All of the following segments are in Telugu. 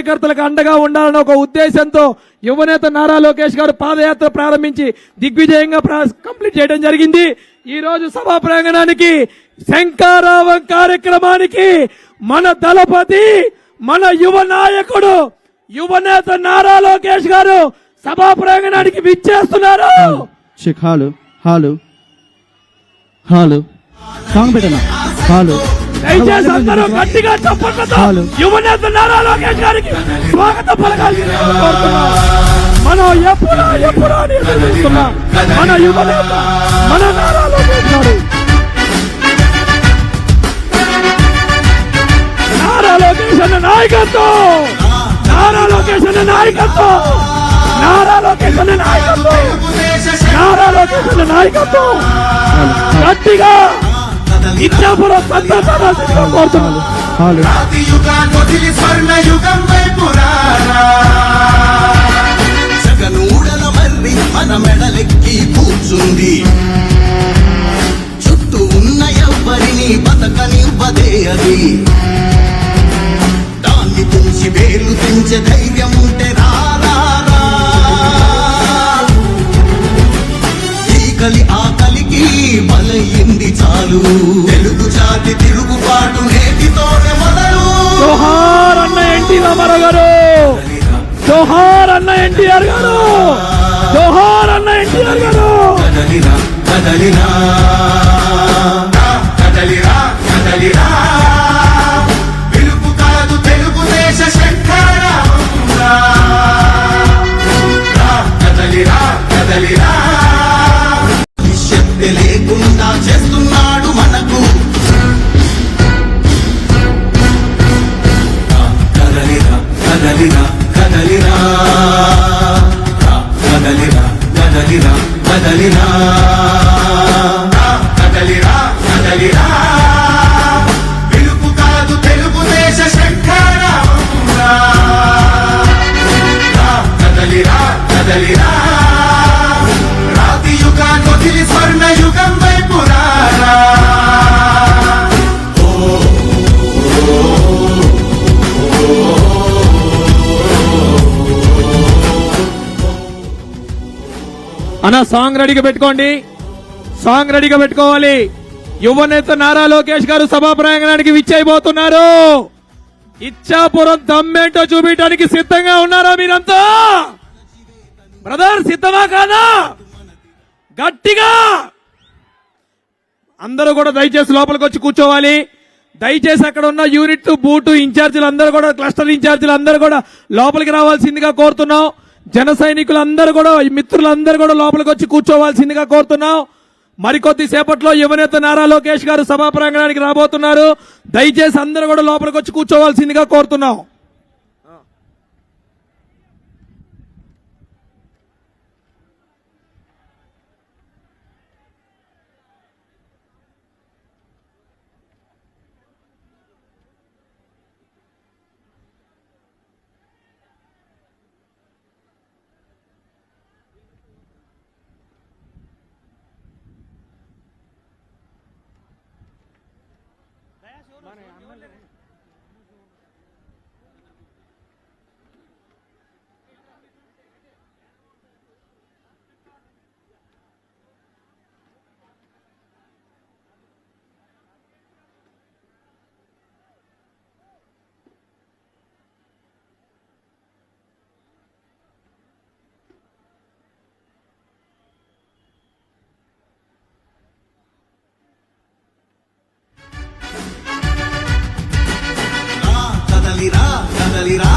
కార్యకర్తలకు అండగా ఉండాలన్న ఒక ఉద్దేశంతో యువనేత నారా లోకేష్ గారు పాదయాత్ర ప్రారంభించి దిగ్విజయంగా కంప్లీట్ చేయడం జరిగింది. ఈ రోజు సభా ప్రాంగణానికి శంఖారావం కార్యక్రమానికి మన దళపతి, మన యువ నాయకుడు, యువనేత నారా లోకేష్ గారు సభా ప్రాంగణానికి విచ్చేస్తున్నారు. హాలు హాలు హాలు సాంగ్ పెట్టనా? హాలు దయచేసి అందరూ గట్టిగా చప్పట్లతో యువనేత నారా లోకేష్ గారికి స్వాగతం పలకాలి. మనం ఎప్పుడో ఎదురుస్తున్నాం మన యువనేత మన నారా లోకేష్ గారు. నారా లోకేష్ అన్న నాయకత్వం, నారా లోకేష్ అన్న నాయకత్వం, నారా లోకేష్ అన్న నాయకత్వం, నారా లోకేష్ అన్న నాయకత్వం. గట్టిగా ఇచ్చాపురం సంతోషంగా కోరుతున్నాను. జగనూడల మర్రి మన మెడలెక్కి కూర్చుంది, చుట్టూ ఉన్న ఎవ్వరిని బతకనివ్వదే అది. దాన్ని పెంచి వేలు పెంచే ధైర్యం ఉంటే ఆకలికి బలయింది చాలు. తెలుగు జాతి తిరుగుబాటు నేటితోనే మొదలు. జోహార్ అన్న ఎన్టీ రామారావు గారు, జోహార్ అన్న ఎన్టీఆర్ గారు, జోహార్ అన్న ఎన్టీఆర్ గారు. కదలిరా కదలిరా కదలిరా కదలిరా, పిలుపు కాదు తెలుగుదేశ శంఖారావంగా. కదలిరా కదలిరా, లేకుండా చేస్తున్నాడు మనకు. కదలిరా కదలిరా కదలిరా కదలిరా కదలిరా కదలిరా కదలిరా కదలిరా, పిలుపు కాదు తెలుగుదేశ శంఖారావంగా. కదలిరా కదలిరా, రాతి యుగాన్ని వదిలి స్వర్ణ యుగం వైపు రారా. అన్న సాంగ్ రెడీగా పెట్టుకోండి, సాంగ్ రెడీగా పెట్టుకోవాలి. యువనేత నారా లోకేష్ గారు సభా ప్రాంగణానికి విచ్చేయబోతున్నారు. ఇచ్చాపురం దమ్మేంటో చూపించడానికి సిద్ధంగా ఉన్నారా మీరంతా? బ్రదర్ సిద్ధమా కాదా? గట్టిగా అందరూ కూడా దయచేసి లోపలికి వచ్చి కూర్చోవాలి. దయచేసి అక్కడ ఉన్న యూనిట్ బూటు ఇన్ఛార్జీలు అందరూ కూడా, క్లస్టర్ ఇన్ఛార్జీలు అందరూ కూడా లోపలికి రావాల్సిందిగా కోరుతున్నాం. జన సైనికులందరూ కూడా, మిత్రులందరూ కూడా లోపలికి వచ్చి కూర్చోవాల్సిందిగా కోరుతున్నాం. మరికొద్ది సేపట్లో యువనేత నారా లోకేష్ గారు సభా ప్రాంగణానికి రాబోతున్నారు. దయచేసి అందరూ కూడా లోపలికి వచ్చి కూర్చోవాల్సిందిగా కోరుతున్నాం. కదలిరా కదలిరా,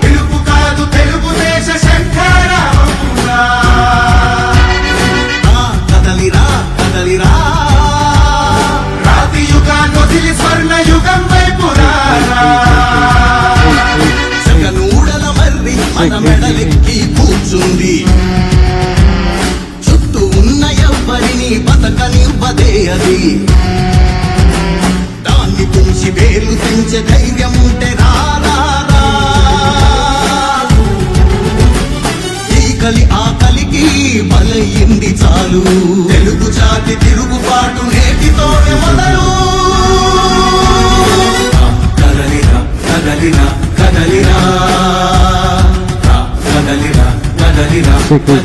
పిలుపు కాదు తెలుగుదేశ శంఖారావంగా. కదలిరా కదలిరా, రాతి యుగాన్ని వదిలి స్వర్ణ యుగం వైపు రారా. జగనూడల మర్రి మన మెడలెక్కి కూర్చుంది, చుట్టూ ఉన్న ఎవ్వరిని బతకనివ్వదే అది. తుంచి వేలు తెంచే ధైర్యం ఉంటే ఆకలికి బలయింది చాలు. తెలుగు జాతి తిరుగుబాటు నేటితోనే మొదలు. కదలిరా కదలిరా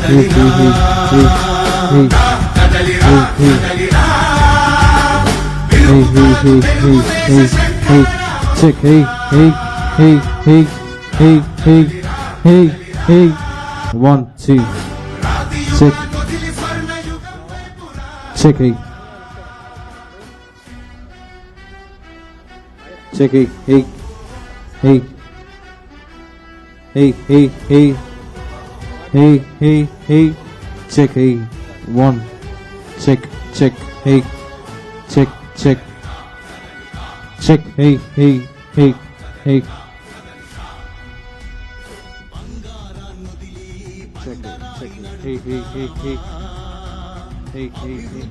Check, hey, hey, hey, hey, hey, hey, hey, hey. 1, 2. Check. Check, hey. Check, hey, hey, hey, hey, hey, hey, hey, hey, hey. Check, hey. 1. Check, check, hey. Check, check. Check, hey, hey, hey, hey. Check, check, hey, hey, hey, hey. Hey, hey, hey.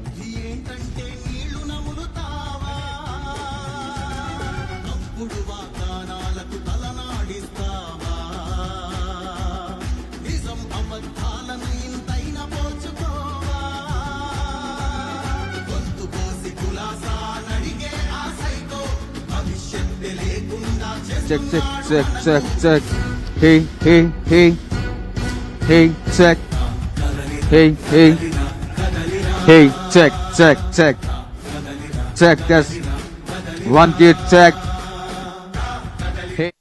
Check, check, check, check, check. Hey, hey, hey. Hey, check. Hey, hey. Hey, check, check, check. Check, yes. One kid, check. Hey.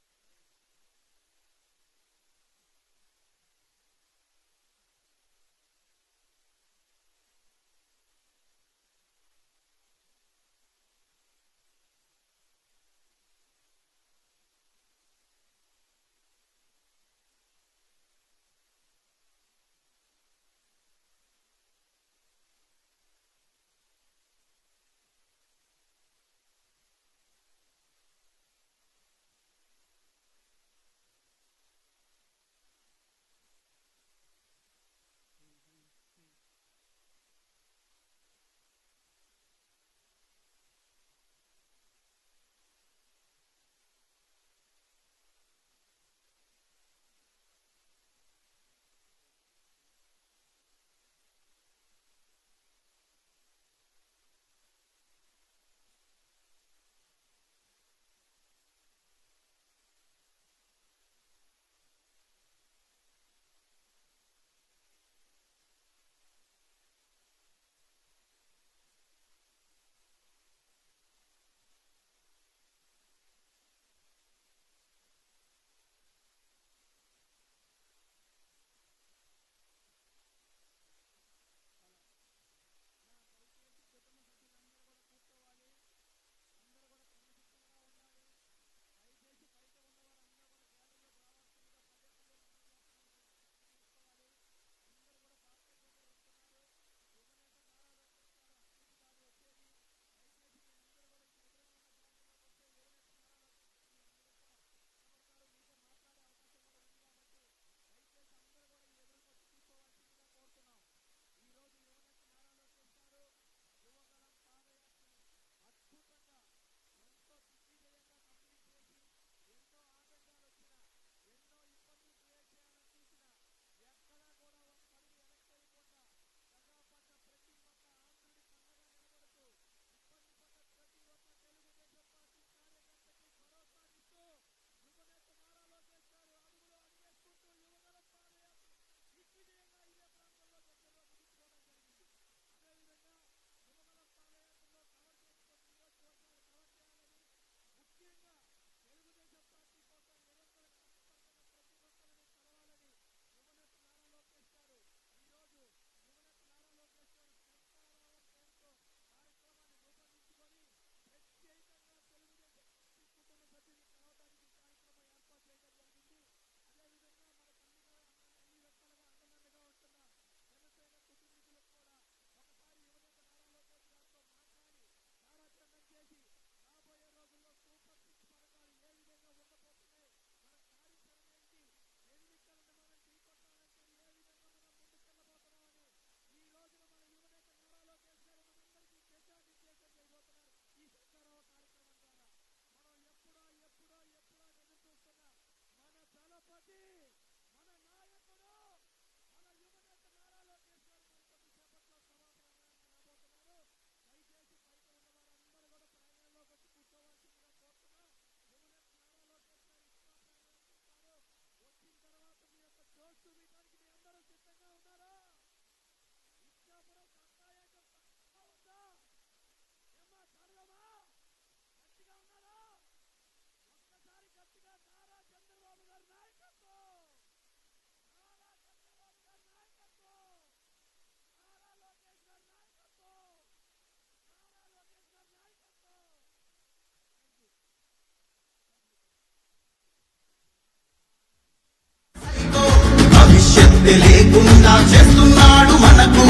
అలసటే లేకుండా చేస్తున్నాడు మనకు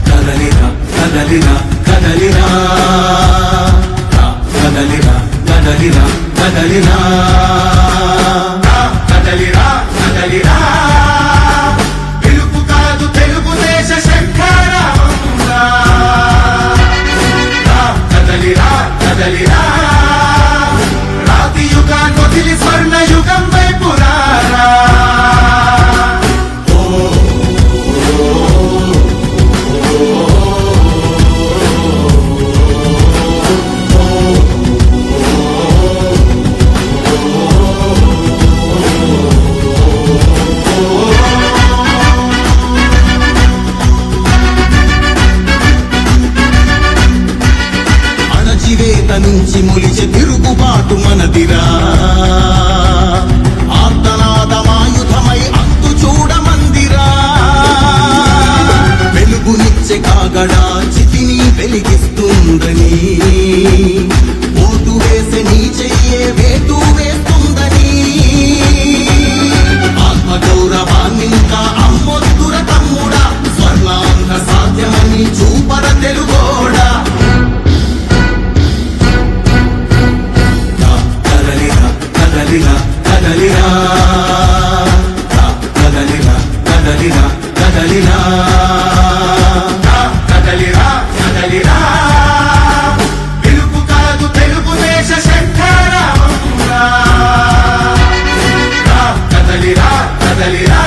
కదలిరా కదలిరా కదలిరా కదలిరా కదలిరా కదలిరా కదలిరా కదలిరా పిలుపు కాదు తెలుగుదేశ శంఖారావంగా కదలిరా కదలిరా రాతి యుగాన్ని వదిలి స్వర్ణ యుగం వైపు రారా అణచివేత నుంచి మొలిచే తిరుగుబాటు మనదిరా ఆర్తనాదమాయుధమై అంతు చూడమందిరా వెలుగునిచ్చే కాగడా చితిని వెలిగిస్తుందని ఓటు వేసే నీ చెయ్యే వేటు వేస్తుందని ఆత్మగౌరవాన్నింకా అమ్మొద్దుర తమ్ముడా స్వర్ణాంధ్ర సాధ్యమని చూపర తెలుగోడా కదలిరా కదలిరా కదలిరా కదలిరా కదలిరా కదలిరా కదలిరా కదలిరా పిలుపు కాదు తెలుగుదేశ శంఖారావంగా కదలిరా కదలిరా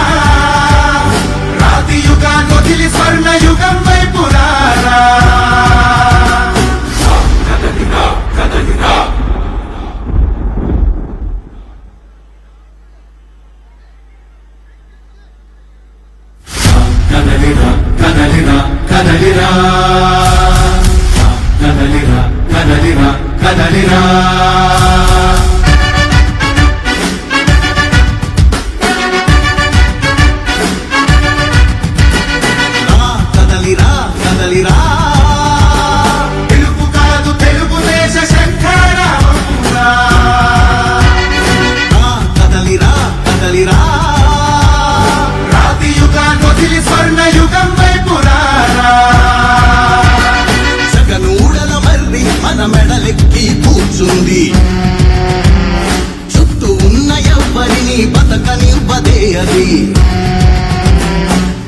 రాతి యుగాన్ని వదిలి స్వర్ణ యుగం వైపు రారా కదలిరా కదలిరా కదలిరా కదలిరా కదలిరా కదలిరా కదలిరా కదలిరా కదలిరా కదలిరా పిలుపు కాదు తెలుగుదేశ శంఖారావంగా కదలిరా కదలిరా రాతి యుగాన్ని వదిలి స్వర్ణ యుగం వైపు రారా జగనూడల మర్రి మన మెడలెక్కి కూర్చుంది చుట్టూ ఉన్న ఎవ్వరిని బతకనివ్వదే అది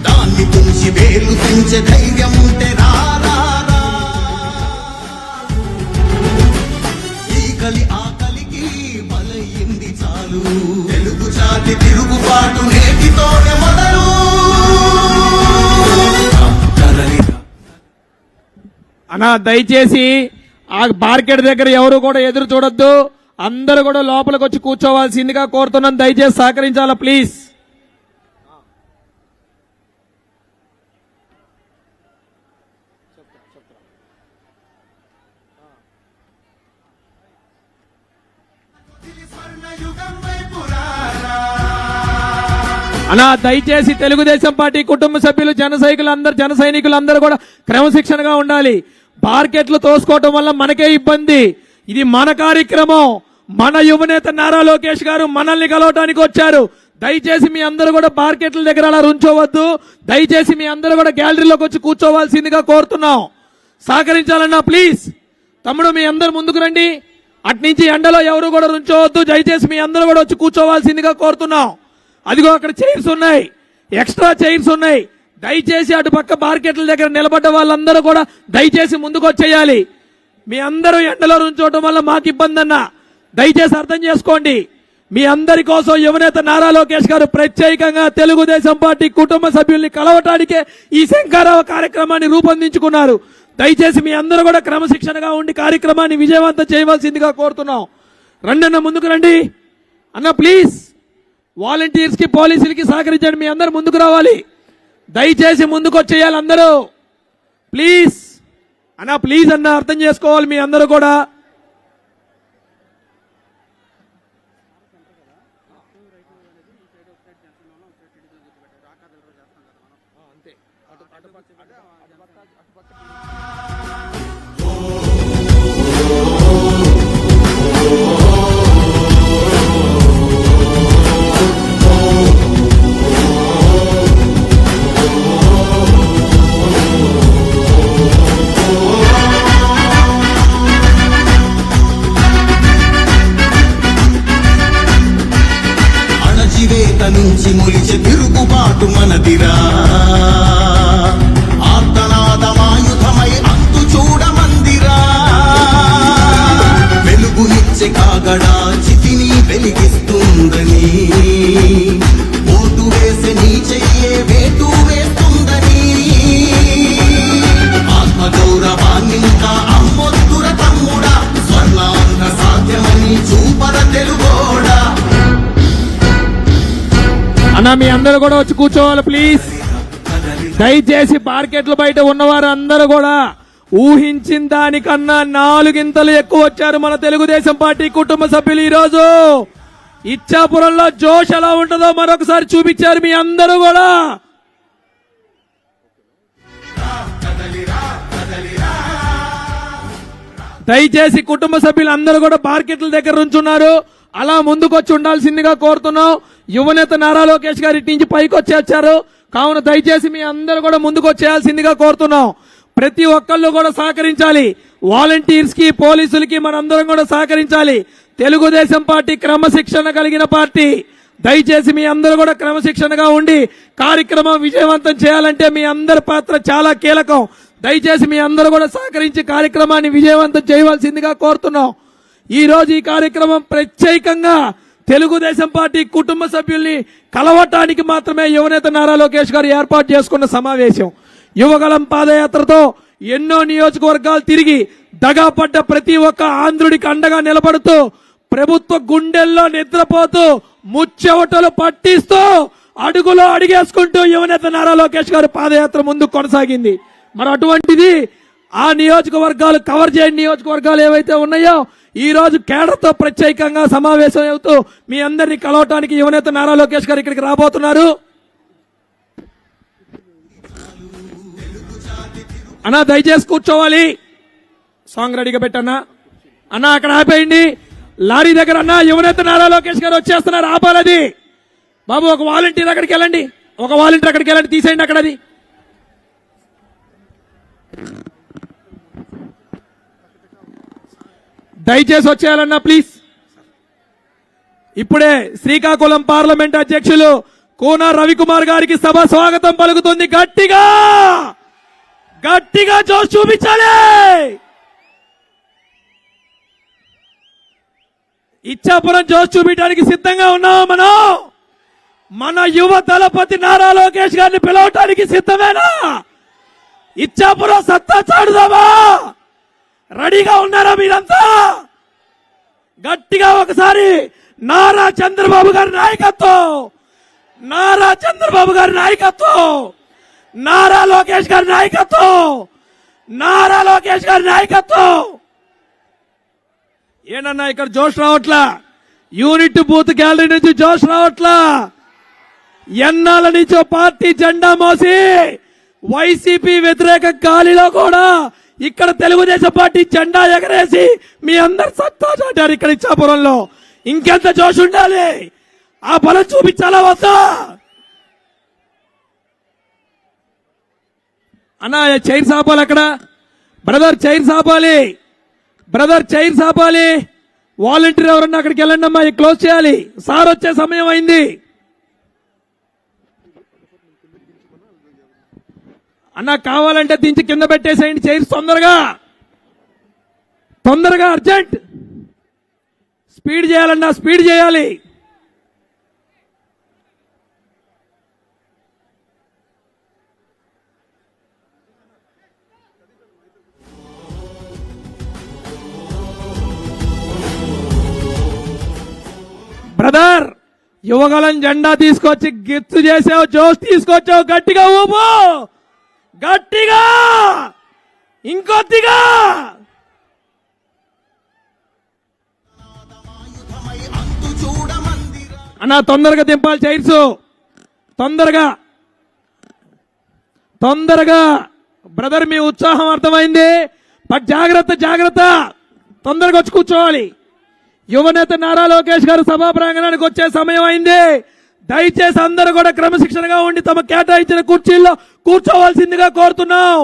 దాన్ని తుంచి వేలు తెంచే ధైర్యం ఉంటే రారా ఈ కలి ఆకలికి బలయింది చాలు తెలుగు జాతి తిరుగుబాటు నేటితోనే మొదలు అన్నా దయచేసి ఆ మార్కెట్ దగ్గర ఎవరు కూడా ఎదురు చూడొద్దు, అందరూ కూడా లోపలికి వచ్చి కూర్చోవాల్సిందిగా కోరుతున్నాను. దయచేసి సహకరించాలా ప్లీజ్. అన్నా దయచేసి తెలుగుదేశం పార్టీ కుటుంబ సభ్యులు జన సైనికులందరూ కూడా క్రమశిక్షణగా ఉండాలి. మార్కెట్లు తోసుకోవటం వల్ల మనకే ఇబ్బంది. ఇది మన కార్యక్రమం. మన యువనేత నారా లోకేష్ గారు మనల్ని కలవటానికి వచ్చారు. దయచేసి మీ అందరూ కూడా మార్కెట్ల దగ్గర అలా రుంచోవద్దు. దయచేసి మీ అందరూ కూడా గ్యాలరీలోకి వచ్చి కూర్చోవాల్సిందిగా కోరుతున్నాం. సహకరించాలన్నా ప్లీజ్. తమ్ముడు మీ అందరు ముందుకు రండి. అట్నుంచి ఎండలో ఎవరు కూడా రుంచోవద్దు. దయచేసి మీ అందరూ కూడా వచ్చి కూర్చోవాల్సిందిగా కోరుతున్నాం. అదిగో అక్కడ చైర్స్ ఉన్నాయి, ఎక్స్ట్రా చైర్స్ ఉన్నాయి. దయచేసి అటు పక్క మార్కెట్ల దగ్గర నిలబడ్డ వాళ్ళందరూ కూడా దయచేసి ముందుకు వచ్చేయాలి. మీ అందరూ ఎండలో రుంచోవటం వల్ల మాకు ఇబ్బంది అన్న దయచేసి అర్థం చేసుకోండి. మీ అందరి కోసం యువనేత నారా లోకేష్ గారు ప్రత్యేకంగా తెలుగుదేశం పార్టీ కుటుంబ సభ్యుల్ని కలవటానికే ఈ శంఖారావ కార్యక్రమాన్ని రూపొందించుకున్నారు. దయచేసి మీ అందరూ కూడా క్రమశిక్షణగా ఉండి కార్యక్రమాన్ని విజయవంతం చేయవలసిందిగా కోరుతున్నాం. రండి అన్న, ముందుకు రండి అన్న ప్లీజ్. వాలంటీర్స్ కి పోలీసులకి సహకరించండి. మీ అందరూ ముందుకు రావాలి. దయచేసి ముందుకు వచ్చేయాలి అందరూ ప్లీజ్. అన్న ప్లీజ్ అన్న, అర్థం చేసుకోవాలి మీ అందరూ కూడా. అన్నా మీ అందరూ కూడా వచ్చి కూర్చోవాలి ప్లీజ్. దయచేసి మార్కెట్ల బయట ఉన్నవారు అందరూ కూడా ఊహించిన దానికన్నా 4 ఇంతలు ఎక్కువ వచ్చారు మన తెలుగుదేశం పార్టీ కుటుంబ సభ్యులు. ఈ రోజు ఇచ్చాపురంలో జోష్ ఎలా ఉంటుందో మరొకసారి చూపించారు మీ అందరూ కూడా. దయచేసి కుటుంబ సభ్యులు అందరూ కూడా మార్కెట్ల దగ్గర ఉంచున్నారు, అలా ముందుకొచ్చి ఉండాల్సిందిగా కోరుతున్నాం. యువనేత నారా లోకేష్ గారి నుంచి పైకి వచ్చేచ్చారు కావున దయచేసి మీ అందరూ కూడా ముందుకు వచ్చేయాల్సిందిగా కోరుతున్నాం. ప్రతి ఒక్కళ్ళు కూడా సహకరించాలి. వాలంటీర్స్ కి పోలీసులకి మనందరం కూడా సహకరించాలి. తెలుగుదేశం పార్టీ క్రమశిక్షణ కలిగిన పార్టీ. దయచేసి మీ అందరూ కూడా క్రమశిక్షణగా ఉండి కార్యక్రమం విజయవంతం చేయాలంటే మీ అందరి పాత్ర చాలా కీలకం. దయచేసి మీ అందరూ కూడా సహకరించి కార్యక్రమాన్ని విజయవంతం చేయవలసిందిగా కోరుతున్నాం. ఈ రోజు ఈ కార్యక్రమం ప్రత్యేకంగా తెలుగుదేశం పార్టీ కుటుంబ సభ్యుల్ని కలవటానికి మాత్రమే యువనేత నారా లోకేష్ గారు ఏర్పాటు చేసుకున్న సమావేశం. యువగలం పాదయాత్రతో ఎన్నో నియోజకవర్గాలు తిరిగి దగాపడ్డ ప్రతి ఒక్క ఆంధ్రుడికి అండగా నిలబడుతూ ప్రభుత్వ గుండెల్లో నిద్రపోతూ ముచ్చెవటలు పట్టిస్తూ అడుగులో అడిగేసుకుంటూ యువనేత నారా లోకేష్ గారు పాదయాత్ర ముందుకు కొనసాగింది. మరి అటువంటిది ఆ నియోజకవర్గాలు కవర్ చేయని నియోజకవర్గాలు ఏవైతే ఉన్నాయో ఈ రోజు కేడర్తో ప్రత్యేకంగా సమావేశం అవుతూ మీ అందరినీ కలవటానికి యువనేత నారా లోకేష్ గారు ఇక్కడికి రాబోతున్నారు. అన్నా దయచేసి కూర్చోవాలి. సాంగ్ రెడీగా పెట్టన్నా. అన్నా అక్కడ ఆపేయండి లారీ దగ్గర. అన్నా యువనేత నారా లోకేష్ గారు వచ్చేస్తున్నారు, ఆపాలది. బాబు ఒక వాలంటీర్ అక్కడికి వెళ్ళండి, ఒక వాలంటీర్ అక్కడికి వెళ్ళండి, తీసేయండి అక్కడ అది. దయచేసి వచ్చేయాలన్నా ప్లీజ్. ఇప్పుడే శ్రీకాకుళం పార్లమెంట్ అధ్యక్షులు కూన రవికుమార్ గారికి సభ స్వాగతం పలుకుతుంది. గట్టిగా గట్టిగా జోష్ చూపించాలి. ఇచ్చాపురం జోష్ చూపించడానికి సిద్ధంగా ఉన్నాం మనం. మన యువ దళపతి నారా లోకేష్ గారిని పిలవటానికి సిద్ధమేనా? ఇచ్చాపురం సత్తా చాటుదామా? రెడీగా ఉన్నారా మీరంతా? గట్టిగా ఒకసారి నారా చంద్రబాబు గారి నాయకత్వం, నారా చంద్రబాబు గారి నాయకత్వం, నారా లోకేష్ గారి నాయకత్వం, నారా లోకేష్ గారి నాయకత్వం. ఏనన్నా ఇక్కడ జోష్ రావట్లా? యూనిట్ బూత్ గ్యాలరీ నుంచి జోష్ రావట్లా? ఎన్నాళ్ళ నుంచో పార్టీ జెండా మోసి వైసీపీ వ్యతిరేక గాలిలో కూడా ఇక్కడ తెలుగుదేశం పార్టీ జెండా ఎగరేసి మీ అందరు సత్తా చాటారు ఇక్కడ ఇచ్చాపురంలో. ఇంకెంత జోష్ ఉండాలి? ఆ బలం చూపించాలా వద్దా? అన్నా చైర్ సాపాలి అక్కడ. బ్రదర్ చైర్ సాపాలి, బ్రదర్ చైర్ సాపాలి. వాలంటీర్ ఎవరన్నా అక్కడికి వెళ్ళండి అమ్మా, క్లోజ్ చేయాలి. సార్ వచ్చే సమయం అయింది. అన్నా కావాలంటే దించి కింద పెట్టేసేయండి చైర్స్. తొందరగా తొందరగా అర్జెంట్ స్పీడ్ చేయాలన్నా, స్పీడ్ చేయాలి. బ్రదర్ యువగలం జెండా తీసుకొచ్చి గిఫ్ట్ చేసావు, జోష్ తీసుకొచ్చావు. గట్టిగా ఊపు, గట్టిగా, ఇంకొద్దిగా. అన్నా తొందరగా దింపాలి చైర్స్, తొందరగా తొందరగా. బ్రదర్ మీ ఉత్సాహం అర్థమైంది, బట్ జాగ్రత్త జాగ్రత్త. తొందరగా వచ్చి కూర్చోవాలి. యువనేత నారా లోకేష్ గారు సభా ప్రాంగణానికి వచ్చే సమయం అయింది. దయచేసి అందరూ కూడా క్రమశిక్షణగా ఉండి తమ కేటాయించిన కుర్చీల్లో కూర్చోవలసిందిగా కోరుతున్నాం.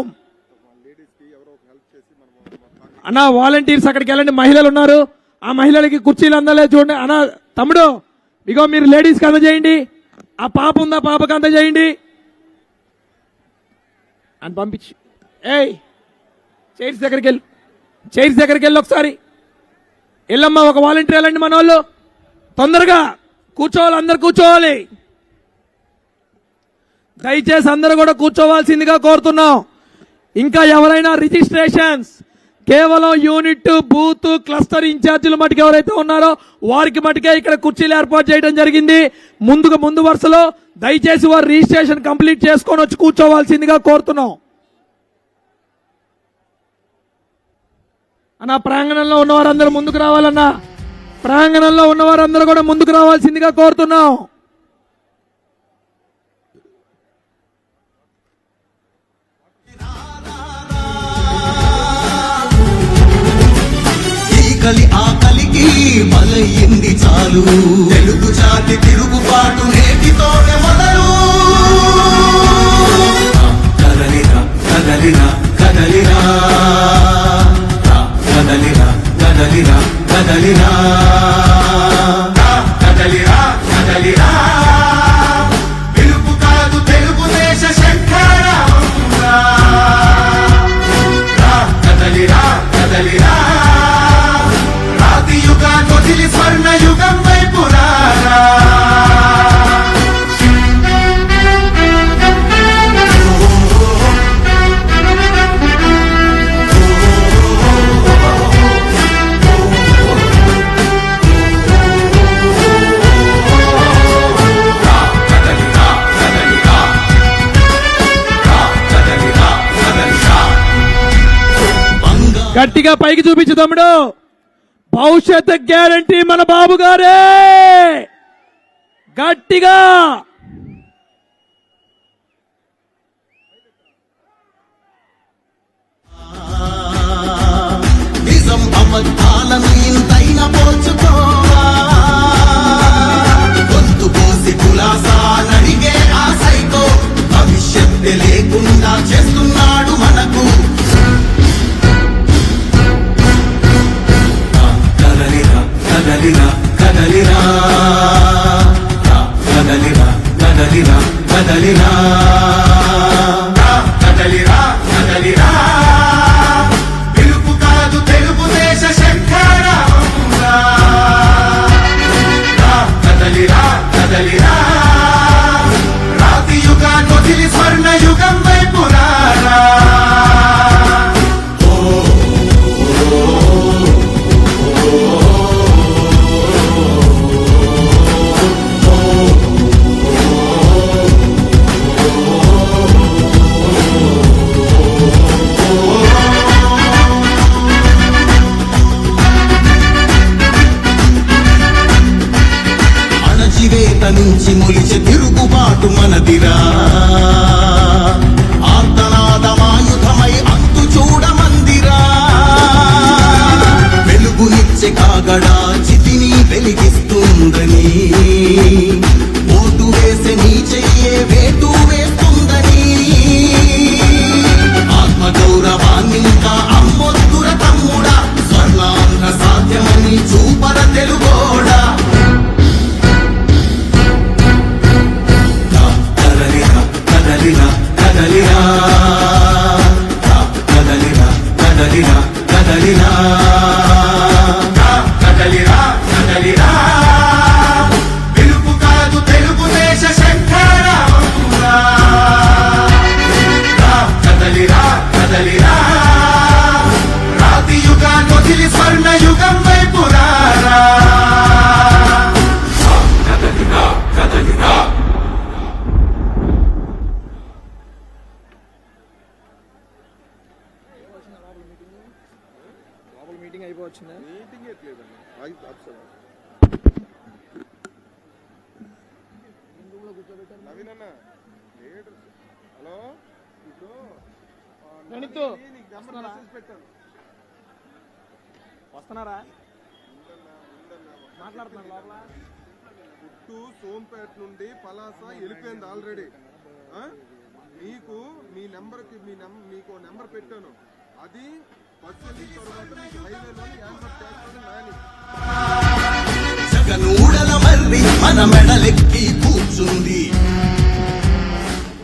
అన్న వాలంటీర్స్ అక్కడికి వెళ్ళండి, మహిళలు ఉన్నారు, ఆ మహిళలకి కుర్చీలు అందలే చూడండి. అన్న తమ్ముడు ఇగో మీరు లేడీస్కి అందజేయండి, ఆ పాప ఉందా పాపకి అందజేయండి అని పంపించి. ఏయ్ చైర్స్ దగ్గరికి వెళ్ళి, చైర్స్ దగ్గరికి వెళ్ళి ఒకసారి వెళ్ళమ్మా. ఒక వాలంటీర్ వెళ్ళండి మన వాళ్ళు. తొందరగా కూర్చోవాలి, అందరు కూర్చోవాలి. దయచేసి అందరూ కూడా కూర్చోవాల్సిందిగా కోరుతున్నాం. ఇంకా ఎవరైనా రిజిస్ట్రేషన్స్ కేవలం యూనిట్ బూత్ క్లస్టర్ ఇన్ఛార్జీలు మటుకు ఎవరైతే ఉన్నారో వారికి మటుకే ఇక్కడ కుర్చీలు ఏర్పాటు చేయడం జరిగింది. ముందు వరుసలో దయచేసి వారు రిజిస్ట్రేషన్ కంప్లీట్ చేసుకొని వచ్చి కూర్చోవాల్సిందిగా కోరుతున్నాం. అన్న ప్రాంగణంలో ఉన్నవారందరూ ముందుకు రావాలన్నా, ప్రాంగణంలో ఉన్నవారందరూ కూడా ముందుకు రావాల్సిందిగా కోరుతున్నాం. కలి ఆకలికి బలయింది చాలు, తెలుగు జాతి తిరుగుబాటు నేటితోనే మొదలు. కదలిరా కదలిరా కదలిరా, కదలిరా కదలిరా కదలిరా, కదలిరా కదలిరా, పిలుపు కాదు తెలుగుదేశ శంఖారావంగా. కదలిరా కదలిరా, యుగాన్ని స్వర్ణ యుగం వైపు రారా. గట్టిగా పైకి చూపించు తమ్ముడు. భవిష్యత్ గ్యారంటీ మన బాబు గారే. గట్టిగా నిజం అబద్ధాలను ఇంతైనా పోల్చుకోవా, గొంతు పోసి కులాసా నడిగే ఆ సైకో భవిష్యత్తు లేకుండా చేస్తున్నాడు మనకు. కదలిరా కదలిరా, కదలిరా కదలిరా కదలిరా, కదలిరా కదలిరా, పిలుపు కాదు తెలుగుదేశ శంఖారావంగా. కదలిరా కదలిరా, రాతి యుగాన్ని వదిలి స్వర్ణ యుగం వైపు రారా. నుంచి మొలిచే తిరుగుబాటు మనదిరా, ఆర్తనాదమాయుధమై అంతు చూడమందిరా. వెలుగునిచ్చే కాగడా చితిని వెలిగిస్తుందని, ఓటు వేసే నీ చెయ్యే వేటు వేస్తుందని, ఆత్మగౌరవాన్ని ఇంకా అమ్మొద్దుర తమ్ముడా, స్వర్ణాంధ్ర సాధ్యమని చూపర తెలుగోడా. కదలిరా కదలిరా, కదలిరా కదలిరా కదలిరా, కదలిరా కదలిరా, పిలుపు కాదు తెలుగుదేశ శంఖారావంగా. కదలిరా కదలిరా, రాతి యుగాన్ని వదిలి స్వర్ణ యుగం వైపు రారా. కదలిరా కదలిరా. మీటింగ్ అయిపోవచ్చిందా? మీటింగ్ ఎట్లేదండి, నవీన్ అన్న లీడర్. హలో, ఇప్పుడు నీకు నెంబర్ మెసేజ్ పెట్టాను. వస్తున్నారా? మాట్లాడుతున్నారు లోపల. పుట్టు సోంపేట నుండి పలాస వెళ్ళిపోయింది ఆల్రెడీ. మీకు మీ నెంబర్కి మీకు నెంబర్ పెట్టాను, అది బస్సు వెళ్ళిన తర్వాత మీకు హైవేలో యాన్సర్ చేస్తాను నాని. జగనూడల మర్రి మన మెడలెక్కి కూర్చుంది,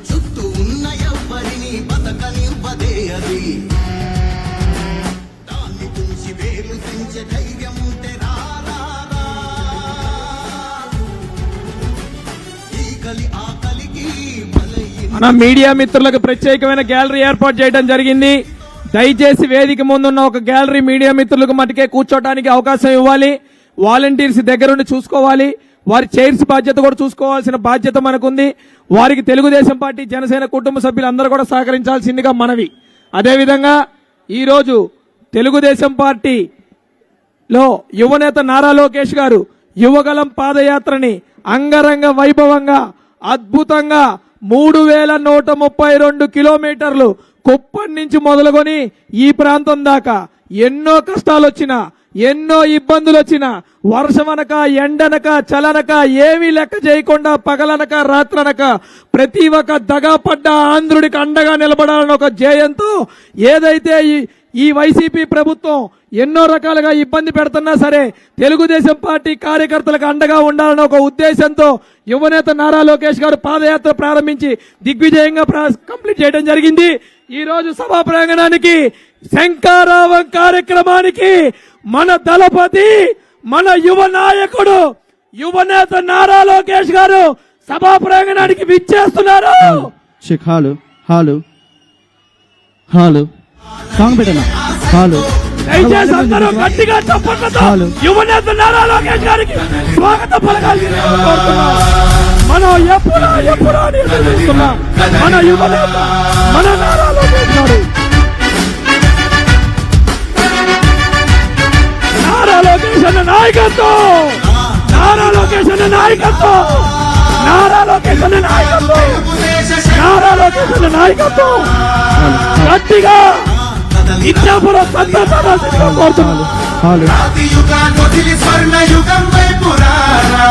చుట్టూ ఉన్న ఎవ్వరిని బతకనివ్వదే అది. దాన్ని తుంచి వేలు తెంచే ధైర్యం ఉంటే రారా. ఈ కలి ఆకలికి మన మీడియా మిత్రులకు ప్రత్యేకమైన గ్యాలరీ ఏర్పాటు చేయడం జరిగింది. దయచేసి వేదిక ముందున్న ఒక గ్యాలరీ మీడియా మిత్రులకు మటుకే కూర్చోటానికి అవకాశం ఇవ్వాలి. వాలంటీర్స్ దగ్గరుండి చూసుకోవాలి. వారి చైర్స్ బాధ్యత కూడా చూసుకోవాల్సిన బాధ్యత మనకుంది. వారికి తెలుగుదేశం పార్టీ జనసేన కుటుంబ సభ్యులందరూ కూడా సహకరించాల్సిందిగా మనవి. అదేవిధంగా ఈరోజు తెలుగుదేశం పార్టీలో యువనేత నారా లోకేష్ గారు యువగలం పాదయాత్రని అంగరంగ వైభవంగా అద్భుతంగా 3132 కిలోమీటర్లు కుప్పం నుంచి మొదలుకొని ఈ ప్రాంతం దాకా ఎన్నో కష్టాలు వచ్చినా, ఎన్నో ఇబ్బందులు వచ్చినా, వర్షమనక ఎండనక చలనక ఏమీ లెక్క చేయకుండా పగలనక రాత్రనక ప్రతి ఒక్క దగాపడ్డ ఆంధ్రుడికి అండగా నిలబడాలని ఒక ధ్యేయంతో ఏదైతే ఈ వైసీపీ ప్రభుత్వం ఎన్నో రకాలుగా ఇబ్బంది పెడుతున్నా సరే తెలుగుదేశం పార్టీ కార్యకర్తలకు అండగా ఉండాలని ఒక ఉద్దేశంతో యువనేత నారా లోకేష్ గారు పాదయాత్ర ప్రారంభించి దిగ్విజయంగా కంప్లీట్ చేయడం జరిగింది. ఈ రోజు సభా ప్రాంగణానికి శంఖారావం కార్యక్రమానికి మన దళపతి, మన యువ నాయకుడు, యువనేత నారా లోకేష్ గారు సభా ప్రాంగణానికి విచ్చేస్తున్నారు. చెక్ హాలు హాలు హాలు సాంగ్ పెట్టనా హాలు దయచేసి అందరూ గట్టిగా చప్పట్లతో యువనేత నారా లోకేష్ గారికి స్వాగతం పలకాల్సిందిగా కోరుతున్నాం. మనం ఎప్పుడో అని ఎదురు చూస్తున్నాం. మన యువనేత మన నారా లోకేష్ గారు, నారా లోకేష్ అన్న నాయకత్వం, నారా లోకేష్ అన్న నాయకత్వం, నారా లోకేష్ అన్న నాయకత్వం, నారా లోకేష్ అన్న నాయకత్వం గట్టిగా ఇచ్చాపురం సంతోషాల్సిందిగా కోరుతున్నాను. హాలు రాతి యుగాన్ని వదిలి స్వర్ణ యుగం వైపు రారా.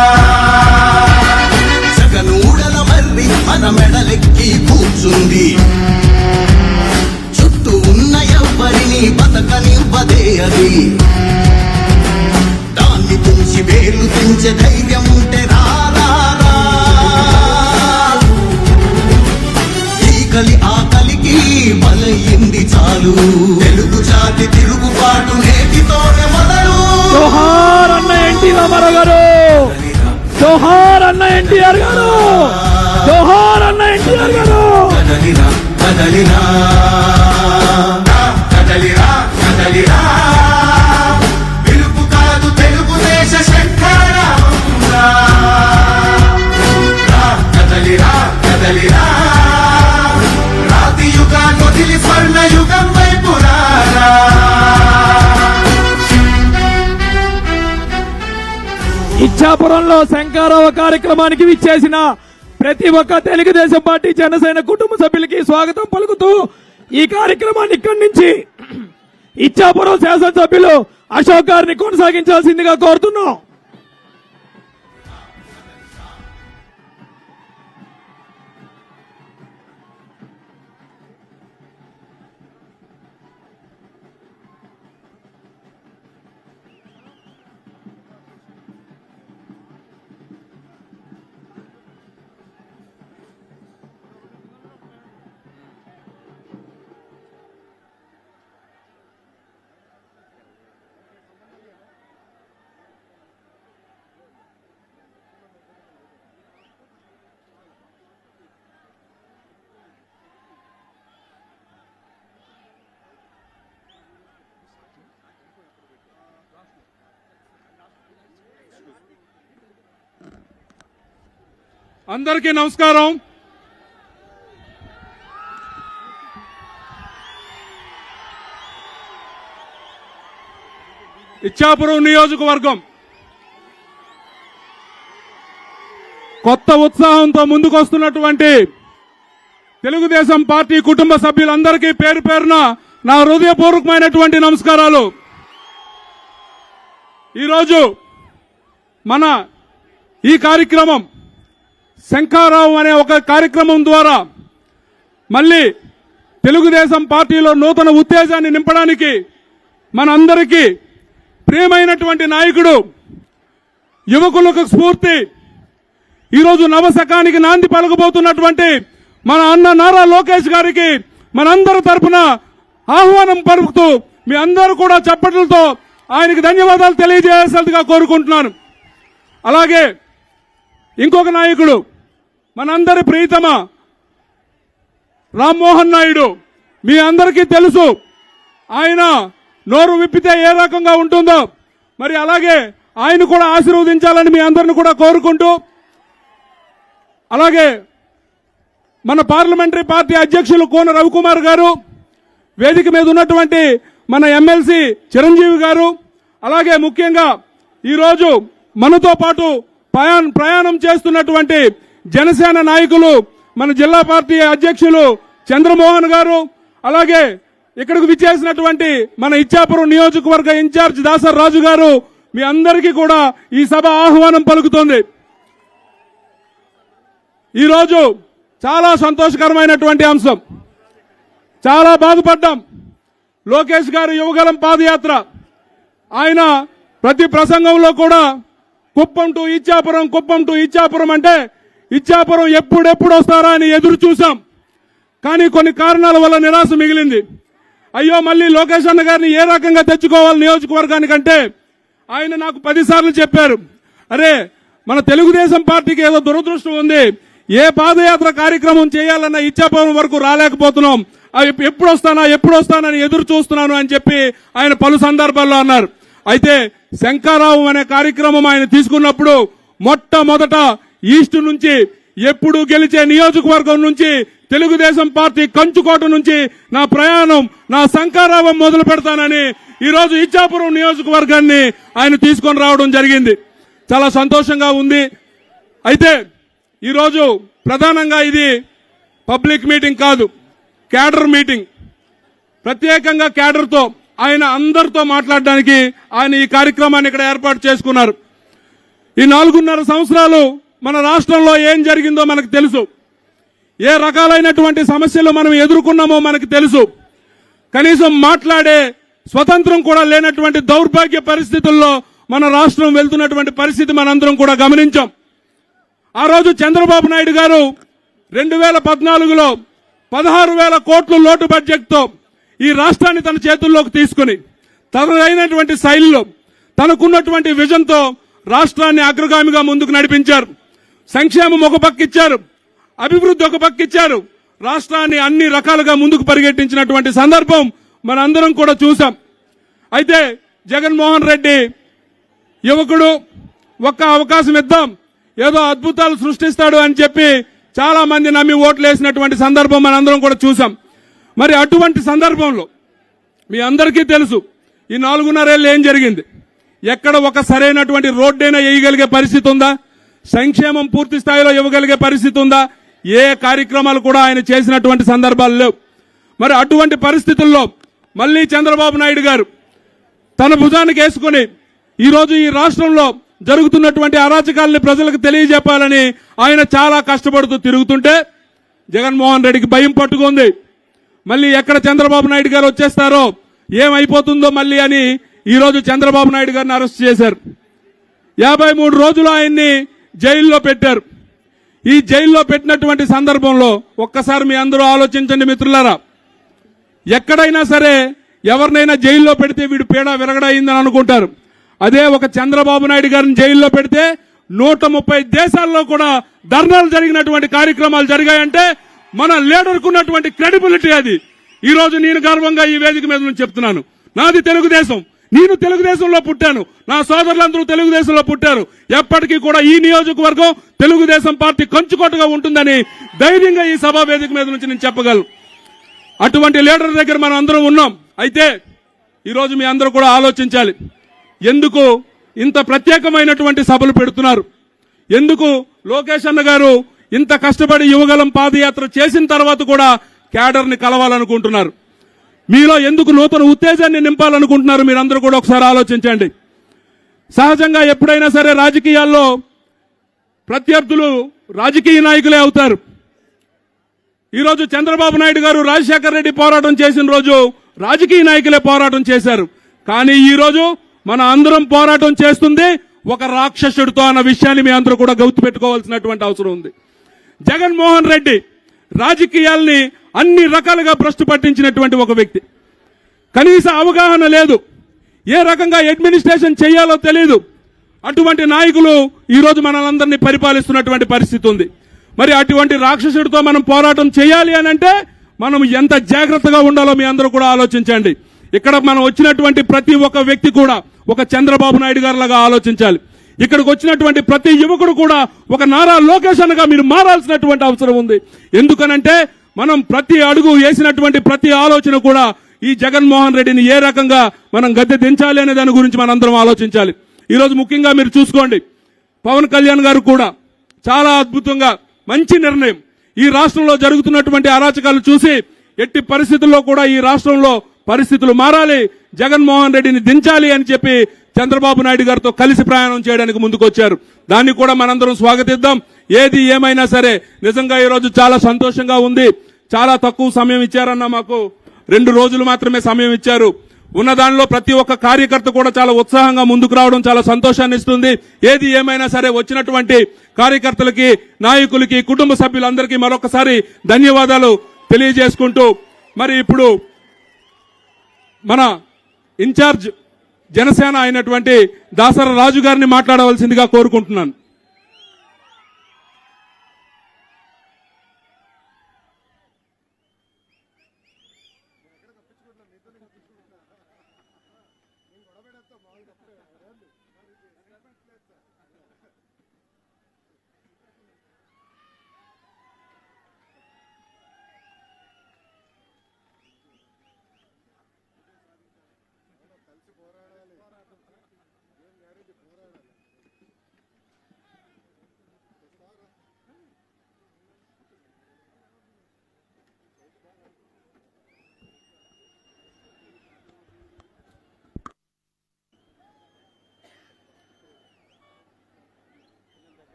జగనూడల మర్రి మన మెడలెక్కి కూర్చుంది. చుట్టూ ఉన్న ఎవ్వరిని బతకనివ్వదే అది. దాన్ని తుంచి వేలు తెంచే ధైర్యం ఉంటే రారా. ఈకలి ఆకలికి బలయింది చాలు. తెలుగు జాతి తిరుగుబాటు నేటితోనే మొదలు. జోహార్ అన్న ఎన్టీ రామారావు గారు, జోహార్ అన్న ఎన్టీఆర్ గారు, జోహార్ అన్న ఎన్టీఆర్ గారు. కదలిరా కదలిరా కదలిరా కదలిరా. పిలుపు కాదు తెలుగుదేశ శంఖారావంరా. కదలిరా కదలిరా. రాతి యుగాన్ని వదిలి స్వర్ణ యుగం వైపు రారా. ఇచ్చాపురంలో శంకారావ కార్యక్రమానికి విచ్చేసిన ప్రతి ఒక్క తెలుగుదేశం పార్టీ జనసేన కుటుంబ సభ్యులకి స్వాగతం పలుకుతూ ఈ కార్యక్రమాన్ని ఇక్కడి నుంచి ఇచ్చాపురం శాసనసభ్యులు అశోక్ గారిని కొనసాగించాల్సిందిగా కోరుతున్నాం. అందరికీ నమస్కారం. ఇచ్చాపురం నియోజకవర్గం కొత్త ఉత్సాహంతో ముందుకొస్తున్నటువంటి తెలుగుదేశం పార్టీ కుటుంబ సభ్యులందరికీ పేరు పేరున నా హృదయపూర్వకమైనటువంటి నమస్కారాలు. ఈరోజు మన ఈ కార్యక్రమం శంఖారావం అనే ఒక కార్యక్రమం ద్వారా మళ్ళీ తెలుగుదేశం పార్టీలో నూతన ఉత్తేజాన్ని నింపడానికి మనందరికీ ప్రియమైనటువంటి నాయకుడు, యువకులకు స్ఫూర్తి, ఈరోజు నవశకానికి నాంది పలకబోతున్నటువంటి మన అన్న నారా లోకేష్ గారికి మనందరి తరపున ఆహ్వానం పలుకుతూ మీ అందరూ కూడా చప్పట్లతో ఆయనకి ధన్యవాదాలు తెలియజేయాల్సిందిగా కోరుకుంటున్నాను. అలాగే ఇంకొక నాయకుడు, మనందరి ప్రియతమ రామ్మోహన్ నాయుడు. మీ అందరికీ తెలుసు, ఆయన నోరు విప్పితే ఏ రకంగా ఉంటుందో మరి అలాగే ఆయన కూడా ఆశీర్వదించాలని మీ అందరిని కూడా కోరుకుంటూ, అలాగే మన పార్లమెంటరీ పార్టీ అధ్యక్షులు కోన రవికుమార్ గారు, వేదిక మీద ఉన్నటువంటి మన ఎమ్మెల్సీ చిరంజీవి గారు, అలాగే ముఖ్యంగా ఈరోజు మనతో పాటు ప్రయాణం చేస్తున్నటువంటి జనసేన నాయకులు మన జిల్లా పార్టీ అధ్యక్షులు చంద్రమోహన్ గారు, అలాగే ఇక్కడికి విచ్చేసినటువంటి మన ఇచ్చాపురం నియోజకవర్గ ఇన్ఛార్జ్ దాసర్ రాజు గారు, మీ అందరికీ కూడా ఈ సభ ఆహ్వానం పలుకుతోంది. ఈరోజు చాలా సంతోషకరమైనటువంటి అంశం. చాలా బాధపడ్డాం. లోకేష్ గారు యువగలం పాదయాత్ర, ఆయన ప్రతి ప్రసంగంలో కూడా కుప్పం టు ఇచ్చాపురం, కుప్పం టు ఇచ్చాపురం అంటే ఇచ్చాపురం ఎప్పుడెప్పుడు వస్తారా అని ఎదురు చూసాం. కానీ కొన్ని కారణాల వల్ల నిరాశ మిగిలింది. అయ్యో మళ్ళీ లోకేష్ అన్న గారిని ఏ రకంగా తెచ్చుకోవాలి నియోజకవర్గానికంటే ఆయన నాకు 10 సార్లు చెప్పారు, అరే మన తెలుగుదేశం పార్టీకి ఏదో దురదృష్టం ఉంది, ఏ పాదయాత్ర కార్యక్రమం చేయాలన్న ఇచ్చాపురం వరకు రాలేకపోతున్నాం, ఎప్పుడు వస్తానని ఎదురు చూస్తున్నాను అని చెప్పి ఆయన పలు సందర్భాల్లో అన్నారు. అయితే శంకరావు అనే కార్యక్రమం ఆయన తీసుకున్నప్పుడు మొట్టమొదట ఈస్ట్ నుంచి ఎప్పుడు గెలిచే నియోజకవర్గం నుంచి తెలుగుదేశం పార్టీ కంచుకోట నుంచి నా ప్రయాణం, నా శంకరావం మొదలు పెడతానని ఈరోజు ఇచ్చాపురం నియోజకవర్గాన్ని ఆయన తీసుకొని రావడం జరిగింది. చాలా సంతోషంగా ఉంది. అయితే ఈరోజు ప్రధానంగా ఇది పబ్లిక్ మీటింగ్ కాదు, క్యాడర్ మీటింగ్. ప్రత్యేకంగా క్యాడర్తో ఆయన అందరితో మాట్లాడడానికి ఆయన ఈ కార్యక్రమాన్ని ఇక్కడ ఏర్పాటు చేసుకున్నారు. ఈ 4.5 సంవత్సరాలు మన రాష్ట్రంలో ఏం జరిగిందో మనకు తెలుసు. ఏ రకాలైనటువంటి సమస్యలు మనం ఎదుర్కొన్నామో మనకు తెలుసు. కనీసం మాట్లాడే స్వతంత్రం కూడా లేనటువంటి దౌర్భాగ్య పరిస్థితుల్లో మన రాష్ట్రం వెళ్తున్నటువంటి పరిస్థితి మనందరం కూడా గమనించాం. ఆ రోజు చంద్రబాబు నాయుడు గారు 2014లో 16,000 కోట్ల లోటు బడ్జెట్తో ఈ రాష్ట్రాన్ని తన చేతుల్లోకి తీసుకుని తనదైనటువంటి శైలిలో తనకున్నటువంటి విజన్తో రాష్ట్రాన్ని అగ్రగామిగా ముందుకు నడిపించారు. సంక్షేమం ఒక పక్క ఇచ్చారు, అభివృద్ధి ఒక పక్క ఇచ్చారు, రాష్ట్రాన్ని అన్ని రకాలుగా ముందుకు పరిగెట్టించినటువంటి సందర్భం మనందరం కూడా చూసాం. అయితే జగన్మోహన్ రెడ్డి యువకుడు, ఒక్క అవకాశం ఇద్దాం, ఏదో అద్భుతాలు సృష్టిస్తాడు అని చెప్పి చాలా మంది నమ్మి ఓట్లు వేసినటువంటి సందర్భం మనందరం కూడా చూసాం. మరి అటువంటి సందర్భంలో మీ అందరికీ తెలుసు ఈ 4.5 ఏళ్ళు ఏం జరిగింది. ఎక్కడ ఒక సరైనటువంటి రోడ్డైనా వేయగలిగే పరిస్థితి ఉందా? సంక్షేమం పూర్తి స్థాయిలో ఇవ్వగలిగే పరిస్థితి ఉందా? ఏ కార్యక్రమాలు కూడా ఆయన చేసినటువంటి సందర్భాలు లేవు. మరి అటువంటి పరిస్థితుల్లో మళ్ళీ చంద్రబాబు నాయుడు గారు తన భుజానికి వేసుకుని ఈరోజు ఈ రాష్ట్రంలో జరుగుతున్నటువంటి అరాచకాలని ప్రజలకు తెలియజెప్పాలని ఆయన చాలా కష్టపడుతూ తిరుగుతుంటే జగన్మోహన్ రెడ్డికి భయం పట్టుకుంది. మళ్ళీ ఎక్కడ చంద్రబాబు నాయుడు గారు వచ్చేస్తారో, ఏమైపోతుందో మళ్ళీ అని ఈరోజు చంద్రబాబు నాయుడు గారిని అరెస్ట్ చేశారు. 53 రోజులు ఆయన్ని జైల్లో పెట్టారు. ఈ జైల్లో పెట్టినటువంటి సందర్భంలో ఒక్కసారి మీ అందరూ ఆలోచించండి మిత్రులారా. ఎక్కడైనా సరే ఎవరినైనా జైల్లో పెడితే వీడు పీడ విరగడైందని అనుకుంటారు. అదే ఒక చంద్రబాబు నాయుడు గారిని జైల్లో పెడితే 130 దేశాల్లో కూడా ధర్నాలు జరిగినటువంటి కార్యక్రమాలు జరిగాయంటే మన లీడర్కున్నటువంటి క్రెడిబిలిటీ అది. ఈ రోజు నేను గర్వంగా ఈ వేదిక మీద నుంచి చెప్తున్నాను, నాది తెలుగుదేశం, నేను తెలుగుదేశంలో పుట్టాను, నా సోదరులందరూ తెలుగుదేశంలో పుట్టారు, ఎప్పటికీ కూడా ఈ నియోజకవర్గం తెలుగుదేశం పార్టీ కంచుకోటగా ఉంటుందని ధైర్యంగా ఈ సభా వేదిక మీద నుంచి నేను చెప్పగలను. అటువంటి లీడర్ దగ్గర మనం అందరం ఉన్నాం. అయితే ఈరోజు మీ అందరూ కూడా ఆలోచించాలి, ఎందుకు ఇంత ప్రత్యేకమైనటువంటి సభలు పెడుతున్నారు? ఎందుకు లోకేష్ అన్న గారు ఇంత కష్టపడి యువగలం పాదయాత్ర చేసిన తర్వాత కూడా క్యాడర్ని కలవాలనుకుంటున్నారు? మీలో ఎందుకు నూతన ఉత్తేజాన్ని నింపాలనుకుంటున్నారు? మీరందరూ కూడా ఒకసారి ఆలోచించండి. సహజంగా ఎప్పుడైనా సరే రాజకీయాల్లో ప్రత్యర్థులు రాజకీయ నాయకులే అవుతారు. ఈరోజు చంద్రబాబు నాయుడు గారు రాజశేఖర రెడ్డి పోరాటం చేసిన రోజు రాజకీయ నాయకులే పోరాటం చేశారు. కానీ ఈ రోజు మన అందరం పోరాటం చేస్తుంది ఒక రాక్షసుడితో అన్న విషయాన్ని మీ అందరూ కూడా గుర్తుపెట్టుకోవాల్సినటువంటి అవసరం ఉంది. జగన్మోహన్ రెడ్డి రాజకీయాల్ని అన్ని రకాలుగా భ్రష్టు పట్టించినటువంటి ఒక వ్యక్తి. కనీస అవగాహన లేదు, ఏ రకంగా అడ్మినిస్ట్రేషన్ చేయాలో తెలియదు. అటువంటి నాయకులు ఈరోజు మనలందరినీ పరిపాలిస్తున్నటువంటి పరిస్థితి ఉంది. మరి అటువంటి రాక్షసుడితో మనం పోరాటం చేయాలి అని అంటే మనం ఎంత జాగ్రత్తగా ఉండాలో మీ అందరూ కూడా ఆలోచించండి. ఇక్కడ మనం వచ్చినటువంటి ప్రతి ఒక్క వ్యక్తి కూడా ఒక చంద్రబాబు నాయుడు గారి లాగా ఆలోచించాలి. ఇక్కడికి వచ్చినటువంటి ప్రతి యువకుడు కూడా ఒక నారా లోకేష్ అన్నగా మీరు మారాల్సినటువంటి అవసరం ఉంది. ఎందుకనంటే మనం ప్రతి అడుగు వేసినటువంటి ప్రతి ఆలోచన కూడా ఈ జగన్మోహన్ రెడ్డిని ఏ రకంగా మనం గద్దె దించాలి అనే దాని గురించి మనందరం ఆలోచించాలి. ఈరోజు ముఖ్యంగా మీరు చూసుకోండి, పవన్ కళ్యాణ్ గారు కూడా చాలా అద్భుతంగా మంచి నిర్ణయం. ఈ రాష్ట్రంలో జరుగుతున్నటువంటి అరాచకాలు చూసి ఎట్టి పరిస్థితుల్లో కూడా ఈ రాష్ట్రంలో పరిస్థితులు మారాలి, జగన్మోహన్ రెడ్డిని దించాలి అని చెప్పి చంద్రబాబు నాయుడు గారితో కలిసి ప్రయాణం చేయడానికి ముందుకొచ్చారు. దాన్ని కూడా మనందరం స్వాగతిద్దాం. ఏది ఏమైనా సరే నిజంగా ఈరోజు చాలా సంతోషంగా ఉంది. చాలా తక్కువ సమయం ఇచ్చారన్న, మాకు 2 రోజులు మాత్రమే సమయం ఇచ్చారు. ఉన్న దానిలో ప్రతి ఒక్క కార్యకర్త కూడా చాలా ఉత్సాహంగా ముందుకు రావడం చాలా సంతోషాన్ని ఇస్తుంది. ఏది ఏమైనా సరే వచ్చినటువంటి కార్యకర్తలకి, నాయకులకి, కుటుంబ సభ్యులందరికీ మరొకసారి ధన్యవాదాలు తెలియజేసుకుంటూ మరి ఇప్పుడు మన ఇన్ఛార్జ్ జనసేన అయినటువంటి దాసర రాజు గారిని మాట్లాడవలసిందిగా కోరుకుంటున్నాను.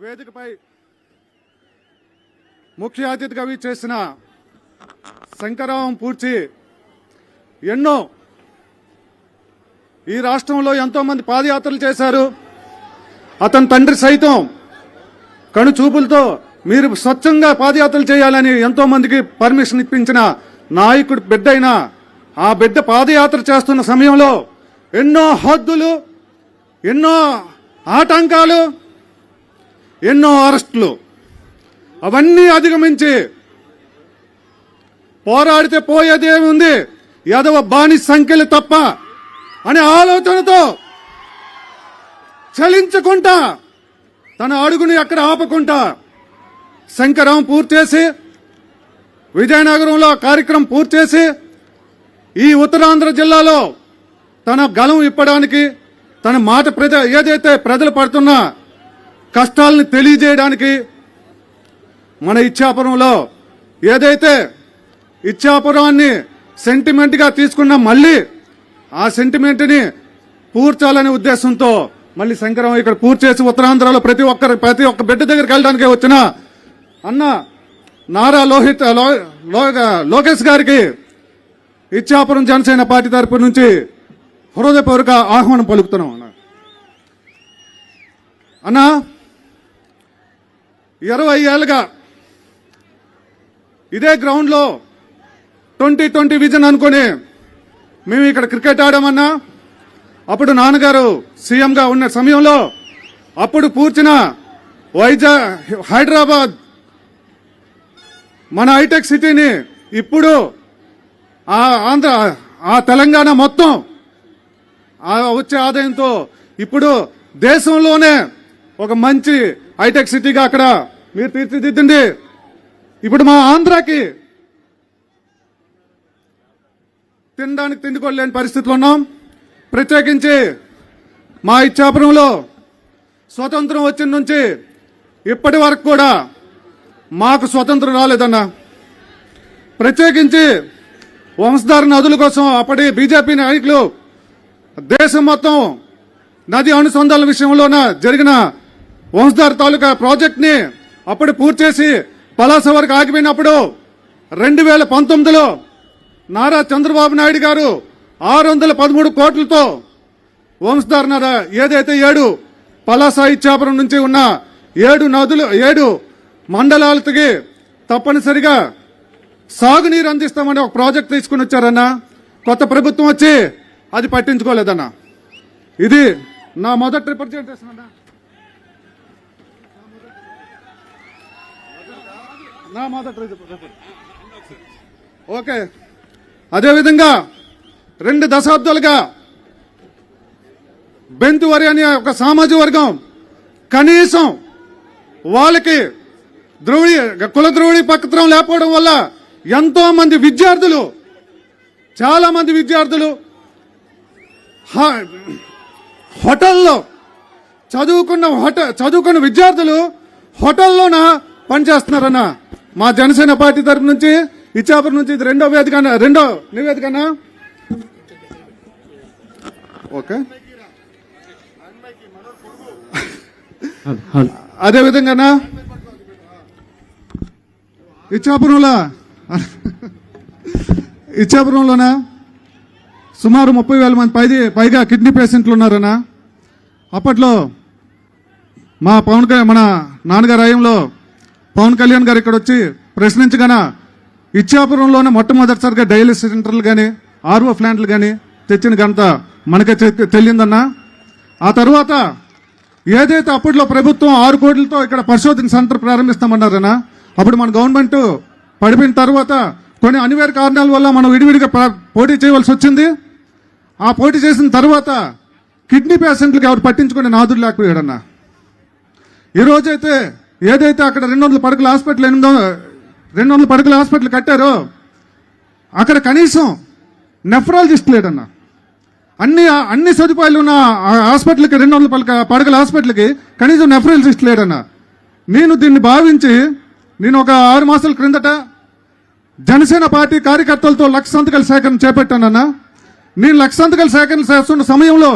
వేదికపై ముఖ్య అతిథిగా చేసిన శంకరరావు పూర్చి ఎన్నో ఈ రాష్ట్రంలో ఎంతో మంది పాదయాత్రలు చేశారు. అతని తండ్రి సైతం కను చూపులతో మీరు స్వచ్ఛంగా పాదయాత్రలు చేయాలని ఎంతో మందికి పర్మిషన్ ఇప్పించిన నాయకుడు బిడ్డ అయినా ఆ బిడ్డ పాదయాత్ర చేస్తున్న సమయంలో ఎన్నో హద్దులు, ఎన్నో ఆటంకాలు, ఎన్నో అరెస్టులు, అవన్నీ అధిగమించి పోరాడితే పోయేదేముంది, యాదవ బానిస సంఖ్యలు తప్ప అనే ఆలోచనతో చలించకుండా తన అడుగుని ఎక్కడ ఆపకుండా శంకరం పూర్తి చేసి విజయనగరంలో కార్యక్రమం పూర్తి చేసి ఈ ఉత్తరాంధ్ర జిల్లాలో తన గలం ఇప్పడానికి, తన మాట ఏదైతే ప్రజలు పడుతున్న కష్టాలను తెలియజేయడానికి మన ఇచ్చాపురంలో ఏదైతే ఇచ్చాపురాన్ని సెంటిమెంట్గా తీసుకున్న మళ్ళీ ఆ సెంటిమెంట్ని పూర్చాలనే ఉద్దేశంతో మళ్ళీ శంకరం ఇక్కడ పూర్తి చేసి ఉత్తరాంధ్రలో ప్రతి ఒక్క బిడ్డ దగ్గరికి వెళ్ళడానికి వచ్చిన అన్న నారా లోకేష్ గారికి ఇచ్చాపురం జనసేన పార్టీ తరపు నుంచి హృదయపూర్వక ఆహ్వానం పలుకుతున్నాం. అన్న 20 ఏళ్ళుగా ఇదే గ్రౌండ్లో 2020 విజన్ అనుకుని మేము ఇక్కడ క్రికెట్ ఆడామన్నా, అప్పుడు నాన్నగారు సీఎంగా ఉన్న సమయంలో అప్పుడు పూర్చిన హైదరాబాద్ మన హైటెక్ సిటీని ఇప్పుడు ఆ తెలంగాణ మొత్తం వచ్చే ఆదాయంతో ఇప్పుడు దేశంలోనే ఒక మంచి హైటెక్ సిటీగా అక్కడ మీరు తీర్చిదిద్దండి. ఇప్పుడు మా ఆంధ్రాకి తినడానికి తిండికోలేని పరిస్థితులు ఉన్నాం. ప్రత్యేకించి మా ఇచ్చాపురంలో స్వతంత్రం వచ్చిన నుంచి ఇప్పటి వరకు కూడా మాకు స్వతంత్రం రాలేదన్న. ప్రత్యేకించి వంశధార నదుల కోసం అప్పటి బీజేపీ నాయకులు దేశం మొత్తం నది అనుసంధాన విషయంలోన జరిగిన వంశధార తాలూకా ప్రాజెక్ట్ ని అప్పుడు పూర్తి చేసి పలాస వరకు ఆగిపోయినప్పుడు 2019లో నారా చంద్రబాబు నాయుడు గారు 613 కోట్లతో వంశధార నది ఏదైతే 7 పలాస ఇచ్చాపురం నుంచి ఉన్న 7 మండలాలకి తప్పనిసరిగా సాగునీరు అందిస్తామని ఒక ప్రాజెక్ట్ తీసుకుని వచ్చారన్న. కొత్త ప్రభుత్వం వచ్చి అది పట్టించుకోలేదన్న. ఇది నా మొదటి రిప్రజెంటేషన్ అన్న. ఓకే, అదేవిధంగా 2 దశాబ్దాలుగా బెంతువరి అనే ఒక సామాజిక వర్గం కనీసం వాళ్ళకి కుల ద్రోహి పత్రం లేకపోవడం వల్ల ఎంతో మంది విద్యార్థులు, చాలా మంది విద్యార్థులు హోటల్లో చదువుకున్న విద్యార్థులు హోటల్లోన పనిచేస్తున్నారన్న మా జనసేన పార్టీ తరపు నుంచి ఇచ్చాపురం నుంచి ఇది రెండో నివేదికనా ఓకే. అదేవిధంగా ఇచ్చాపురంలోనా సుమారు 30,000 మంది పైగా కిడ్నీ పేషెంట్లు ఉన్నారనా. అప్పట్లో మన నాన్నగారి హయాంలో పవన్ కళ్యాణ్ గారు ఇక్కడ వచ్చి ప్రశ్నించగానే ఇచ్చాపురంలోనే మొట్టమొదటిసారిగా డయాలిసిస్ సెంటర్లు కానీ ఆర్ఓ ప్లాంట్లు కానీ తెచ్చిన ఘనత మనకే తెలియందన్నా. ఆ తర్వాత ఏదైతే అప్పట్లో ప్రభుత్వం 6 కోట్లతో ఇక్కడ పరిశోధన సెంటర్ ప్రారంభిస్తామన్నారనా, అప్పుడు మన గవర్నమెంట్ పడిపోయిన తర్వాత కొన్ని అనివార్య కారణాల వల్ల మనం విడివిడిగా పోటీ చేయవలసి వచ్చింది. ఆ పోటీ చేసిన తర్వాత కిడ్నీ పేషెంట్లకు ఎవరు పట్టించుకునే నాదుడు లేకపోయాడన్నా. ఈ రోజైతే ఏదైతే అక్కడ 200 పడకల హాస్పిటల్ 200 పడకల హాస్పిటల్ కట్టారో అక్కడ కనీసం నెఫ్రాలజిస్ట్ లేడన్నా. అన్ని సదుపాయాలు ఉన్న హాస్పిటల్కి 200 పడకల హాస్పిటల్కి కనీసం నెఫ్రాలజిస్ట్ లేడన్నా. నేను దీన్ని భావించి నేను ఒక 6 మాసాల క్రిందట జనసేన పార్టీ కార్యకర్తలతో 1,00,000 సంతకాల సేకరణ చేపట్టానన్నా. నేను 1,00,000 సంతకాల సేకరణ చేస్తున్న సమయంలో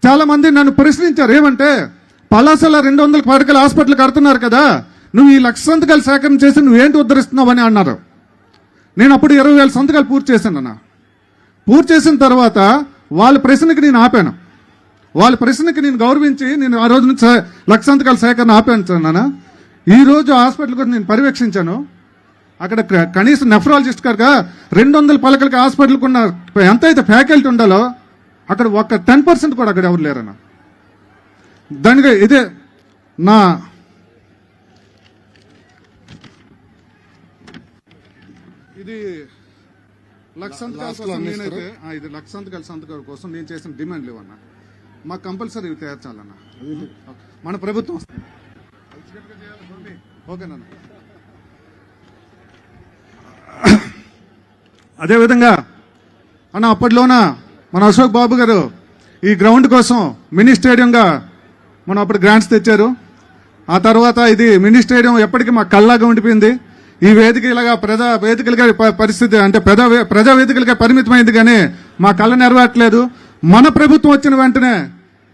చాలా మంది నన్ను ప్రశ్నించారు, ఏమంటే పలాసల 200 పడకల హాస్పిటల్ కడుతున్నారు కదా, నువ్వు ఈ 1,00,000 సంతకాల సేకరణ చేసి నువ్వేంటి ఉద్ధరిస్తున్నావు అని అన్నారు. నేను అప్పుడు 20,000 సంతకాలు పూర్తి చేశానన్నా. పూర్తి చేసిన తర్వాత వాళ్ళ ప్రశ్నకి నేను ఆపాను. వాళ్ళ ప్రశ్నకి నేను గౌరవించి నేను ఆ రోజు నుంచి 1,00,000 సంతకాల సేకరణ ఆపాను. ఈ రోజు హాస్పిటల్ కూడా నేను పర్యవేక్షించాను. అక్కడ కనీసం నెఫ్రాలజిస్ట్ గారుగా 200 పలకలకి హాస్పిటల్కి ఉన్న ఎంతైతే ఫ్యాకల్టీ ఉండాలో అక్కడ ఒక్క 10% కూడా అక్కడ ఎవరు లేరన్న. దానిగా ఇదే నా ఇది 1,00,000 సంతకాల కోసం నేనైతే ఇది 1,00,000 సంతకాల కోసం నేను చేసిన డిమాండ్లు ఇవన్నా. మాకు కంపల్సరీ ఇవి తీర్చాలన్న. మన ప్రభుత్వం ఓకేనా. అదేవిధంగా అన్న అప్పట్లోన మన అశోక్ బాబు గారు ఈ గ్రౌండ్ కోసం మినీ స్టేడియంగా మనం అప్పుడు గ్రాంట్స్ తెచ్చారు. ఆ తర్వాత ఇది మినీ స్టేడియం ఎప్పటికీ మా కళ్ళగా ఉండిపోయింది. ఈ వేదిక ఇలాగా ప్రజా వేదికలుగా పరిస్థితి అంటే ప్రజా వేదికలుగా పరిమితమైంది, కానీ మా కళ్ళ నెరవేరట్లేదు. మన ప్రభుత్వం వచ్చిన వెంటనే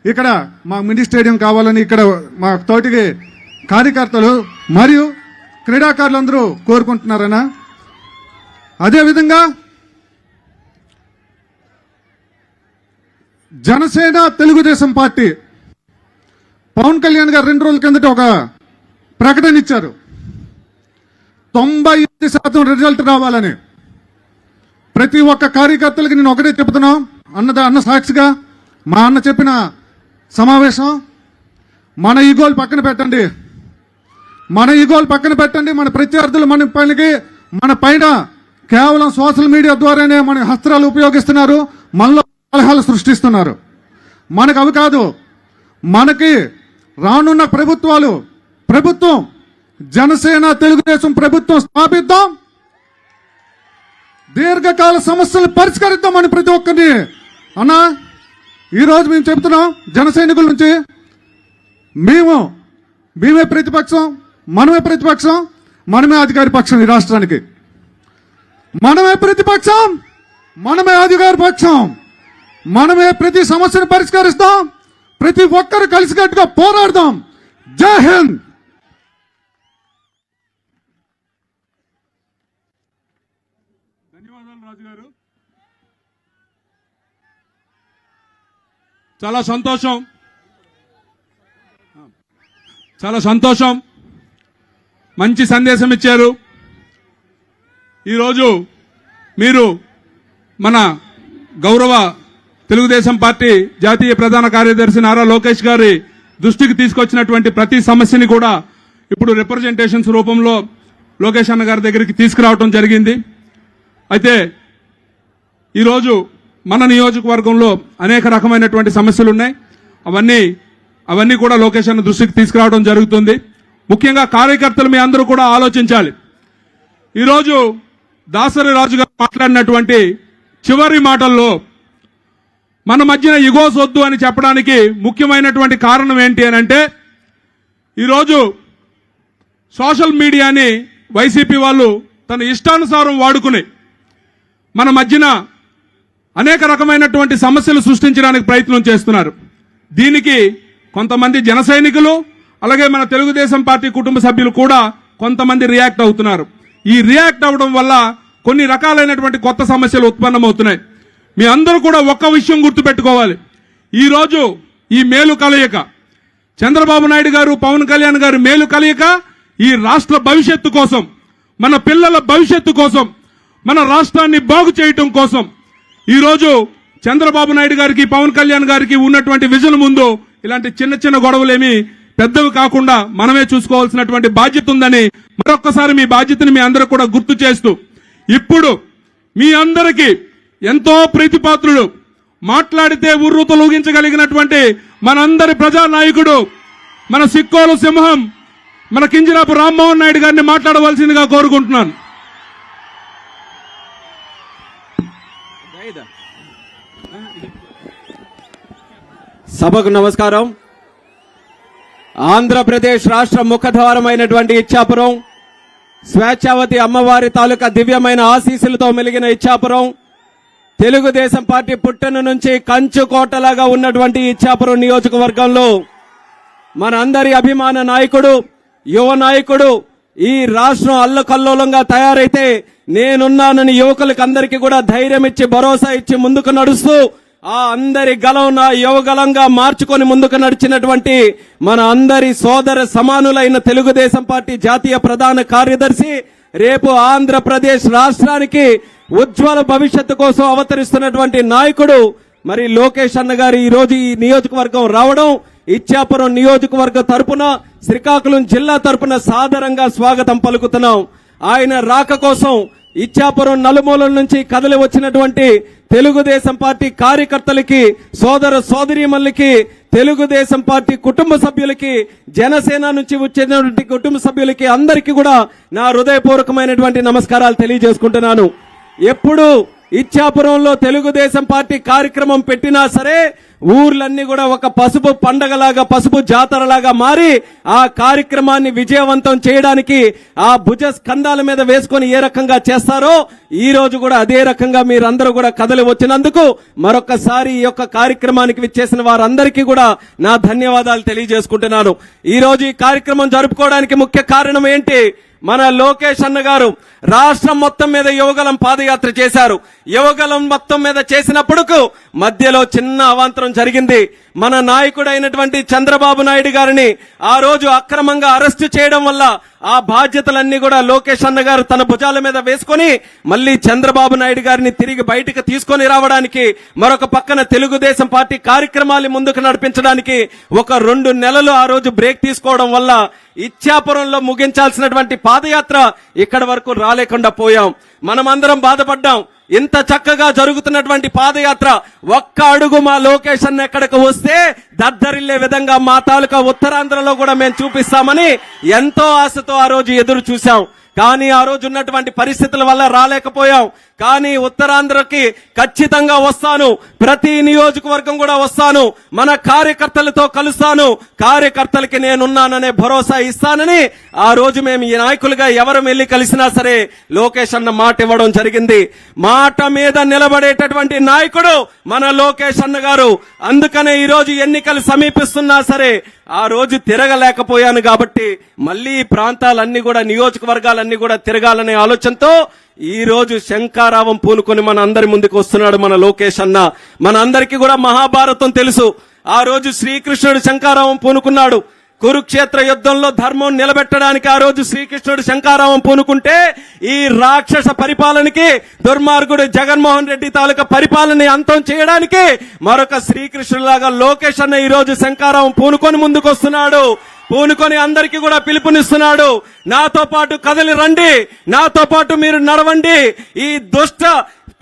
ఇక్కడ మా మినీ స్టేడియం కావాలని ఇక్కడ మా తోటికి కార్యకర్తలు మరియు క్రీడాకారులందరూ కోరుకుంటున్నారన్నా. అదేవిధంగా జనసేన తెలుగుదేశం పార్టీ పవన్ కళ్యాణ్ గారు 2 రోజుల కిందట ఒక ప్రకటన ఇచ్చారు, 98% రిజల్ట్ రావాలని. ప్రతి ఒక్క కార్యకర్తలకి నేను ఒకటే చెప్తున్నాం, అన్న సాక్షిగా మా అన్న చెప్పిన సమావేశం, మన ఈగోలు పక్కన పెట్టండి, మన ప్రత్యర్థులు మన పైన కేవలం సోషల్ మీడియా ద్వారానే మన హస్త్రాలు ఉపయోగిస్తున్నారు, మనలో కలహాలు సృష్టిస్తున్నారు. మనకు అవి కాదు. మనకి రానున్న ప్రభుత్వం జనసేన తెలుగుదేశం ప్రభుత్వం స్థాపిద్దాం, దీర్ఘకాల సమస్యలు పరిష్కరిద్దామని ప్రతి ఒక్కరిని అన్నా ఈరోజు మేము చెప్తున్నాం. జన సైనికుల నుంచి మేమే ప్రతిపక్షం, మనమే అధికార పక్షం. ఈ రాష్ట్రానికి మనమే ప్రతిపక్షం, మనమే అధికార పక్షం, మనమే ప్రతి సమస్యను పరిష్కరిస్తాం. ప్రతి ఒక్కరు కలిసికట్టుగా పోరాడదాం. జై హింద్. ధన్యవాదాలు రాజు గారు. చాలా సంతోషం. మంచి సందేశం ఇచ్చారు. ఈరోజు మీరు మన గౌరవ తెలుగుదేశం పార్టీ జాతీయ ప్రధాన కార్యదర్శి నారా లోకేష్ గారి దృష్టికి తీసుకొచ్చినటువంటి ప్రతి సమస్యని కూడా ఇప్పుడు రిప్రజెంటేషన్స్ రూపంలో లోకేష్ అన్న గారి దగ్గరికి తీసుకురావడం జరిగింది. అయితే ఈరోజు మన నియోజకవర్గంలో అనేక రకమైనటువంటి సమస్యలు ఉన్నాయి. అవన్నీ కూడా లోకేష్ అన్న దృష్టికి తీసుకురావడం జరుగుతుంది. ముఖ్యంగా కార్యకర్తలు మీ అందరూ కూడా ఆలోచించాలి. ఈరోజు దాసరి రాజు గారు మాట్లాడినటువంటి చివరి మాటల్లో మన మధ్యన ఇగోస్ వద్దు అని చెప్పడానికి ముఖ్యమైనటువంటి కారణం ఏంటి అని అంటే, ఈరోజు సోషల్ మీడియాని వైసీపీ వాళ్ళు తన ఇష్టానుసారం వాడుకుని మన మధ్యన అనేక రకమైనటువంటి సమస్యలు సృష్టించడానికి ప్రయత్నం చేస్తున్నారు. దీనికి కొంతమంది జన సైనికులు, అలాగే మన తెలుగుదేశం పార్టీ కుటుంబ సభ్యులు కూడా కొంతమంది రియాక్ట్ అవుతున్నారు. ఈ రియాక్ట్ అవడం వల్ల కొన్ని రకాలైనటువంటి కొత్త సమస్యలు ఉత్పన్నమవుతున్నాయి. మీ అందరూ కూడా ఒక్క విషయం గుర్తుపెట్టుకోవాలి. ఈరోజు ఈ మేలు కలయిక, చంద్రబాబు నాయుడు గారు, పవన్ కళ్యాణ్ గారు మేలు కలయిక ఈ రాష్ట్ర భవిష్యత్తు కోసం, మన పిల్లల భవిష్యత్తు కోసం, మన రాష్ట్రాన్ని బాగు చేయటం కోసం ఈరోజు చంద్రబాబు నాయుడు గారికి, పవన్ కళ్యాణ్ గారికి ఉన్నటువంటి విజన్ ముందు ఇలాంటి చిన్న చిన్న గొడవలేమి పెద్దవి కాకుండా మనమే చూసుకోవాల్సినటువంటి బాధ్యత ఉందని మరొక్కసారి మీ బాధ్యతని మీ అందరూ కూడా గుర్తు చేస్తూ, ఇప్పుడు మీ అందరికీ ఎంతో ప్రీతిపాత్రుడు, మాట్లాడితే ఉర్రు తొలగించగలిగినటువంటి మనందరి ప్రజానాయకుడు, మన సిక్కోలు సింహం, మన కింజరాపు రామ్మోహన్ నాయుడు గారిని మాట్లాడవలసిందిగా కోరుకుంటున్నాను. సభకు నమస్కారం. ఆంధ్రప్రదేశ్ రాష్ట్ర ముఖద్వారమైనటువంటి ఇచ్చాపురం, స్వేచ్ఛావతి అమ్మవారి తాలూకా దివ్యమైన ఆశీస్సులతో మెలిగిన ఇచ్చాపురం, తెలుగుదేశం పార్టీ పుట్టన నుంచి కంచు కోటలాగా ఉన్నటువంటి ఇచ్చాపురం నియోజకవర్గంలో మనందరి అభిమాన నాయకుడు, యువ నాయకుడు, ఈ రాష్ట్రం అల్లకల్లోలంగా తయారైతే నేనున్నానని యువకులకు అందరికీ కూడా ధైర్యం ఇచ్చి, భరోసా ఇచ్చి ముందుకు నడుస్తూ ఆ అందరి గలం నా యువగలంగా మార్చుకొని ముందుకు నడిచినటువంటి మన అందరి సోదర సమానులైన తెలుగుదేశం పార్టీ జాతీయ ప్రధాన కార్యదర్శి, రేపు ఆంధ్రప్రదేశ్ రాష్ట్రానికి ఉజ్వల భవిష్యత్తు కోసం అవతరిస్తున్నటువంటి నాయకుడు మరి లోకేష్ అన్న గారు ఈ రోజు ఈ నియోజకవర్గం రావడం, ఇచ్చాపురం నియోజకవర్గ తరపున, శ్రీకాకుళం జిల్లా తరపున సాదరంగా స్వాగతం పలుకుతున్నాం. ఆయన రాక కోసం ఇచ్చాపురం నలుమూలల నుంచి కదలి వచ్చినటువంటి తెలుగుదేశం పార్టీ కార్యకర్తలకి, సోదర సోదరీమణులకి, తెలుగుదేశం పార్టీ కుటుంబ సభ్యులకి, జనసేన నుంచి వచ్చినటువంటి కుటుంబ సభ్యులకి అందరికీ కూడా నా హృదయపూర్వకమైనటువంటి నమస్కారాలు తెలియజేసుకుంటున్నాను. ఎప్పుడు ఇచ్చాపురంలో తెలుగుదేశం పార్టీ కార్యక్రమం పెట్టినా సరే ఊర్లన్నీ కూడా ఒక పసుపు పండగలాగా, పసుపు జాతరలాగా మారి ఆ కార్యక్రమాన్ని విజయవంతం చేయడానికి ఆ భుజ స్కంధాల మీద వేసుకొని ఏ రకంగా చేస్తారో ఈ రోజు కూడా అదే రకంగా మీరందరూ కూడా కదలి వచ్చినందుకు మరొకసారి ఈ యొక్క కార్యక్రమానికి విచ్చేసిన వారందరికీ కూడా నా ధన్యవాదాలు తెలియజేసుకుంటున్నాను. ఈ రోజు ఈ కార్యక్రమం జరుపుకోవడానికి ముఖ్య కారణం ఏంటి? మన లోకేష్ అన్న గారు రాష్ట్రం మొత్తం మీద యువగలం పాదయాత్ర చేశారు. యువగలం మొత్తం మీద చేసినప్పుడు మధ్యలో చిన్న అవాంతరం జరిగింది. మన నాయకుడైనటువంటి చంద్రబాబు నాయుడు గారిని ఆ రోజు అక్రమంగా అరెస్టు చేయడం వల్ల ఆ బాధ్యతలన్నీ కూడా లోకేష్ అన్న గారు తన భుజాల మీద వేసుకొని మళ్ళీ చంద్రబాబు నాయుడు గారిని తిరిగి బయటకు తీసుకొని రావడానికి, మరొక పక్కన తెలుగుదేశం పార్టీ కార్యక్రమాలు ముందుకు నడిపించడానికి ఒక 2 నెలలు ఆ రోజు బ్రేక్ తీసుకోవడం వల్ల ఇచ్చాపురంలో ముగించాల్సినటువంటి పాదయాత్ర ఇక్కడి వరకు రాలేకుండా పోయాం. మనమందరం బాధపడ్డాం. ఇంత చక్కగా జరుగుతున్నటువంటి పాదయాత్ర ఒక్క అడుగు మా లోకేష్ అన్న ఎక్కడికి వస్తే దద్దరిల్లే విధంగా మా తాలూకా ఉత్తరాంధ్రలో కూడా మేము చూపిస్తామని ఎంతో ఆశతో ఆ రోజు ఎదురు చూశాం. కానీ ఆ రోజు ఉన్నటువంటి పరిస్థితుల వల్ల రాలేకపోయాం. కానీ ఉత్తరాంధ్రకి ఖచ్చితంగా వస్తాను, ప్రతి నియోజకవర్గం కూడా వస్తాను, మన కార్యకర్తలతో కలుస్తాను, కార్యకర్తలకి నేనున్నాననే భరోసా ఇస్తానని ఆ రోజు మేము ఈ నాయకులుగా ఎవరు వెళ్ళి కలిసినా సరే లోకేష్ అన్న మాట ఇవ్వడం జరిగింది. మాట మీద నిలబడేటటువంటి నాయకుడు మన లోకేష్ అన్న గారు. అందుకనే ఈ రోజు ఎన్నికలు సమీపిస్తున్నా సరే ఆ రోజు తిరగలేకపోయాను కాబట్టి మళ్ళీ ఈ ప్రాంతాలన్నీ కూడా, నియోజకవర్గాలన్నీ కూడా తిరగాలనే ఆలోచనతో ఈ రోజు శంఖారావం పూనుకొని మన అందరి ముందుకు వస్తున్నాడు మన లోకేష్ అన్న. మన అందరికీ కూడా మహాభారతం తెలుసు. ఆ రోజు శ్రీకృష్ణుడు శంఖారావం పూనుకున్నాడు. కురుక్షేత్ర యుద్ధంలో ధర్మం నిలబెట్టడానికి ఆ రోజు శ్రీకృష్ణుడు శంఖారావం పూనుకుంటే ఈ రాక్షస పరిపాలనకి, దుర్మార్గుడు జగన్మోహన్ రెడ్డి తాలూకా పరిపాలన అంతం చేయడానికి మరొక శ్రీకృష్ణుడిలాగా లోకేష్ అన్న ఈ రోజు శంఖారావం పూనుకొని ముందుకు వస్తున్నాడు. పూనుకొని అందరికీ కూడా పిలుపునిస్తున్నాడు. నాతో పాటు కదలి రండి, నాతో పాటు మీరు నడవండి, ఈ దుష్ట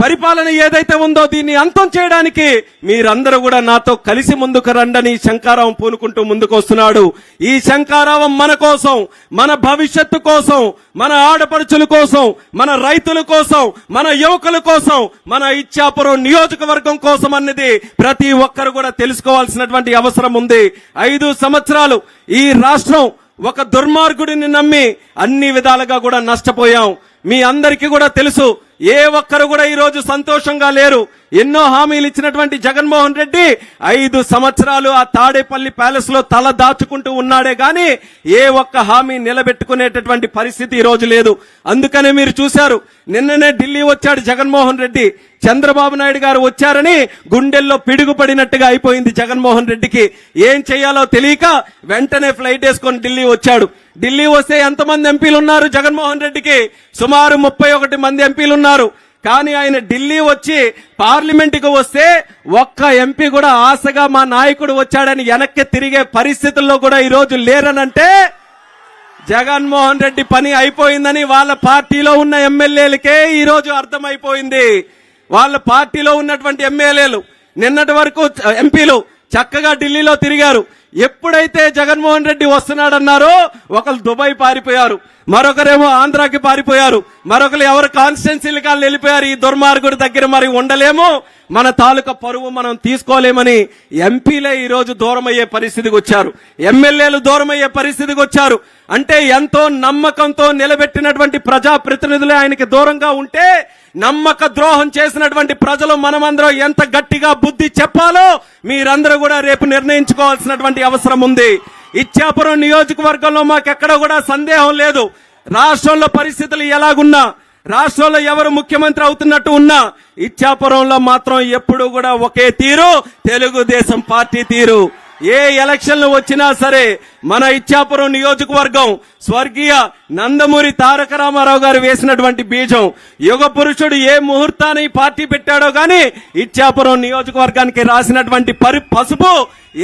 పరిపాలన ఏదైతే ఉందో దీన్ని అంతం చేయడానికి మీరందరూ కూడా నాతో కలిసి ముందుకు రండని శంఖారావం పూనుకుంటూ ముందుకు వస్తున్నాడు. ఈ శంఖారావం మన కోసం, మన భవిష్యత్తు కోసం, మన ఆడపడుచుల కోసం, మన రైతుల కోసం, మన యువకుల కోసం, మన ఇచ్చాపురం నియోజకవర్గం కోసం అన్నది ప్రతి ఒక్కరు కూడా తెలుసుకోవాల్సినటువంటి అవసరం ఉంది. 5 సంవత్సరాలు ఈ రాష్ట్రం ఒక దుర్మార్గుడిని నమ్మి అన్ని విధాలుగా కూడా నష్టపోయాం. మీ అందరికీ కూడా తెలుసు, ఏ ఒక్కరు కూడా ఈ రోజు సంతోషంగా లేరు. ఎన్నో హామీలు ఇచ్చినటువంటి జగన్మోహన్ రెడ్డి 5 సంవత్సరాలు ఆ తాడేపల్లి ప్యాలెస్ లో తల దాచుకుంటూ ఉన్నాడే గాని ఏ ఒక్క హామీ నిలబెట్టుకునేటటువంటి పరిస్థితి ఈ రోజు లేదు. అందుకనే మీరు చూశారు, నిన్ననే ఢిల్లీ వచ్చాడు జగన్మోహన్ రెడ్డి. చంద్రబాబు నాయుడు గారు వచ్చారని గుండెల్లో పిడుగుపడినట్టుగా అయిపోయింది జగన్మోహన్ రెడ్డికి. ఏం చేయాలో తెలియక వెంటనే ఫ్లైట్ వేసుకొని ఢిల్లీ వచ్చాడు. ఢిల్లీ వస్తే ఎంతమంది ఎంపీలు ఉన్నారు జగన్మోహన్ రెడ్డికి? సుమారు 31 మంది ఎంపీలు ఉన్నారు. కానీ ఆయన ఢిల్లీ వచ్చి పార్లమెంటుకు వస్తే ఒక్క ఎంపీ కూడా ఆశగా మా నాయకుడు వచ్చాడని వెనక్కి తిరిగే పరిస్థితుల్లో కూడా ఈ రోజు లేరనంటే జగన్మోహన్ రెడ్డి పని అయిపోయిందని వాళ్ళ పార్టీలో ఉన్న ఎమ్మెల్యేలకే ఈ రోజు అర్థమైపోయింది. వాళ్ళ పార్టీలో ఉన్నటువంటి ఎమ్మెల్యేలు నిన్నటి వరకు ఎంపీలు చక్కగా ఢిల్లీలో తిరిగారు. ఎప్పుడైతే జగన్మోహన్ రెడ్డి వస్తున్నాడన్నారో ఒకరు దుబాయ్ పారిపోయారు, మరొకరేమో ఆంధ్రాకి పారిపోయారు, మరొకరు ఎవరు కాన్స్టిట్యున్సీలు కాళ్ళు వెళ్ళిపోయారు. ఈ దుర్మార్గుడి దగ్గర మరి ఉండలేము, మన తాలూకా పరువు మనం తీసుకోలేమని ఎంపీలే ఈ రోజు దూరం అయ్యే పరిస్థితికి వచ్చారు, ఎమ్మెల్యేలు దూరం అయ్యే పరిస్థితికి వచ్చారు. అంటే ఎంతో నమ్మకంతో నిలబెట్టినటువంటి ప్రజాప్రతినిధులే ఆయనకి దూరంగా ఉంటే నమ్మక ద్రోహం చేసినటువంటి ప్రజలు మనమందరం ఎంత గట్టిగా బుద్ధి చెప్పాలో మీరందరూ కూడా రేపు నిర్ణయించుకోవాల్సినటువంటి అవసరం ఉంది. ఇచ్చాపురం నియోజకవర్గంలో మాకెక్కడ కూడా సందేహం లేదు. రాష్ట్రంలో పరిస్థితులు ఎలాగున్నా, రాష్ట్రంలో ఎవరు ముఖ్యమంత్రి అవుతున్నట్టు ఉన్నా ఇచ్చాపురంలో మాత్రం ఎప్పుడు కూడా ఒకే తీరు, తెలుగుదేశం పార్టీ తీరు. ఏ ఎలక్షన్లు వచ్చినా సరే మన ఇచ్చాపురం నియోజకవర్గం స్వర్గీయ నందమూరి తారక రామారావు గారు వేసినటువంటి బీజం. యుగ పురుషుడు ఏ ముహూర్తాన్ని పార్టీ పెట్టాడో గాని ఇచ్చాపురం నియోజకవర్గానికి రాసినటువంటి పసుపు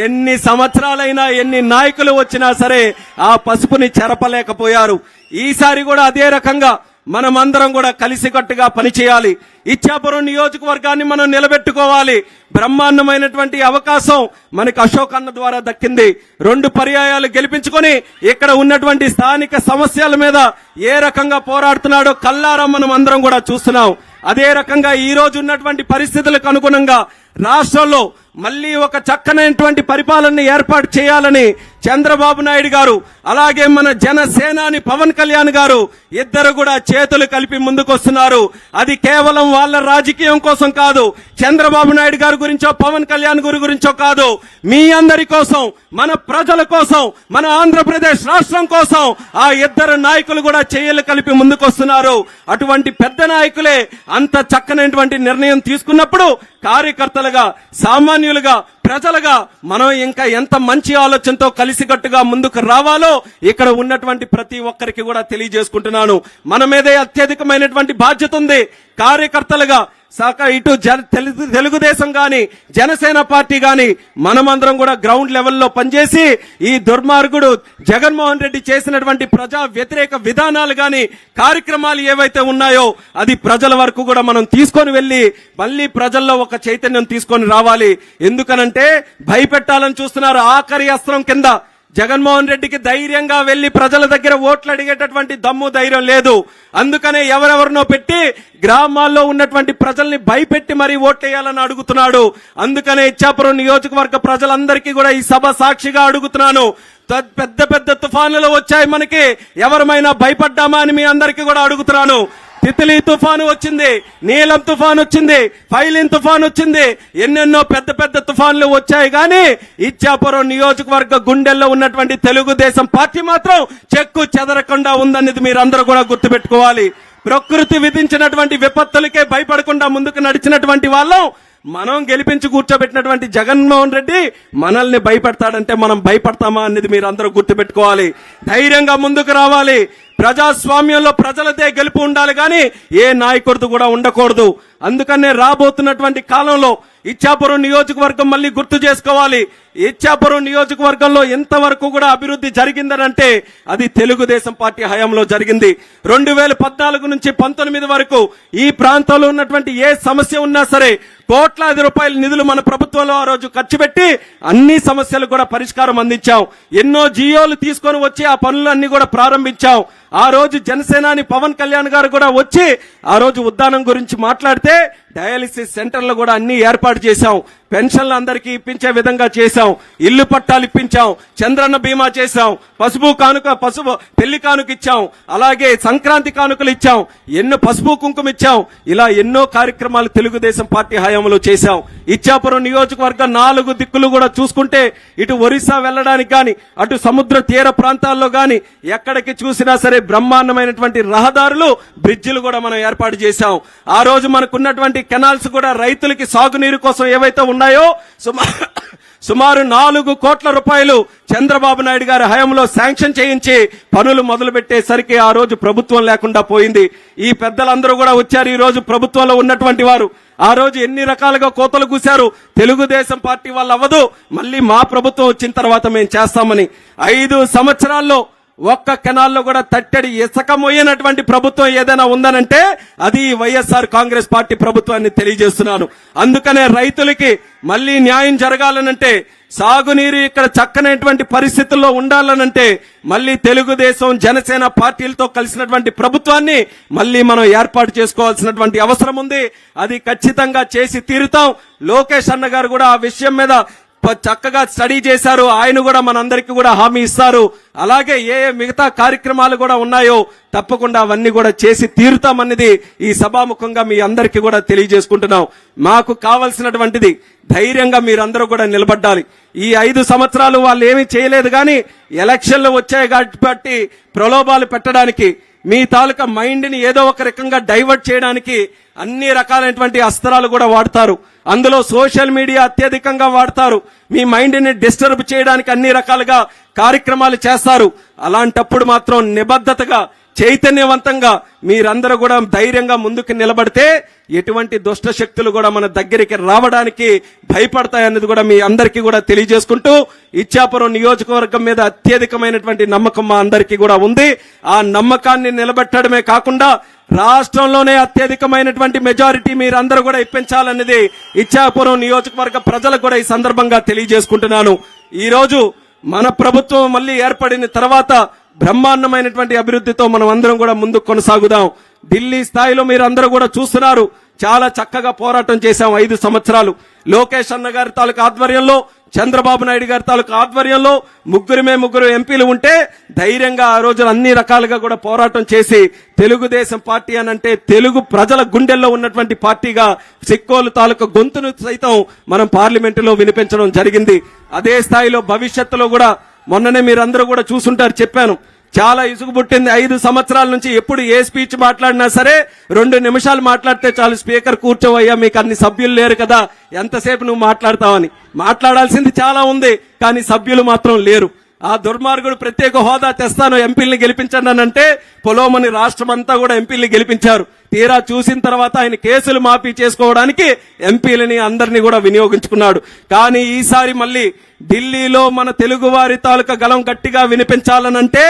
ఎన్ని సంవత్సరాలైనా ఎన్ని నాయకులు వచ్చినా సరే ఆ పసుపుని చెరపలేకపోయారు. ఈసారి కూడా అదే రకంగా మనమందరం కూడా కలిసికట్టుగా పనిచేయాలి. ఇచ్చాపురం నియోజకవర్గాన్ని మనం నిలబెట్టుకోవాలి. బ్రహ్మాండమైనటువంటి అవకాశం మనకు అశోక్ అన్న ద్వారా దక్కింది. 2 పర్యాయాలు గెలిపించుకొని ఇక్కడ ఉన్నటువంటి స్థానిక సమస్యల మీద ఏ రకంగా పోరాడుతున్నాడో కల్లారా మనం అందరం కూడా చూస్తున్నాం. అదే రకంగా ఈ రోజు ఉన్నటువంటి పరిస్థితులకు అనుగుణంగా రాష్ట్రంలో మళ్లీ ఒక చక్కనైనటువంటి పరిపాలన ఏర్పాటు చేయాలని చంద్రబాబు నాయుడు గారు అలాగే మన జనసేనాని పవన్ కళ్యాణ్ గారు ఇద్దరు కూడా చేతులు కలిపి ముందుకొస్తున్నారు. అది కేవలం వాళ్ళ రాజకీయం కోసం కాదు, చంద్రబాబు నాయుడు గారి గురించో పవన్ కళ్యాణ్ గారి గురించో కాదు, మీ అందరి కోసం, మన ప్రజల కోసం, మన ఆంధ్రప్రదేశ్ రాష్ట్రం కోసం ఆ ఇద్దరు నాయకులు కూడా చేయలు కలిపి ముందుకొస్తున్నారు. అటువంటి పెద్ద నాయకులే అంత చక్కనైనటువంటి నిర్ణయం తీసుకున్నప్పుడు కార్యకర్తలుగా, సామాన్యులుగా, ప్రజలుగా మనం ఇంకా ఎంత మంచి ఆలోచనతో కలిసికట్టుగా ముందుకు రావాలో ఇక్కడ ఉన్నటువంటి ప్రతి ఒక్కరికి కూడా తెలియజేసుకుంటున్నాను. మన మీదే అత్యధికమైనటువంటి బాధ్యత ఉంది. కార్యకర్తలుగా ఇటు తెలుగుదేశం గాని జనసేన పార్టీ గాని మనమందరం కూడా గ్రౌండ్ లెవెల్లో పనిచేసి ఈ దుర్మార్గుడు జగన్మోహన్ రెడ్డి చేసినటువంటి ప్రజా వ్యతిరేక విధానాలు గాని కార్యక్రమాలు ఏవైతే ఉన్నాయో అది ప్రజల వరకు కూడా మనం తీసుకొని వెళ్లి మళ్ళీ ప్రజల్లో ఒక చైతన్యం తీసుకొని రావాలి. ఎందుకనంటే భయపెట్టాలని చూస్తున్నారు. ఆఖరి అస్త్రం కింద జగన్మోహన్ రెడ్డికి ధైర్యంగా వెళ్లి ప్రజల దగ్గర ఓట్లు అడిగేటటువంటి దమ్ము ధైర్యం లేదు. అందుకనే ఎవరెవరినో పెట్టి గ్రామాల్లో ఉన్నటువంటి ప్రజల్ని భయపెట్టి మరీ ఓట్లేయాలని అడుగుతున్నాడు. అందుకనే ఇచ్చాపురం నియోజకవర్గ ప్రజలందరికీ కూడా ఈ సభ సాక్షిగా అడుగుతున్నాను. పెద్ద పెద్ద తుఫానులు వచ్చాయి, మనకి ఎవరమైనా భయపడ్డామా అని మీ అందరికీ కూడా అడుగుతున్నాను. తిత్లీ తుఫాను వచ్చింది, నీలం తుఫాను వచ్చింది, ఫైలిన్ తుఫాను వచ్చింది, ఎన్నెన్నో పెద్ద పెద్ద తుఫాన్లు వచ్చాయి. కానీ ఇచ్చాపురం నియోజకవర్గ గుండెల్లో ఉన్నటువంటి తెలుగుదేశం పార్టీ మాత్రం చెక్కు చెదరకుండా ఉందనేది మీరందరూ కూడా గుర్తుపెట్టుకోవాలి. ప్రకృతి విధించినటువంటి విపత్తులకే భయపడకుండా ముందుకు నడిచినటువంటి వాళ్ళం మనం గెలిపించి కూర్చోబెట్టినటువంటి జగన్మోహన్ రెడ్డి మనల్ని భయపెడతాడంటే మనం భయపడతామా అనేది మీరు అందరూ గుర్తుపెట్టుకోవాలి. ధైర్యంగా ముందుకు రావాలి. ప్రజాస్వామ్యంలో ప్రజలదే గెలుపు ఉండాలి కానీ ఏ నాయకుడిది కూడా ఉండకూడదు. అందుకనే రాబోతున్నటువంటి కాలంలో ఇచ్చాపురం నియోజకవర్గం మళ్ళీ గుర్తు చేసుకోవాలి. ఇచ్చాపురం నియోజకవర్గంలో ఎంతవరకు కూడా అభివృద్ధి జరిగిందనంటే అది తెలుగుదేశం పార్టీ హయాంలో జరిగింది. 2014 నుంచి 19 వరకు ఈ ప్రాంతంలో ఉన్నటువంటి ఏ సమస్య ఉన్నా సరే కోట్లాది రూపాయల నిధులు మన ప్రభుత్వంలో ఆ రోజు ఖర్చు పెట్టి అన్ని సమస్యలు కూడా పరిష్కారం అందించాం. ఎన్నో జియోలు తీసుకొని వచ్చి ఆ పనులన్నీ కూడా ప్రారంభించాం. ఆ రోజు జనసేనాని పవన్ కళ్యాణ్ గారు కూడా వచ్చి ఆ రోజు ఉద్దానం గురించి మాట్లాడితే డయాలిసిస్ సెంటర్లు కూడా అన్ని ఏర్పాటు చేశాం. పెన్షన్లు అందరికీ ఇప్పించే విధంగా చేశాం. ఇల్లు పట్టాలు ఇప్పించాం. చంద్రన్న బీమా చేశాం. పసుపు పెళ్లి కానుక ఇచ్చాం. అలాగే సంక్రాంతి కానుకలు ఇచ్చాం. ఎన్నో పసుపు కుంకుమ ఇచ్చాం. ఇలా ఎన్నో కార్యక్రమాలు తెలుగుదేశం పార్టీ హయాంలో చేశాం. ఇచ్చాపురం నియోజకవర్గం 4 దిక్కులు కూడా చూసుకుంటే ఇటు ఒరిస్సా వెళ్ళడానికి గాని అటు సముద్ర తీర ప్రాంతాల్లో గాని ఎక్కడికి చూసినా సరే బ్రహ్మాండమైనటువంటి రహదారులు బ్రిడ్జిలు కూడా మనం ఏర్పాటు చేశాం. ఆ రోజు మనకున్నటువంటి కెనాల్స్ కూడా రైతులకి సాగునీరు కోసం ఏవైతే ఉన్నాయో సుమారు 4 కోట్ల రూపాయలు చంద్రబాబు నాయుడు గారి హయాంలో శాంక్షన్ చేయించి పనులు మొదలు పెట్టేసరికి ఆ రోజు ప్రభుత్వం లేకుండా పోయింది. ఈ పెద్దలందరూ కూడా వచ్చారు ఈ రోజు ప్రభుత్వంలో ఉన్నటువంటి వారు. ఆ రోజు ఎన్ని రకాలుగా కోతలు కూశారు. తెలుగుదేశం పార్టీ వాళ్ళు అవ్వదు, మళ్ళీ మా ప్రభుత్వం వచ్చిన తర్వాత మేము చేస్తామని 5 సంవత్సరాల్లో ఒక్క కెనాల్లో కూడా తట్టడి ఇసుక మోయనటువంటి ప్రభుత్వం ఏదైనా ఉందనంటే అది వైఎస్ఆర్ కాంగ్రెస్ పార్టీ ప్రభుత్వాన్ని తెలియజేస్తున్నాను. అందుకనే రైతులకి మళ్ళీ న్యాయం జరగాలనంటే, సాగునీరు ఇక్కడ చక్కనటువంటి పరిస్థితుల్లో ఉండాలనంటే మళ్ళీ తెలుగుదేశం జనసేన పార్టీలతో కలిసినటువంటి ప్రభుత్వాన్ని మళ్ళీ మనం ఏర్పాటు చేసుకోవాల్సినటువంటి అవసరం ఉంది. అది ఖచ్చితంగా చేసి తీరుతాం. లోకేష్ అన్న గారు కూడా ఆ విషయం మీద చక్కగా స్టడీ చేశారు. ఆయన కూడా మనందరికీ కూడా హామీ ఇస్తారు. అలాగే ఏ మిగతా కార్యక్రమాలు కూడా ఉన్నాయో తప్పకుండా అవన్నీ కూడా చేసి తీరుతామన్నది ఈ సభాముఖంగా మీ అందరికీ కూడా తెలియజేసుకుంటున్నాం. మాకు కావాల్సినటువంటిది ధైర్యంగా మీరందరూ కూడా నిలబడ్డాలి. ఈ 5 సంవత్సరాలు వాళ్ళు ఏమీ చేయలేదు కానీ ఎలక్షన్లు వచ్చాయి కాబట్టి ప్రలోభాలు పెట్టడానికి, మీ తాలూకా మైండ్ ని ఏదో ఒక రకంగా డైవర్ట్ చేయడానికి అన్ని రకాలైనటువంటి అస్త్రాలు కూడా వాడతారు. అందులో సోషల్ మీడియా అత్యధికంగా వాడతారు. మీ మైండ్ ని డిస్టర్బ్ చేయడానికి అన్ని రకాలుగా కార్యక్రమాలు చేస్తారు. అలాంటప్పుడు మాత్రం నిబద్ధతగా చైతన్యవంతంగా మీరందరూ కూడా ధైర్యంగా ముందుకు నిలబడితే ఎటువంటి దుష్ట శక్తులు కూడా మన దగ్గరికి రావడానికి భయపడతాయన్నది కూడా మీ అందరికీ కూడా తెలియజేసుకుంటూ ఇచ్చాపురం నియోజకవర్గం మీద అత్యధికమైనటువంటి నమ్మకం మా అందరికీ కూడా ఉంది. ఆ నమ్మకాన్ని నిలబెట్టడమే కాకుండా రాష్ట్రంలోనే అత్యధికమైనటువంటి మెజారిటీ మీరందరూ కూడా ఇప్పించాలన్నది ఇచ్చాపురం నియోజకవర్గ ప్రజలకు కూడా ఈ సందర్భంగా తెలియజేసుకుంటున్నాను. ఈ రోజు మన ప్రభుత్వం మళ్ళీ ఏర్పడిన తర్వాత బ్రహ్మాండమైనటువంటి అభివృద్ధితో మనం అందరం కూడా ముందుకు కొనసాగుదాం. ఢిల్లీ స్థాయిలో మీరు అందరూ కూడా చూస్తున్నారు. చాలా చక్కగా పోరాటం చేశాం 5 సంవత్సరాలు. లోకేష్ అన్న గారి తాలూకు ఆధ్వర్యంలో, చంద్రబాబు నాయుడు గారి తాలూకు ఆధ్వర్యంలో 3 ఎంపీలు ఉంటే ధైర్యంగా ఆ రోజున అన్ని రకాలుగా కూడా పోరాటం చేసి తెలుగుదేశం పార్టీ అనంటే తెలుగు ప్రజల గుండెల్లో ఉన్నటువంటి పార్టీగా సిక్కోలు తాలూకు గొంతును సైతం మనం పార్లమెంటులో వినిపించడం జరిగింది. అదే స్థాయిలో భవిష్యత్తులో కూడా మొన్ననే మీరందరూ కూడా చూసుంటారు, చెప్పాను. చాలా ఇసుగు పుట్టింది 5 సంవత్సరాల నుంచి. ఎప్పుడు ఏ స్పీచ్ మాట్లాడినా సరే 2 నిమిషాలు మాట్లాడితే చాలు, స్పీకర్ కూర్చోవయ్యా, మీకు అన్ని సభ్యులు లేరు కదా, ఎంతసేపు నువ్వు మాట్లాడతావని. మాట్లాడాల్సింది చాలా ఉంది కానీ సభ్యులు మాత్రం లేరు. ఆ దుర్మార్గుడు ప్రత్యేక హోదా తెస్తాను, ఎంపీల్ని గెలిపించండి అంటే పొలోమని రాష్ట్రం అంతా కూడా ఎంపీల్ని గెలిపించారు. తీరా చూసిన తర్వాత ఆయన కేసులు మాఫీ చేసుకోవడానికి ఎంపీలని అందరినీ కూడా వినియోగించుకున్నాడు. కానీ ఈసారి మళ్ళీ ఢిల్లీలో మన తెలుగు వారి తాలూకా గలం గట్టిగా వినిపించాలనంటే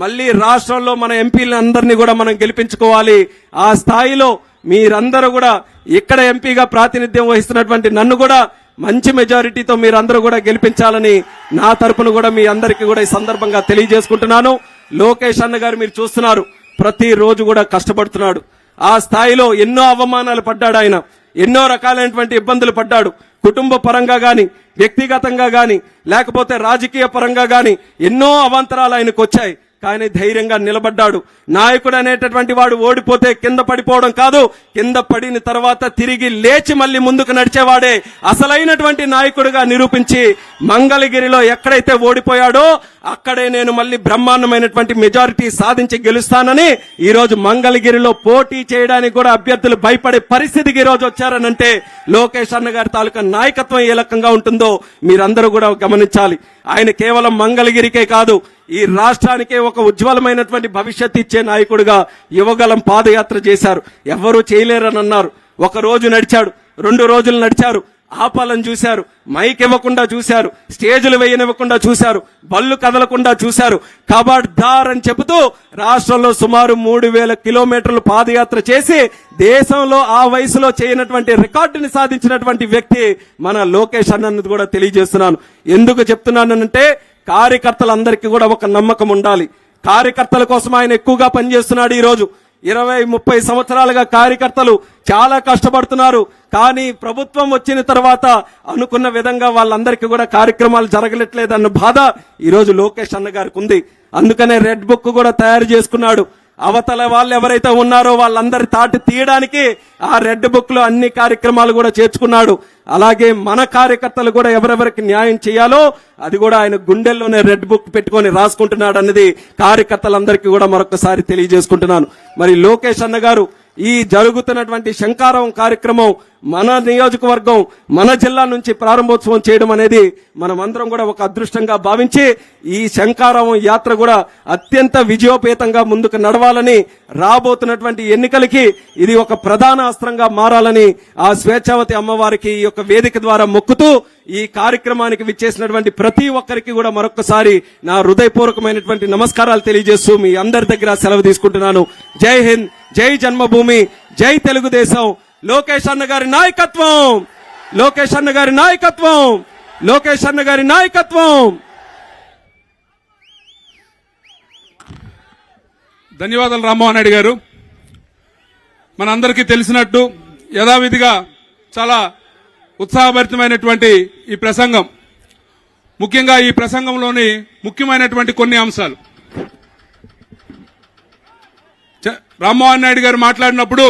మళ్ళీ రాష్ట్రంలో మన ఎంపీలని అందరినీ కూడా మనం గెలిపించుకోవాలి. ఆ స్థాయిలో మీరందరూ కూడా ఇక్కడ ఎంపీగా ప్రాతినిధ్యం వహిస్తున్నటువంటి నన్ను కూడా మంచి మెజారిటీతో మీరందరూ కూడా గెలిపించాలని నా తరపున కూడా మీ అందరికీ కూడా ఈ సందర్భంగా తెలియజేసుకుంటున్నాను. లోకేష్ అన్న గారు మీరు చూస్తున్నారు, ప్రతి రోజు కూడా కష్టపడుతున్నాడు. ఆ స్థాయిలో ఎన్నో అవమానాలు పడ్డాడు ఆయన, ఎన్నో రకాలైనటువంటి ఇబ్బందులు పడ్డాడు. కుటుంబ పరంగా గాని, వ్యక్తిగతంగా గాని, లేకపోతే రాజకీయ పరంగా గాని ఎన్నో అవాంతరాలు ఆయనకు వచ్చాయి. కానీ ధైర్యంగా నిలబడ్డాడు. నాయకుడు అనేటటువంటి వాడు ఓడిపోతే కింద పడిపోవడం కాదు, కింద పడిన తర్వాత తిరిగి లేచి మళ్ళీ ముందుకు నడిచేవాడే అసలైనటువంటి నాయకుడిగా నిరూపించి మంగళగిరిలో ఎక్కడైతే ఓడిపోయాడో అక్కడే నేను మళ్ళీ బ్రహ్మాండమైనటువంటి మెజారిటీ సాధించి గెలుస్తానని ఈ రోజు మంగళగిరిలో పోటీ చేయడానికి కూడా అభ్యర్థులు భయపడే పరిస్థితికి ఈ రోజు వచ్చారనంటే లోకేష్ అన్న గారి తాలూకా నాయకత్వం ఏ రకంగా ఉంటుందో మీరందరూ కూడా గమనించాలి. ఆయన కేవలం మంగళగిరికే కాదు, ఈ రాష్ట్రానికే ఒక ఉజ్వలమైనటువంటి భవిష్యత్తు ఇచ్చే నాయకుడిగా యువగలం పాదయాత్ర చేశారు. ఎవ్వరూ చేయలేరని అన్నారు. ఒక రోజు నడిచాడు, 2 రోజులు నడిచారు, ఆపాలని చూశారు, మైక్ ఇవ్వకుండా చూశారు, స్టేజీలు వేయనివ్వకుండా చూశారు, బళ్ళు కదలకుండా చూశారు. ఖబర్దార్ అని చెబుతూ రాష్ట్రంలో సుమారు 3000 కిలోమీటర్లు పాదయాత్ర చేసి దేశంలో ఆ వయసులో చేయనటువంటి రికార్డుని సాధించినటువంటి వ్యక్తి మన లోకేష్ అన్నది కూడా తెలియజేస్తున్నాను. ఎందుకు చెప్తున్నానంటే కార్యకర్తలందరికీ కూడా ఒక నమ్మకం ఉండాలి. కార్యకర్తల కోసం ఆయన ఎక్కువగా పనిచేస్తున్నాడు. ఈ రోజు 20-30 సంవత్సరాలుగా కార్యకర్తలు చాలా కష్టపడుతున్నారు. కానీ ప్రభుత్వం వచ్చిన తర్వాత అనుకున్న విధంగా వాళ్ళందరికీ కూడా కార్యక్రమాలు జరగట్లేదన్న బాధ ఈ రోజు లోకేష్ అన్న గారికి ఉంది. అందుకనే రెడ్ బుక్ కూడా తయారు చేసుకున్నాడు. అవతల వాళ్ళు ఎవరైతే ఉన్నారో వాళ్ళందరి తాటి తీయడానికి ఆ రెడ్ బుక్ లో అన్ని కార్యక్రమాలు కూడా చేర్చుకున్నాడు. అలాగే మన కార్యకర్తలు కూడా ఎవరెవరికి న్యాయం చేయాలో అది కూడా ఆయన గుండెల్లోనే రెడ్ బుక్ పెట్టుకొని రాసుకుంటున్నాడు అన్నది కార్యకర్తలందరికీ కూడా మరొకసారి తెలియజేసుకుంటున్నాను. మరి లోకేష్ అన్న గారు ఈ జరుగుతున్నటువంటి శంకారం కార్యక్రమం మన నియోజకవర్గం మన జిల్లా నుంచి ప్రారంభోత్సవం చేయడం అనేది మనమందరం కూడా ఒక అదృష్టంగా భావించి ఈ శంకారం యాత్ర కూడా అత్యంత విజయోపేతంగా ముందుకు నడవాలని, రాబోతున్నటువంటి ఎన్నికలకి ఇది ఒక ప్రధాన అస్త్రంగా మారాలని ఆ స్వేచ్ఛావతి అమ్మవారికి ఈ యొక్క వేదిక ద్వారా మొక్కుతూ ఈ కార్యక్రమానికి విచ్చేసినటువంటి ప్రతి ఒక్కరికి కూడా మరొకసారి నా హృదయపూర్వకమైనటువంటి నమస్కారాలు తెలియజేస్తూ మీ అందరి దగ్గర సెలవు తీసుకుంటున్నాను. జై హింద్, జై జన్మభూమి, జై తెలుగుదేశం. లోకేష్ అన్న గారి నాయకత్వం, లోకేష్ అన్న గారి నాయకత్వం, లోకేష్ అన్న గారి నాయకత్వం. ధన్యవాదాలు రామ్మోహన్ రెడ్డి గారు. మనందరికీ తెలిసినట్టు యథావిధిగా చాలా ఉత్సాహభరితమైనటువంటి ఈ ప్రసంగం, ముఖ్యంగా ఈ ప్రసంగంలోని ముఖ్యమైనటువంటి కొన్ని అంశాలు రామ్మోహన్ రెడ్డి గారు మాట్లాడినప్పుడు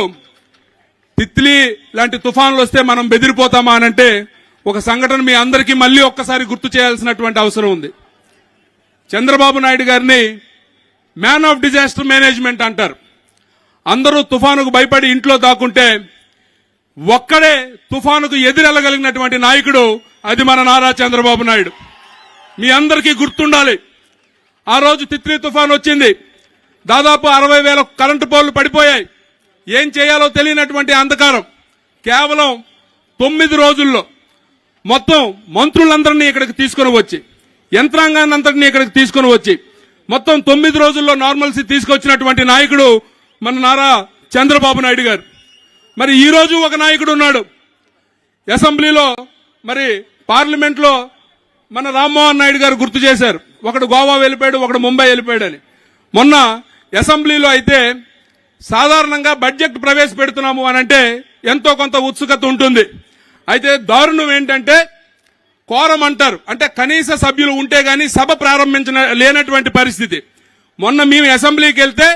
తిత్లీ లాంటి తుఫాన్లు వస్తే మనం బెదిరిపోతామా అనంటే ఒక సంఘటన మీ అందరికీ మళ్ళీ ఒక్కసారి గుర్తు చేయాల్సినటువంటి అవసరం ఉంది. చంద్రబాబు నాయుడు గారిని మ్యాన్ ఆఫ్ డిజాస్టర్ మేనేజ్మెంట్ అంటారు. అందరూ తుఫానుకు భయపడి ఇంట్లో దాక్కుంటే ఒక్కడే తుఫానుకు ఎదురెళ్ళగలిగినటువంటి నాయకుడు అది మన నారా చంద్రబాబు నాయుడు. మీ అందరికీ గుర్తుండాలి, ఆ రోజు తిత్లీ తుఫాన్ వచ్చింది. దాదాపు 60,000 కరెంటు పోల్లు పడిపోయాయి. ఏం చేయాలో తెలియనటువంటి అంధకారం. కేవలం 9 రోజుల్లో మొత్తం మంత్రులందరినీ ఇక్కడికి తీసుకుని వచ్చి, యంత్రాంగాన్ని అంతటినీ ఇక్కడికి తీసుకుని వచ్చి మొత్తం 9 రోజుల్లో నార్మల్సీ తీసుకొచ్చినటువంటి నాయకుడు మన నారా చంద్రబాబు నాయుడు గారు. మరి ఈ రోజు ఒక నాయకుడు ఉన్నాడు అసెంబ్లీలో, మరి పార్లమెంట్ లో మన రామ్మోహన్ నాయుడు గారు గుర్తు చేశారు. ఒకడు గోవా వెళ్ళిపోయాడు, ఒకడు ముంబై వెళ్ళిపోయాడు అని. మొన్న అసెంబ్లీలో అయితే సాధారణంగా బడ్జెట్ ప్రవేశపెడుతున్నాము అని అంటే ఎంతో కొంత ఉత్సుకత ఉంటుంది. అయితే దారుణం ఏంటంటే కోరం అంటారు, అంటే కనీస సభ్యులు ఉంటే గాని సభ లేనటువంటి పరిస్థితి. మొన్న మేము అసెంబ్లీకి వెళ్తే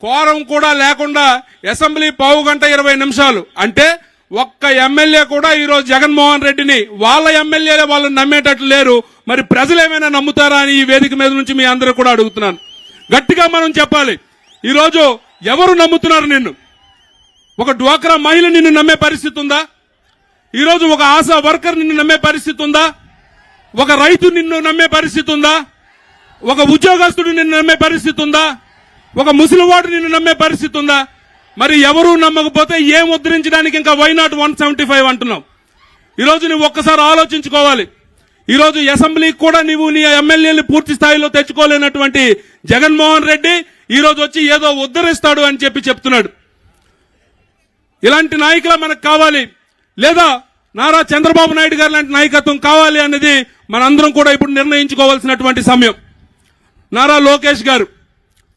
కోరం కూడా లేకుండా అసెంబ్లీ 15 గంట 20 నిమిషాలు, అంటే ఒక్క ఎమ్మెల్యే కూడా ఈరోజు జగన్మోహన్ రెడ్డిని వాళ్ళ ఎమ్మెల్యేలే వాళ్ళు నమ్మేటట్లు లేరు. మరి ప్రజలు ఏమైనా నమ్ముతారా అని ఈ వేదిక మీద నుంచి మీ అందరూ కూడా అడుగుతున్నాను. గట్టిగా మనం చెప్పాలి, ఈరోజు ఎవరు నమ్ముతున్నారు నిన్ను? ఒక డ్వాక్రా మహిళ నిన్ను నమ్మే పరిస్థితి ఉందా? ఈరోజు ఒక ఆశా వర్కర్ నిన్ను నమ్మే పరిస్థితి ఉందా? ఒక రైతు నిన్ను నమ్మే పరిస్థితి ఉందా? ఒక ఉద్యోగస్తుడు నిన్ను నమ్మే పరిస్థితి ఉందా? ఒక ముసలివాడు నిన్ను నమ్మే పరిస్థితి ఉందా? మరి ఎవరూ నమ్మకపోతే ఏం ఉద్ధరించడానికి ఇంకా వై నాట్ 175 అంటున్నావు? ఈరోజు నువ్వు ఒక్కసారి ఆలోచించుకోవాలి. ఈరోజు అసెంబ్లీకి కూడా నీవు నీ ఎమ్మెల్యేలు పూర్తి స్థాయిలో తెచ్చుకోలేనటువంటి జగన్మోహన్ రెడ్డి ఈరోజు వచ్చి ఏదో ఉద్ధరిస్తాడు అని చెప్తున్నాడు. ఇలాంటి నాయకులు మనకు కావాలి, లేదా నారా చంద్రబాబు నాయుడు గారు లాంటి నాయకత్వం కావాలి అనేది మనందరం కూడా ఇప్పుడు నిర్ణయించుకోవాల్సినటువంటి సమయం. నారా లోకేష్ గారు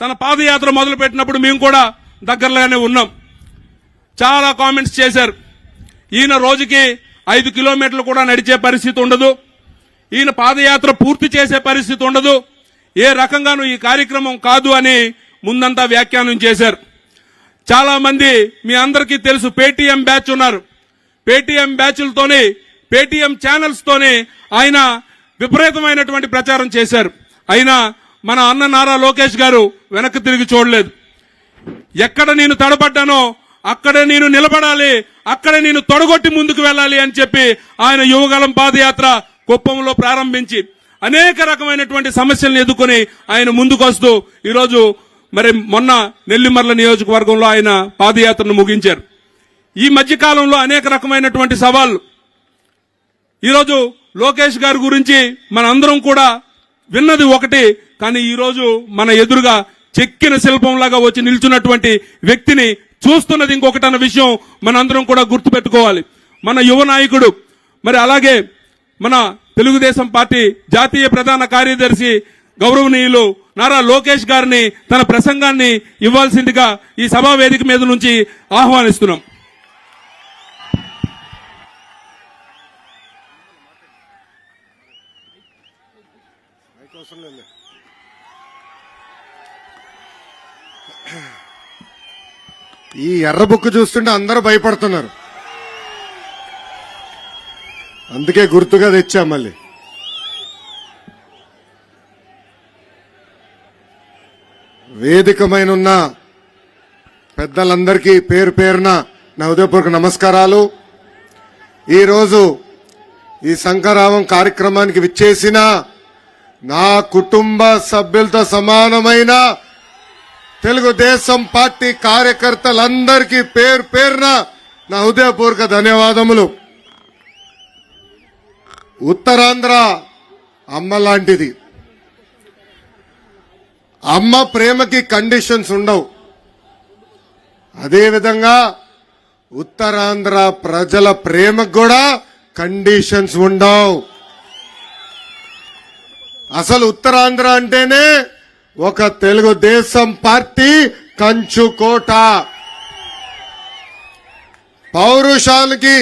తన పాదయాత్ర మొదలు పెట్టినప్పుడు మేము కూడా దగ్గరలోనే ఉన్నాం. చాలా కామెంట్స్ చేశారు. ఈయన రోజుకి 5 కిలోమీటర్లు కూడా నడిచే పరిస్థితి ఉండదు, ఈయన పాదయాత్ర పూర్తి చేసే పరిస్థితి ఉండదు, ఏ రకంగానూ ఈ కార్యక్రమం కాదు అని ముందంతా వ్యాఖ్యానం చేశారు. చాలా మంది మీ అందరికీ తెలుసు, పేటీఎం బ్యాచ్ ఉన్నారు. పేటీఎం బ్యాచ్లతోనే, పేటీఎం ఛానల్స్ తోనే ఆయన విపరీతమైనటువంటి ప్రచారం చేశారు. అయినా మన అన్న నారా లోకేష్ గారు వెనక్కి తిరిగి చూడలేదు. ఎక్కడ నేను తడబడ్డానో అక్కడే నేను నిలబడాలి, అక్కడే నేను తొడగొట్టి ముందుకు వెళ్ళాలి అని చెప్పి ఆయన యువగలం పాదయాత్ర కుప్పంలో ప్రారంభించి అనేక రకమైనటువంటి సమస్యలను ఎదుర్కొని ఆయన ముందుకొస్తూ ఈరోజు మరి మొన్న నెల్లిమర్ల నియోజకవర్గంలో ఆయన పాదయాత్రను ముగించారు. ఈ మధ్య కాలంలో అనేక రకమైనటువంటి సవాళ్లు. ఈరోజు లోకేష్ గారి గురించి మన అందరం కూడా విన్నది ఒకటి, కానీ ఈరోజు మన ఎదురుగా చెక్కిన శిల్పంలాగా వచ్చి నిల్చున్నటువంటి వ్యక్తిని చూస్తున్నది ఇంకొకటి అన్న విషయం మనందరం కూడా గుర్తుపెట్టుకోవాలి. మన యువ నాయకుడు, మరి అలాగే మన తెలుగుదేశం పార్టీ జాతీయ ప్రధాన కార్యదర్శి గౌరవనీయులు నారా లోకేష్ గారిని తన ప్రసంగాన్ని ఇవ్వాల్సిందిగా ఈ సభా వేదిక మీద నుంచి ఆహ్వానిస్తున్నాం. ఈ ఎర్ర బుక్ చూస్తుంటే అందరూ భయపడుతున్నారు, అందుకే గుర్తుగా తెచ్చా. మళ్ళీ వేదికమైన ఉన్న పెద్దలందరికీ పేరు పేరున నా హృదయపూర్వక నమస్కారాలు. ఈరోజు ఈ శంఖారావం కార్యక్రమానికి విచ్చేసిన నా కుటుంబ సభ్యులతో సమానమైన తెలుగుదేశం పార్టీ కార్యకర్తలందరికీ పేరు పేరున నా హృదయపూర్వక ధన్యవాదములు. ఉత్తరాంధ్ర అమ్మ లాంటిది. అమ్మ ప్రేమకి కండిషన్స్ ఉండవు. అదేవిధంగా ఉత్తరాంధ్ర ప్రజల ప్రేమకు కూడా కండిషన్స్ ఉండవు. అసలు ఉత్తరాంధ్ర అంటేనే ఒక తెలుగుదేశం పార్టీ కంచుకోట. పౌరుషాలకి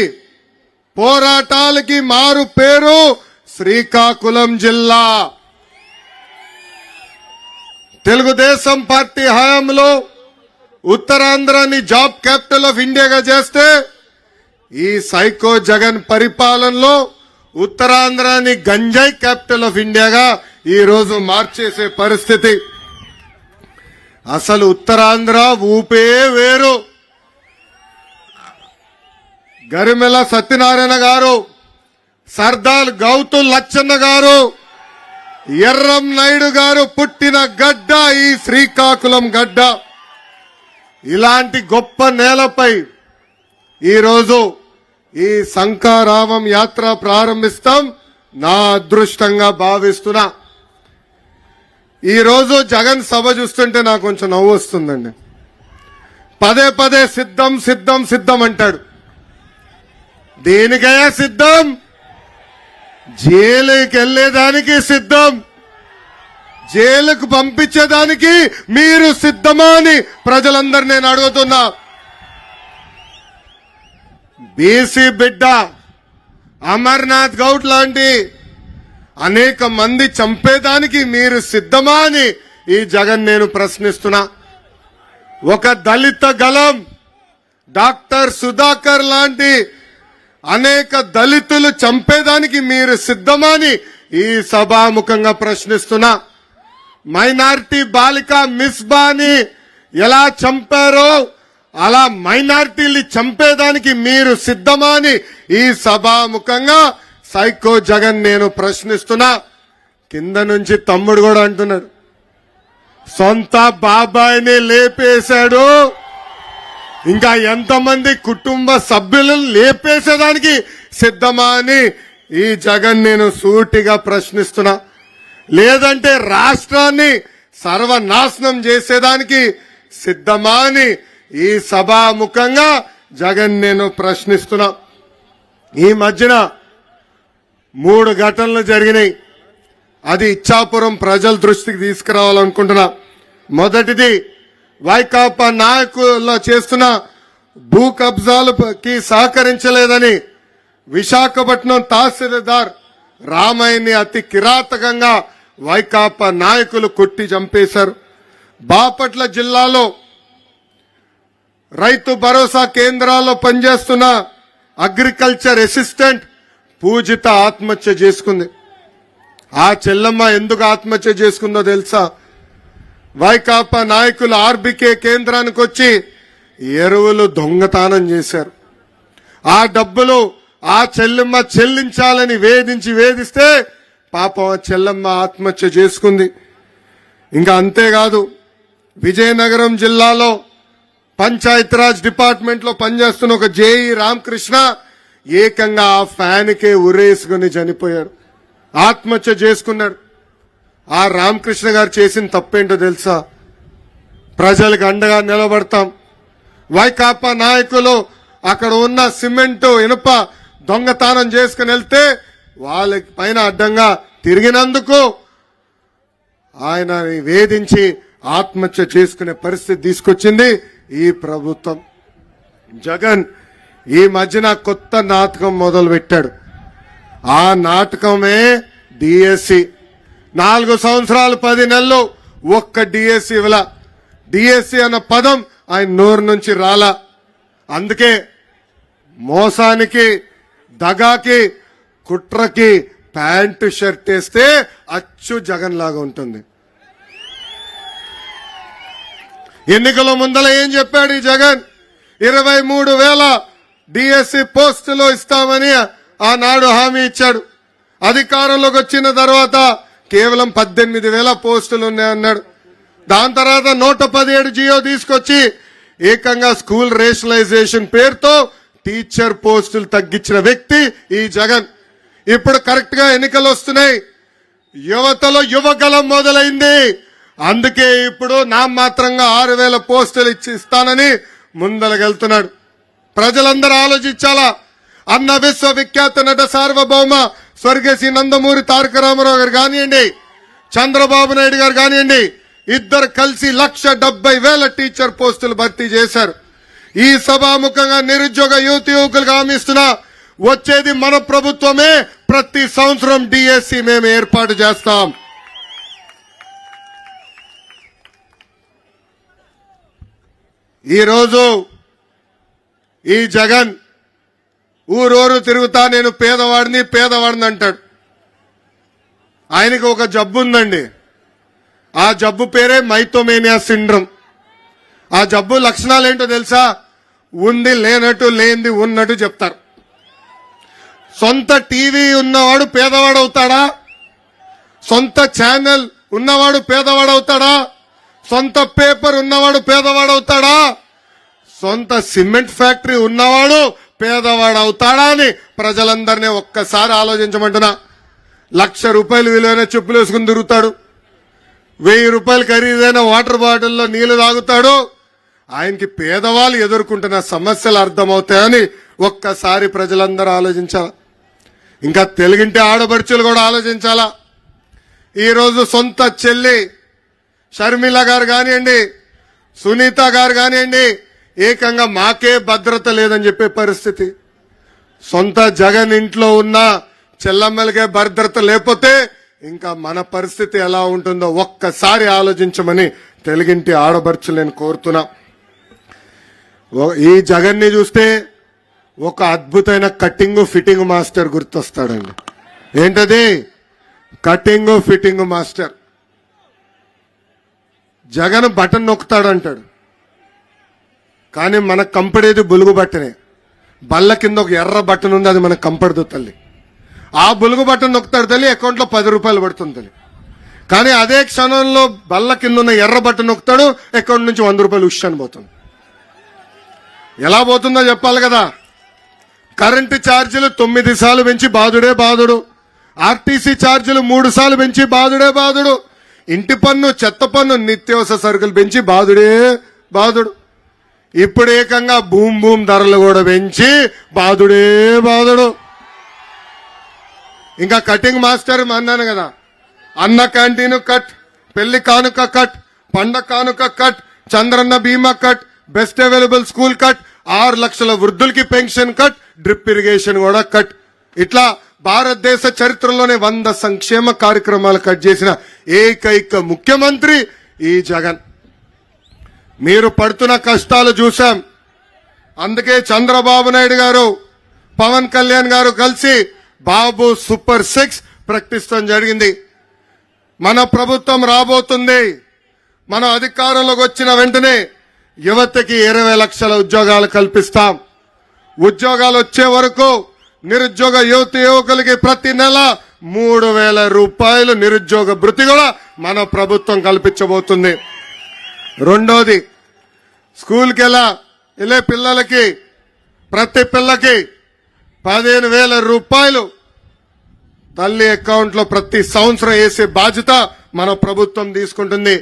పోరాటాలకి మారు పేరు శ్రీకాకుళం జిల్లా. తెలుగుదేశం పార్టీ హయాంలో ఉత్తరాంధ్రాని జాబ్ క్యాపిటల్ ఆఫ్ ఇండియాగా చేస్తే ఈ సైకో జగన్ పరిపాలనలో ఉత్తరాంధ్రాని గంజాయి క్యాపిటల్ ఆఫ్ ఇండియాగా ఈ రోజు మార్చేసే పరిస్థితి. అసలు ఉత్తరాంధ్ర ఊపే వేరు. గరిమెల సత్యనారాయణ గారు, సర్దార్ గౌతమ్ లచ్చన్న గారు, ఎర్రం నాయుడు గారు పుట్టిన గడ్డ ఈ శ్రీకాకుళం గడ్డ. ఇలాంటి గొప్ప నేలపై ఈరోజు ఈ శంఖారావం యాత్ర ప్రారంభిస్తాం. నా అదృష్టంగా భావిస్తున్నా. ఈరోజు జగన్ సభ చూస్తుంటే నాకు కొంచెం నవ్వు వస్తుందండి. పదే పదే సిద్ధం సిద్ధం సిద్ధం అంటాడు. దేనికయ్యా సిద్ధం? జైలుకి వెళ్లేదానికి సిద్ధం. జైలుకు పంపించేదానికి మీరు సిద్ధమా అని ప్రజలందరూ నేను అడుగుతున్నా. బీసీ బిడ్డ అమర్నాథ్ గౌడ్ లాంటి అనేక మంది చంపేదానికి మీరు సిద్ధమా అని ఈ జగన్ నేను ప్రశ్నిస్తున్నా. ఒక దళిత గలం డాక్టర్ సుధాకర్ లాంటి అనేక దళితులు చంపేదానికి మీరు సిద్ధమా అని ఈ సభాముఖంగా ప్రశ్నిస్తున్నా. మైనారిటీ బాలిక మిస్బాని ఎలా చంపారో అలా మైనారిటీలు చంపేదానికి మీరు సిద్ధమా అని ఈ సభాముఖంగా సైకో జగన్ నేను ప్రశ్నిస్తున్నా. కింద నుంచి తమ్ముడు కూడా అంటున్నాడు, సొంత బాబాయిని లేపేశాడు, ఇంకా ఎంతమంది కుటుంబ సభ్యులను లేపేసేదానికి సిద్ధమా అని ఈ జగన్ నేను సూటిగా ప్రశ్నిస్తున్నా. లేదంటే రాష్ట్రాన్ని సర్వనాశనం చేసేదానికి సిద్ధమా అని ఈ సభాముఖంగా జగన్ నేను ప్రశ్నిస్తున్నా. ఈ మధ్యన 3 ఘటనలు జరిగినాయి. అది ఇచ్చాపురం ప్రజల దృష్టికి తీసుకురావాలనుకుంటున్నా. మొదటిది, వైకాపా నాయకుల్లో చేస్తున్న భూ కబ్జాలకి సహకరించలేదని విశాఖపట్నం తహసీల్దార్ రామయ్యని అతి కిరాతకంగా వైకాపా నాయకులు కొట్టి చంపేశారు. బాపట్ల జిల్లాలో రైతు భరోసా కేంద్రాల్లో పనిచేస్తున్న అగ్రికల్చర్ అసిస్టెంట్ పూజిత ఆత్మహత్య చేసుకుంది. ఆ చెల్లమ్మ ఎందుకు ఆత్మహత్య చేసుకుందో తెలుసా? వైకాపా నాయకులు ఆర్బికే కేంద్రానికి వచ్చి ఎరువులు దొంగతనం చేశారు. ఆ డబ్బులు ఆ చెల్లెమ్మ చెల్లించాలని వేధిస్తే పాపం ఆ చెల్లమ్మ ఆత్మహత్య చేసుకుంది. ఇంకా అంతేకాదు, విజయనగరం జిల్లాలో పంచాయతీరాజ్ డిపార్ట్మెంట్ లో పనిచేస్తున్న ఒక జేఈ రామకృష్ణ ఏకంగా ఆ ఫ్యాన్కే ఉరేసుకుని చనిపోయాడు, ఆత్మహత్య చేసుకున్నాడు. ఆ రామకృష్ణ గారు చేసిన తప్పేంటో తెలుసా? ప్రజలకు అండగా నిలబడతాం. వైకాపా నాయకులు అక్కడ ఉన్న సిమెంటు ఇనుప దొంగతనం చేసుకుని వెళ్తే వాళ్ళకి పైన అడ్డంగా తిరిగినందుకు ఆయన వేధించి ఆత్మహత్య చేసుకునే పరిస్థితి తీసుకొచ్చింది ఈ ప్రభుత్వం. జగన్ ఈ మధ్యన కొత్త నాటకం మొదలు పెట్టాడు. ఆ నాటకమే డిఎస్సి. 4 సంవత్సరాలు 10 నెలలు ఒక్క డిఎస్సి ఇవ్వలా. డిఎస్సి అన్న పదం ఆయన నోరు నుంచి రాలా. అందుకే మోసానికి, దగాకి, కుట్రకి ప్యాంటు షర్ట్ వేస్తే అచ్చు జగన్ లాగా ఉంటుంది. ఎన్నికల ముందల ఏం చెప్పాడు ఈ జగన్? 23,000 డిఎస్సి పోస్టులు ఇస్తామని ఆనాడు హామీ ఇచ్చాడు. అధికారంలోకి వచ్చిన తర్వాత కేవలం 18,000 పోస్టులు ఉన్నాయన్నాడు. దాని తర్వాత 117 జియో తీసుకొచ్చి ఏకంగా స్కూల్ రేషనలైజేషన్ పేరుతో టీచర్ పోస్టులు తగ్గించిన వ్యక్తి ఈ జగన్. ఇప్పుడు కరెక్ట్ గా ఎన్నికలు వస్తున్నాయి, యువతలో యువగలం మొదలైంది. అందుకే ఇప్పుడు నామమాత్రంగా 6,000 పోస్టులు ఇస్తానని ముందలగెళ్తున్నాడు. ప్రజలందరూ ఆలోచించాలా. అన్న విశ్వవిఖ్యాత నట సార్వభౌమ స్వర్గశ్రీ నందమూరి తారక రామారావు గారు కానివ్వండి, చంద్రబాబు నాయుడు గారు కానివ్వండి, ఇద్దరు కలిసి 1,70,000 టీచర్ పోస్టులు భర్తీ చేశారు. ఈ సభాముఖంగా నిరుద్యోగ యువకులకు హామీ ఇస్తున్నా, వచ్చేది మన ప్రభుత్వమే. ప్రతి సంవత్సరం డిఎస్సి మేము ఏర్పాటు చేస్తాం. ఈరోజు ఈ జగన్ ఊరూరు తిరుగుతా నేను పేదవాడిని అంటాడు. ఆయనకు ఒక జబ్బు ఉందండి. ఆ జబ్బు పేరే మైథోమేనియా సిండ్రోమ్. ఆ జబ్బు లక్షణాలు ఏంటో తెలుసా? ఉంది లేనట్టు, లేనిది ఉన్నట్టు చెప్తారు. సొంత టీవీ ఉన్నవాడు పేదవాడవుతాడా? సొంత ఛానల్ ఉన్నవాడు పేదవాడవుతాడా? సొంత పేపర్ ఉన్నవాడు పేదవాడవుతాడా? సొంత సిమెంట్ ఫ్యాక్టరీ ఉన్నవాడు పేదవాడవుతాడా అని ప్రజలందరినీ ఒక్కసారి ఆలోచించమంటున్నా. 1,00,000 రూపాయలు విలువైన చెప్పులు వేసుకుని తిరుగుతాడు, 1,000 రూపాయలు ఖరీదైన వాటర్ బాటిల్లో నీళ్లు తాగుతాడు. ఆయనకి పేదవాళ్ళు ఎదుర్కొంటున్న సమస్యలు అర్థమవుతాయని ఒక్కసారి ప్రజలందరూ ఆలోచించాలా. ఇంకా తెలుగింటి ఆడపడుచులు కూడా ఆలోచించాలా. ఈరోజు సొంత చెల్లి షర్మిల గారు కానివ్వండి, సునీత గారు కానివ్వండి, ఏకంగా మాకే భద్రత లేదని చెప్పే పరిస్థితి. సొంత జగన్ ఇంట్లో ఉన్న చెల్లమ్మలకే భద్రత లేకపోతే ఇంకా మన పరిస్థితి ఎలా ఉంటుందో ఒక్కసారి ఆలోచించమని తెలుగింటి ఆడబడుచులు నేను కోరుతున్నా. ఈ జగన్ ని చూస్తే ఒక అద్భుతమైన కటింగ్ ఫిట్టింగ్ మాస్టర్ గుర్తొస్తాడండి. ఏంటది? Cutting fitting master. Jagan button నొక్కుతాడంటాడు, కానీ మనకు కంపడేది బులుగు బట్టనే. బల్ల కింద ఒక ఎర్ర బటన్ ఉంది, అది మనకు కంపడదు తల్లి. ఆ బులుగు బటన్ నొక్కుతాడు తల్లి, అకౌంట్లో 10 రూపాయలు పడుతుంది తల్లి. కానీ అదే క్షణంలో బల్ల కింద ఉన్న ఎర్ర బటన్ నొక్కుతాడు, అకౌంట్ నుంచి 100 రూపాయలు ఉష్షని పోతుంది. ఎలా పోతుందో చెప్పాలి కదా. కరెంటు ఛార్జీలు 9 సార్లు పెంచి బాధుడే బాధుడు, ఆర్టీసీ ఛార్జీలు 3 సార్లు పెంచి బాధుడే బాధుడు, ఇంటి పన్ను, చెత్త పన్ను, నిత్యావసర సరుకులు పెంచి బాధుడే బాధుడు. ఇప్పుడు ఏకంగా భూమ్ ధరలు కూడా పెంచి బాధుడే బాధుడు. ఇంకా కటింగ్ మాస్టర్ అన్నాను కదా, అన్న క్యాంటీన్ కట్, పెళ్లి కానుక కట్, పండగ కానుక కట్, చంద్రన్న బీమా cut, best available school cut, 6 లక్షల వృద్ధులకి పెన్షన్ కట్, డ్రిప్ ఇరిగేషన్ కూడా కట్. ఇట్లా భారతదేశ చరిత్రలోనే 100 సంక్షేమ కార్యక్రమాలు కట్ చేసిన ఏకైక ముఖ్యమంత్రి ఈ జగన్. మీరు పడుతున్న కష్టాలు చూశాం. అందుకే చంద్రబాబు నాయుడు గారు, పవన్ కళ్యాణ్ గారు కలిసి బాబు సూపర్ 6 ప్రకటిస్తాం జరిగింది. మన ప్రభుత్వం రాబోతుంది. మన అధికారంలోకి వచ్చిన వెంటనే యువతకి 20 లక్షల ఉద్యోగాలు కల్పిస్తాం. ఉద్యోగాలు వచ్చే వరకు నిరుద్యోగ యువకులకి ప్రతి నెల 3,000 రూపాయలు నిరుద్యోగ భృతి కూడా మన ప్రభుత్వం కల్పించబోతుంది. రెండోది, స్కూల్కి వెళ్ళే పిల్లలకి ప్రతి పిల్లకి 15,000 రూపాయలు తల్లి అకౌంట్లో ప్రతి సంవత్సరం వేసే బాధ్యత మన ప్రభుత్వం తీసుకుంటుంది.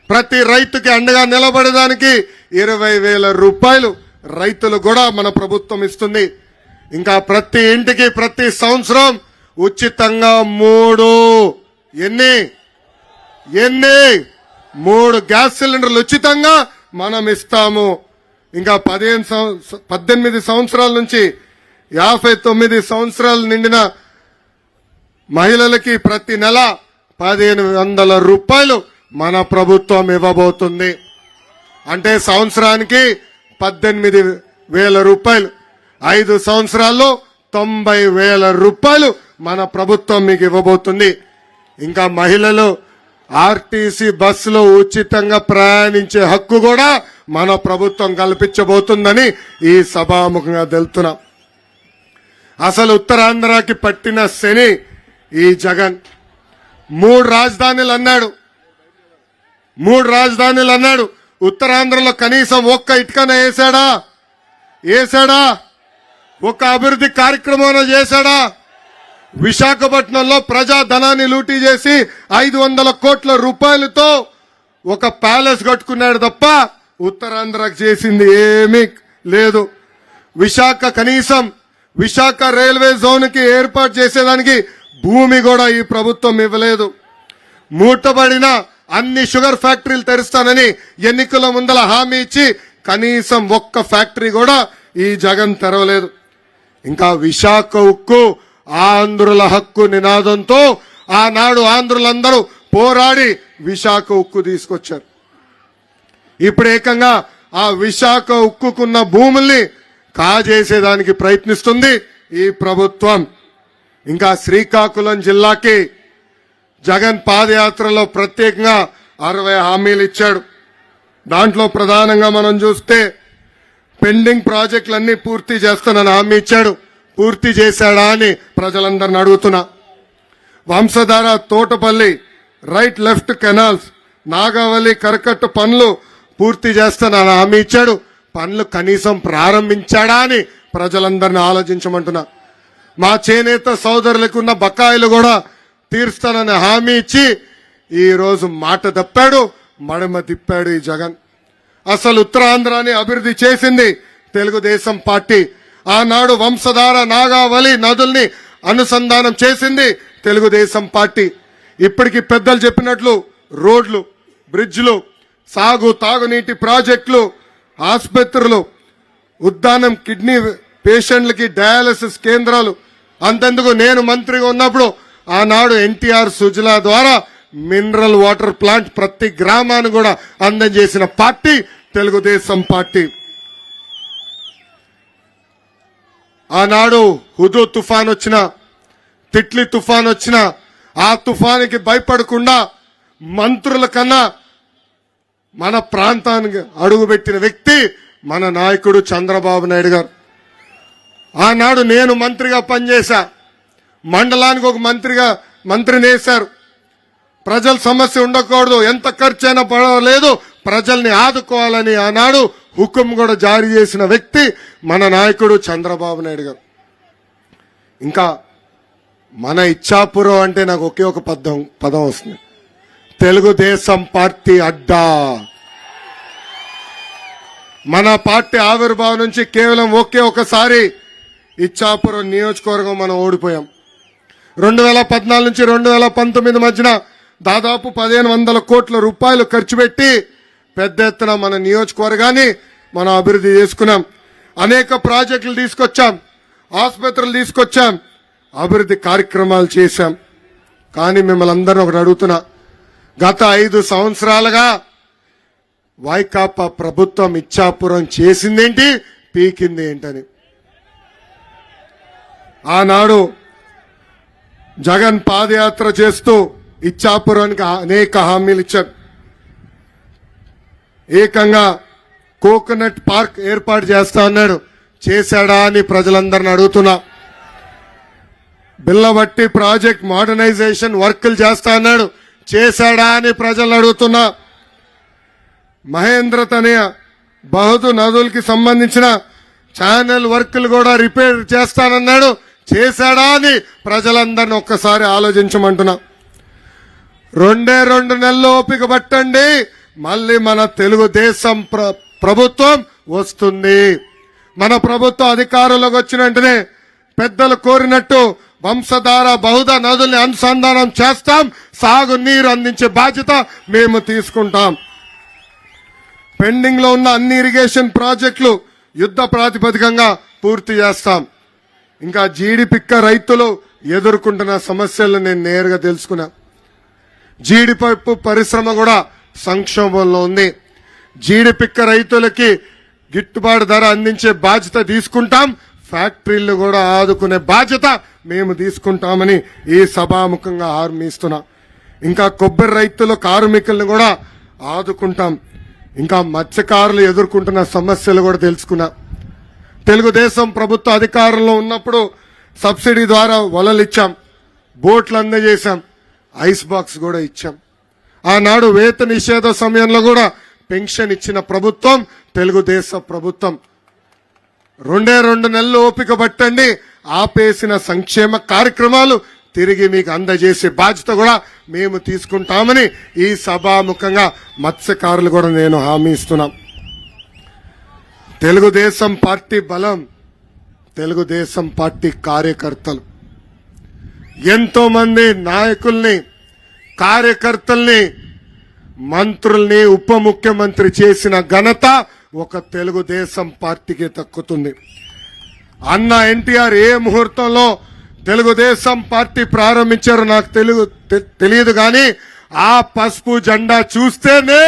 ప్రతి రైతుకి అండగా నిలబడడానికి 20,000 రూపాయలు రైతులు కూడా మన ప్రభుత్వం ఇస్తుంది. ఇంకా ప్రతి ఇంటికి ప్రతి సంవత్సరం ఉచితంగా 3 గ్యాస్ సిలిండర్లు ఉచితంగా మనం ఇస్తాము. ఇంకా 18 సంవత్సరాల నుంచి 59 సంవత్సరాలు నిండిన మహిళలకి ప్రతి నెల 1,500 రూపాయలు మన ప్రభుత్వం ఇవ్వబోతుంది. అంటే సంవత్సరానికి 18,000 రూపాయలు. 5 సంవత్సరాల్లో 90,000 రూపాయలు మన ప్రభుత్వం మీకు ఇవ్వబోతుంది. ఇంకా మహిళలు ఆర్టీసీ బస్సులో ఉచితంగా ప్రయాణించే హక్కు కూడా మన ప్రభుత్వం కల్పించబోతుందని ఈ సభాముఖంగా తెలుపుతున్నాం. అసలు ఉత్తరాంధ్రకి పట్టిన శని ఈ జగన్. 3 రాజధానులు అన్నాడు. ఉత్తరాంధ్రలో కనీసం ఒక్క ఇటుకన వేసాడా? ఒక్క అభివృద్ధి కార్యక్రమం చేశాడా? విశాఖపట్నంలో ప్రజా ధనాన్ని లూటీ చేసి 500 కోట్ల రూపాయలతో ఒక ప్యాలెస్ కట్టుకున్నాడు తప్ప ఉత్తరాంధ్రకు చేసింది ఏమీ లేదు. విశాఖ రైల్వే జోన్ కి ఏర్పాటు చేసేదానికి భూమి కూడా ఈ ప్రభుత్వం ఇవ్వలేదు. మూటబడిన అన్ని షుగర్ ఫ్యాక్టరీలు తెరుస్తానని ఎన్నికల ముందల హామీ ఇచ్చి కనీసం ఒక్క ఫ్యాక్టరీ కూడా ఈ జగన్ తెరవలేదు. ఇంకా విశాఖ ఉక్కు ఆంధ్రుల హక్కు నినాదంతో ఆనాడు ఆంధ్రులందరూ పోరాడి విశాఖ ఉక్కు తీసుకొచ్చారు. ఇప్పుడు ఏకంగా ఆ విశాఖ ఉక్కుకున్న భూముల్ని కాజేసేదానికి ప్రయత్నిస్తుంది ఈ ప్రభుత్వం. ఇంకా శ్రీకాకుళం జిల్లాకి జగన్ పాదయాత్రలో ప్రత్యేకంగా 60 హామీలు ఇచ్చాడు. దాంట్లో ప్రధానంగా మనం చూస్తే పెండింగ్ ప్రాజెక్టులన్నీ పూర్తి చేస్తానని హామీ ఇచ్చాడు. పూర్తి చేశాడా అని ప్రజలందరిని అడుగుతున్నా. Vamsadhara, Thotapalli, right left canals, Nagavali కరకట్టు పనులు పూర్తి చేస్తానని హామీ ఇచ్చాడు. పనులు కనీసం ప్రారంభించాడా అని ప్రజలందరినీ ఆలోచించమంటున్నా. మా చేనేత సోదరులకు ఉన్న బకాయిలు కూడా తీరుస్తానని హామీ ఇచ్చి ఈ రోజు మాట తప్పాడు, మడమ తిప్పాడు ఈ జగన్. అసలు ఉత్తరాంధ్రాని అభివృద్ధి చేసింది తెలుగుదేశం పార్టీ. ఆనాడు వంశధార, నాగావళి నదుల్ని అనుసంధానం చేసింది తెలుగుదేశం పార్టీ. ఇప్పటికి పెద్దలు చెప్పినట్లు రోడ్లు, బ్రిడ్జ్లు, తాగునీటి ప్రాజెక్టులు, ఆసుపత్రులు, ఉద్దానం కిడ్నీ పేషెంట్లకి డయాలసిస్ కేంద్రాలు. అంతెందుకు నేను మంత్రిగా ఉన్నప్పుడు ఆనాడు ఎన్టీఆర్ సుజలా ద్వారా మినరల్ వాటర్ ప్లాంట్ ప్రతి గ్రామాన్ని కూడా అందజేసిన పార్టీ తెలుగుదేశం పార్టీ. ఆనాడు హుదూ తుఫాన్ వచ్చిన, తిట్లీ తుఫాన్ వచ్చిన ఆ తుఫానికి భయపడకుండా మంత్రుల కన్నా మన ప్రాంతానికి అడుగుపెట్టిన వ్యక్తి మన నాయకుడు చంద్రబాబు నాయుడు గారు. ఆనాడు నేను మంత్రిగా పనిచేశా. మండలానికి ఒక మంత్రిని వేశారు. ప్రజల సమస్య ఉండకూడదు, ఎంత ఖర్చైనా పర్వాలేదు, ప్రజల్ని ఆదుకోవాలని ఆనాడు హుకుం కూడా జారీ చేసిన వ్యక్తి మన నాయకుడు చంద్రబాబు నాయుడు గారు. ఇంకా మన ఇచ్చాపురం అంటే నాకు ఒకే ఒక పదం వస్తుంది, తెలుగుదేశం పార్టీ అడ్డా. మన పార్టీ ఆవిర్భావం నుంచి కేవలం ఒకే ఒకసారి ఇచ్చాపురం నియోజకవర్గం మనం ఓడిపోయాం. 2014 నుంచి 2019 మధ్యన దాదాపు 1,500 కోట్ల రూపాయలు ఖర్చు పెట్టి పెద్ద ఎత్తున మన నియోజకవర్గాన్ని మనం అభివృద్ధి చేసుకున్నాం. అనేక ప్రాజెక్టులు తీసుకొచ్చాం, ఆసుపత్రులు తీసుకొచ్చాం, అభివృద్ధి కార్యక్రమాలు చేశాం. కానీ మిమ్మల్ని అందరినీ ఒకటి అడుగుతున్నా, గత 5 సంవత్సరాలుగా వైకాపా ప్రభుత్వం ఇచ్చాపురం చేసిందేంటి, పీకింది ఏంటని. ఆనాడు జగన్ పాదయాత్ర చేస్తూ ఇచ్చాపురానికి అనేక హామీలు ఇచ్చారు. ఏకంగా కోకోనట్ పార్క్ ఏర్పాటు చేస్తా అన్నాడు. చేశాడా అని ప్రజలందరిని అడుగుతున్నా. బిల్లబట్టి ప్రాజెక్ట్ మోడర్నైజేషన్ వర్కులు చేస్తా అన్నాడు. చేశాడా అని ప్రజలను అడుగుతున్నా. మహేంద్ర తనయ బహుదు నదులకి సంబంధించిన ఛానల్ వర్కులు కూడా రిపేర్ చేస్తానన్నాడు. చేశాడా అని ప్రజలందరిని ఒక్కసారి ఆలోచించమంటున్నా. 2 నెలలు ఓపిక పట్టండి, మళ్ళీ మన తెలుగుదేశం ప్రభుత్వం వస్తుంది. మన ప్రభుత్వం అధికారంలోకి వచ్చిన వెంటనే పెద్దలు కోరినట్టు వంశధార బహుద నదుల్ని అనుసంధానం చేస్తాం. సాగునీరు అందించే బాధ్యత మేము తీసుకుంటాం. పెండింగ్ లో ఉన్న అన్ని ఇరిగేషన్ ప్రాజెక్టులు యుద్ధ ప్రాతిపదికంగా పూర్తి చేస్తాం. ఇంకా జీడిపిక్క రైతులు ఎదుర్కొంటున్న సమస్యలు నేను నేరుగా తెలుసుకున్నా. జీడిపప్పు పరిశ్రమ కూడా సంక్షోభంలో ఉంది. జీడిపిక్క రైతులకి గిట్టుబాటు ధర అందించే బాధ్యత తీసుకుంటాం. ఫ్యాక్టరీలు కూడా ఆదుకునే బాధ్యత మేము తీసుకుంటామని ఈ సభాముఖంగా హామీ ఇస్తున్నా. ఇంకా కొబ్బరి రైతులు కార్మికులను కూడా ఆదుకుంటాం. ఇంకా మత్స్యకారులు ఎదుర్కొంటున్న సమస్యలు కూడా తెలుసుకున్నా. తెలుగుదేశం ప్రభుత్వ అధికారంలో ఉన్నప్పుడు సబ్సిడీ ద్వారా వలలు ఇచ్చాం, బోట్లు అందజేశాం, ఐస్ బాక్స్ కూడా ఇచ్చాం. ఆనాడు వేత నిషేధ సమయంలో కూడా పెన్షన్ ఇచ్చిన ప్రభుత్వం తెలుగుదేశం ప్రభుత్వం. 2 నెలలు ఓపిక పట్టండి, ఆపేసిన సంక్షేమ కార్యక్రమాలు తిరిగి మీకు అందజేసే బాధ్యత కూడా మేము తీసుకుంటామని ఈ సభాముఖంగా మత్స్యకారులు కూడా నేను హామీ ఇస్తున్నాం. తెలుగుదేశం పార్టీ బలం తెలుగుదేశం పార్టీ కార్యకర్తలు. ఎంతో మంది నాయకుల్ని, కార్యకర్తల్ని, మంత్రుల్ని ఉప ముఖ్యమంత్రి చేసిన ఘనత ఒక తెలుగుదేశం పార్టీకి దక్కుతుంది. అన్న ఎన్టీఆర్ ఏ ముహూర్తంలో తెలుగుదేశం పార్టీ ప్రారంభించారో నాకు తెలియదు కానీ ఆ పసుపు జెండా చూస్తేనే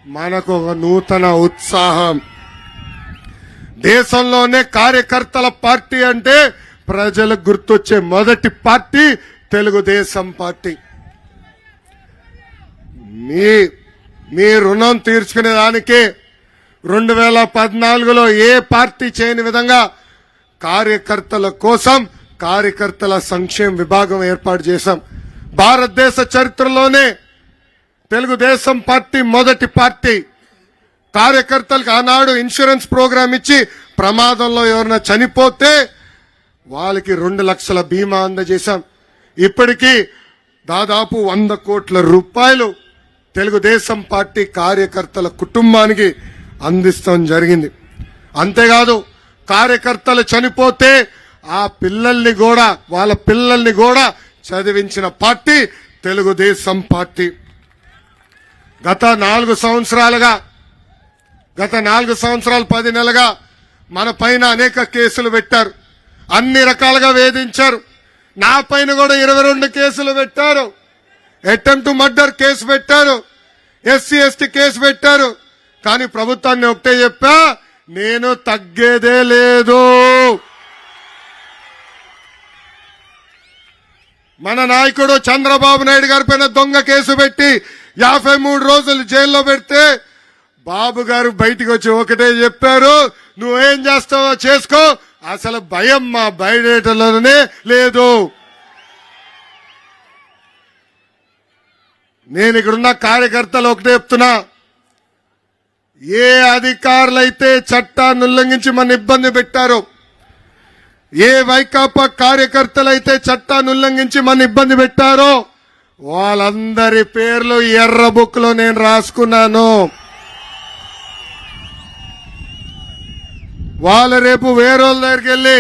మనకు ఒక నూతన ఉత్సాహం. దేశంలోనే కార్యకర్తల పార్టీ అంటే ప్రజలకు గుర్తొచ్చే మొదటి పార్టీ తెలుగుదేశం పార్టీ. మీ రుణం తీర్చుకునే దానికి 2014లో ఏ పార్టీ చేయని విధంగా కార్యకర్తల కోసం కార్యకర్తల సంక్షేమ విభాగం ఏర్పాటు చేశాం. భారతదేశ చరిత్రలోనే తెలుగుదేశం పార్టీ మొదటి పార్టీ. కార్యకర్తలకు ఆనాడు ఇన్సూరెన్స్ ప్రోగ్రాం ఇచ్చి ప్రమాదంలో ఎవరైనా చనిపోతే వాళ్ళకి 2 లక్షల బీమా అందజేశాం. ఇప్పటికీ దాదాపు 100 కోట్ల రూపాయలు తెలుగుదేశం పార్టీ కార్యకర్తల కుటుంబానికి అందిస్తాం జరిగింది. అంతేకాదు కార్యకర్తలు చనిపోతే ఆ పిల్లల్ని కూడా వాళ్ళ పిల్లల్ని కూడా చదివించిన పార్టీ తెలుగుదేశం పార్టీ. గత 4 సంవత్సరాలు 10 నెలలుగా మన పైన అనేక కేసులు పెట్టారు, అన్ని రకాలుగా వేధించారు. నా పైన కూడా 22 కేసులు పెట్టారు. అటెంప్ట్ టు మర్డర్ కేసు పెట్టారు, ఎస్సీ ఎస్టీ కేసు పెట్టారు. కానీ ప్రభుత్వాన్ని ఒకటే చెప్పా, నేను తగ్గేదే లేదు. మన నాయకుడు చంద్రబాబు నాయుడు గారి పైన దొంగ కేసు పెట్టి 53 రోజులు జైల్లో పెడితే బాబు గారు బయటికి వచ్చి ఒకటే చెప్పారు, నువ్వేం చేస్తావో చేసుకో, అసలు భయం మా బయటలోనే లేదు. నేను ఇక్కడున్న కార్యకర్తలు ఒకటే చెప్తున్నా, ఏ అధికారులైతే చట్టాన్ని ఉల్లంఘించి మన ఇబ్బంది పెట్టారో, ఏ వైకాపా కార్యకర్తలైతే చట్టాన్ని ఉల్లంఘించి మన ఇబ్బంది పెట్టారో వాళ్ళందరి పేర్లు ఎర్ర బుక్ లో నేను రాసుకున్నాను. వాళ్ళు రేపు వేరేళ్ళ దగ్గరికి వెళ్ళి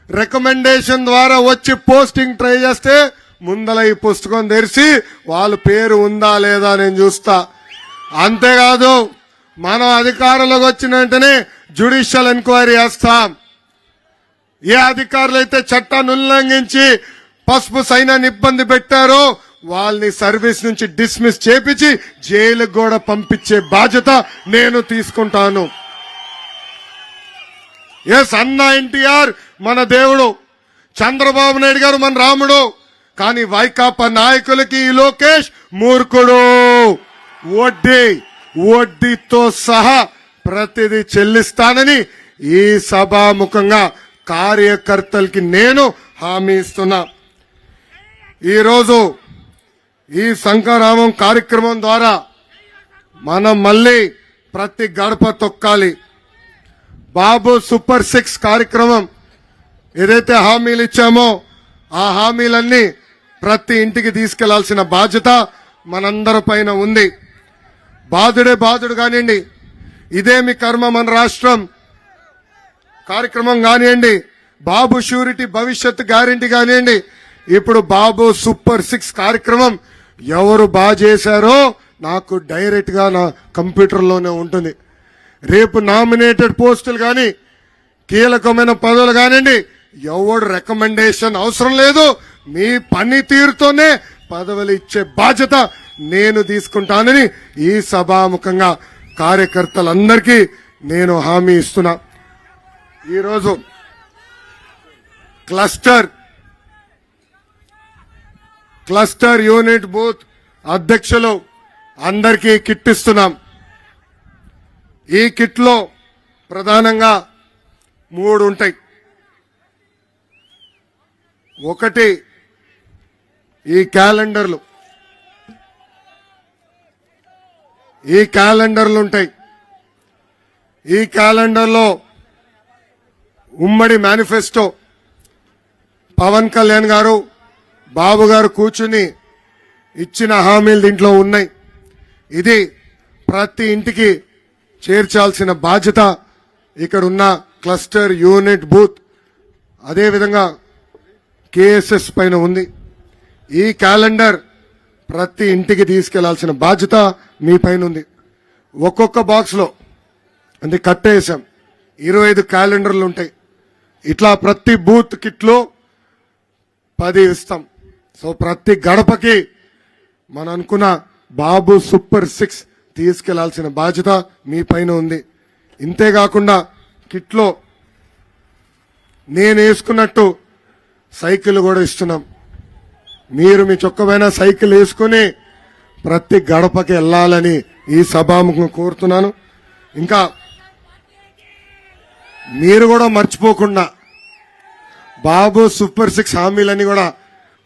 రికమెండేషన్ ద్వారా వచ్చి పోస్టింగ్ ట్రై చేస్తే ముందల ఈ పుస్తకం తెరిచి వాళ్ళ పేరు ఉందా లేదా నేను చూస్తా. అంతేకాదు మనం అధికారంలోకి వచ్చిన వెంటనే జ్యుడిషియల్ ఎంక్వైరీ చేస్తాం. ఏ అధికారులు అయితే చట్టాన్ని ఉల్లంఘించి పసుపు సైన్యాన్ని ఇబ్బంది పెట్టారో వాళ్ళని సర్వీస్ నుంచి డిస్మిస్ చేపించి జైలుకు కూడా పంపించే బాధ్యత నేను తీసుకుంటాను. ఎస్, అన్న ఎన్టీఆర్ మన దేవుడు, చంద్రబాబు నాయుడు గారు మన రాముడు, కానీ వైకాపా నాయకులకి ఈ లోకేష్ మూర్ఖుడు. వడ్డీతో సహా ప్రతిదీ చెల్లిస్తానని ఈ సభాముఖంగా కార్యకర్తలకి నేను హామీ ఇస్తున్నా. ఈరోజు ఈ శంకరామం కార్యక్రమం ద్వారా మనం మళ్ళీ ప్రతి గడప తొక్కాలి. బాబు సూపర్ 6 కార్యక్రమం ఏదైతే హామీలు ఇచ్చామో ఆ హామీలన్నీ ప్రతి ఇంటికి తీసుకెళ్లాల్సిన బాధ్యత మనందరి పైన ఉంది. బాధుడు కానివ్వండి, ఇదేమి కర్మ మన రాష్ట్రం కార్యక్రమం కానివ్వండి, బాబు షూరిటీ భవిష్యత్ గ్యారెంటీ కానివ్వండి, ఇప్పుడు బాబు సూపర్ 6 కార్యక్రమం ఎవరు బాగా చేశారో నాకు డైరెక్ట్ గా నా కంప్యూటర్లోనే ఉంటుంది. రేపు నామినేటెడ్ పోస్టులు కానీ కీలకమైన పదవులు కానివ్వండి, ఎవడు రికమెండేషన్ అవసరం లేదు. మీ పనితీరుతోనే పదవులు ఇచ్చే బాధ్యత నేను తీసుకుంటానని ఈ సభాముఖంగా కార్యకర్తలందరికీ నేను హామీ ఇస్తున్నా. ఈరోజు క్లస్టర్ యూనిట్ బూత్ అధ్యక్షులు అందరికీ కిట్ ఇస్తున్నాం. ఈ కిట్ లో ప్రధానంగా 3 ఉంటాయి. ఒకటి ఈ క్యాలెండర్లు ఉంటాయి. ఈ క్యాలెండర్లో ఉమ్మడి మేనిఫెస్టో పవన్ కళ్యాణ్ గారు బాబు గారు కూర్చుని ఇచ్చిన హామీలు దీంట్లో ఉన్నాయి. ఇది ప్రతి ఇంటికి చేర్చాల్సిన బాధ్యత ఇక్కడ ఉన్న క్లస్టర్ యూనిట్ బూత్ అదేవిధంగా కేఎస్ఎస్ పైన ఉంది. ఈ క్యాలెండర్ ప్రతి ఇంటికి తీసుకెళ్లాల్సిన బాధ్యత మీ పైన ఉంది. ఒక్కొక్క బాక్స్ లో అంటే కట్టేసాం 25 క్యాలెండర్లు ఉంటాయి. ఇట్లా ప్రతి బూత్ కిట్ లో 10 ఇస్తాం. సో ప్రతి గడపకి మనం అనుకున్న బాబు సూపర్ 6 తీసుకెళ్లాల్సిన బాధ్యత మీ పైన ఉంది. ఇంతేకాకుండా కిట్లో నేను వేసుకున్నట్టు సైకిల్ కూడా ఇస్తున్నాం. మీరు మీ చొక్కమైన సైకిల్ వేసుకుని ప్రతి గడపకి వెళ్ళాలని ఈ సభాముఖం కోరుతున్నాను. ఇంకా మీరు కూడా మర్చిపోకుండా బాబు సూపర్ 6 హామీలని కూడా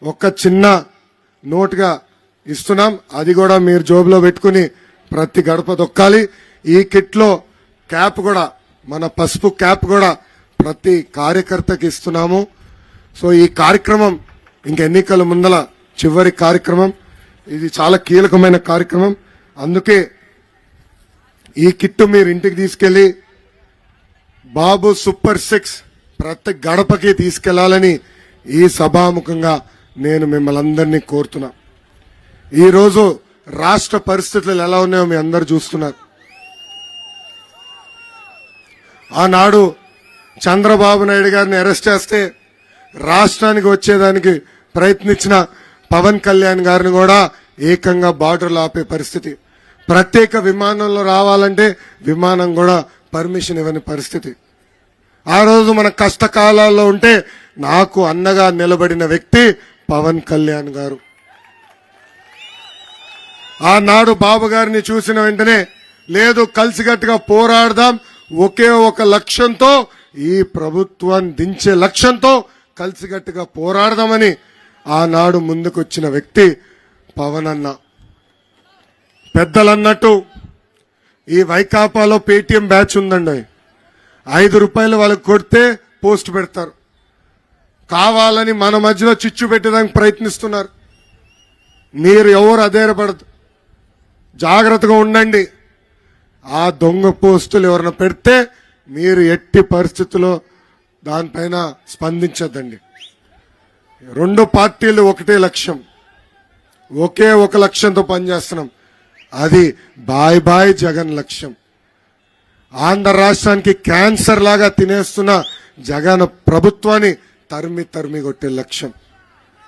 ఒక చిన్న నోట్గా ఇస్తున్నాం. అది కూడా మీరు జోబులో పెట్టుకుని ప్రతి గడప దొక్కాలి. ఈ కిట్ లో క్యాప్ కూడా మన పసుపు క్యాప్ కూడా ప్రతి కార్యకర్తకి ఇస్తున్నాము. సో ఈ కార్యక్రమం ఇంకా ఎన్నికల ముందల చివరి కార్యక్రమం. ఇది చాలా కీలకమైన కార్యక్రమం. అందుకే ఈ కిట్టు మీరు ఇంటికి తీసుకెళ్లి బాబు సూపర్ 6 ప్రతి గడపకి తీసుకెళ్లాలని ఈ సభాముఖంగా నేను మిమ్మల్ని అందరినీ కోరుతున్నా. ఈరోజు రాష్ట్ర పరిస్థితులు ఎలా ఉన్నాయో మీ అందరు చూస్తున్నారు. ఆనాడు చంద్రబాబు నాయుడు గారిని అరెస్ట్ చేస్తే రాష్ట్రానికి వచ్చేదానికి ప్రయత్నించిన పవన్ కళ్యాణ్ గారిని కూడా ఏకంగా బార్డర్లో ఆపే పరిస్థితి. ప్రత్యేక విమానంలో రావాలంటే విమానం కూడా పర్మిషన్ ఇవ్వని పరిస్థితి. ఆ రోజు మన కష్టకాలాల్లో ఉంటే నాకు అన్నగా నిలబడిన వ్యక్తి పవన్ కళ్యాణ్ గారు. ఆనాడు బాబు గారిని చూసిన వెంటనే లేదు కలిసికట్టుగా పోరాడదాం, ఒకే ఒక లక్ష్యంతో ఈ ప్రభుత్వాన్ని దించే లక్ష్యంతో కలిసికట్టుగా పోరాడదామని ఆనాడు ముందుకొచ్చిన వ్యక్తి పవన్ అన్న. పెద్దలన్నట్టు ఈ వైకాపాలో పేటీఎం బ్యాచ్ ఉందండి. 5 రూపాయలు వాళ్ళకి కొడితే పోస్ట్ పెడతారు. కావాలని మన మధ్యలో చిచ్చు పెట్టడానికి ప్రయత్నిస్తున్నారు. మీరు ఎవరు అధైర్యపడదు, జాగ్రత్తగా ఉండండి. ఆ దొంగ పోస్టులు ఎవరైనా పెడితే మీరు ఎట్టి పరిస్థితుల్లో దానిపైన స్పందించద్దండి. 2 పార్టీలు ఒకటే లక్ష్యం, ఒకే ఒక లక్ష్యంతో పనిచేస్తున్నాం. అది బాయ్ బాయ్ జగన్ లక్ష్యం. ఆంధ్ర రాష్ట్రానికి క్యాన్సర్ లాగా తినేస్తున్న జగన్ ప్రభుత్వాన్ని తరిమి తరిమి కొట్టే లక్ష్యం.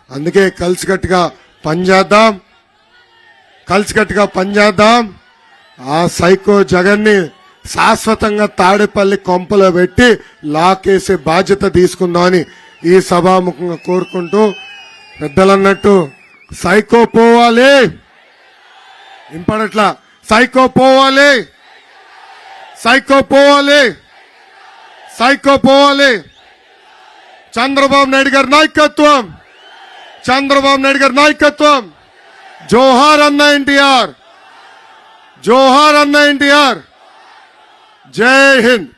అందుకే కలిసికట్టుగా పనిచేద్దాం. ఆ సైకో జగన్ని శాశ్వతంగా తాడేపల్లి కొంపలో పెట్టి లాకేసే బాధ్యత తీసుకుందామని ఈ సభాముఖంగా కోరుకుంటూ పెద్దలన్నట్టు సైకో పోవాలి, ఇంపడట్లా, సైకో పోవాలి, సైకో పోవాలి, సైకో పోవాలి. చంద్రబాబు నాయుడు గారి నాయకత్వం, చంద్రబాబు నాయుడు గారి నాయకత్వం. జోహార్ అన్న ఎన్టీఆర్, జోహార్ అన్న ఎన్టీఆర్. జై హింద్.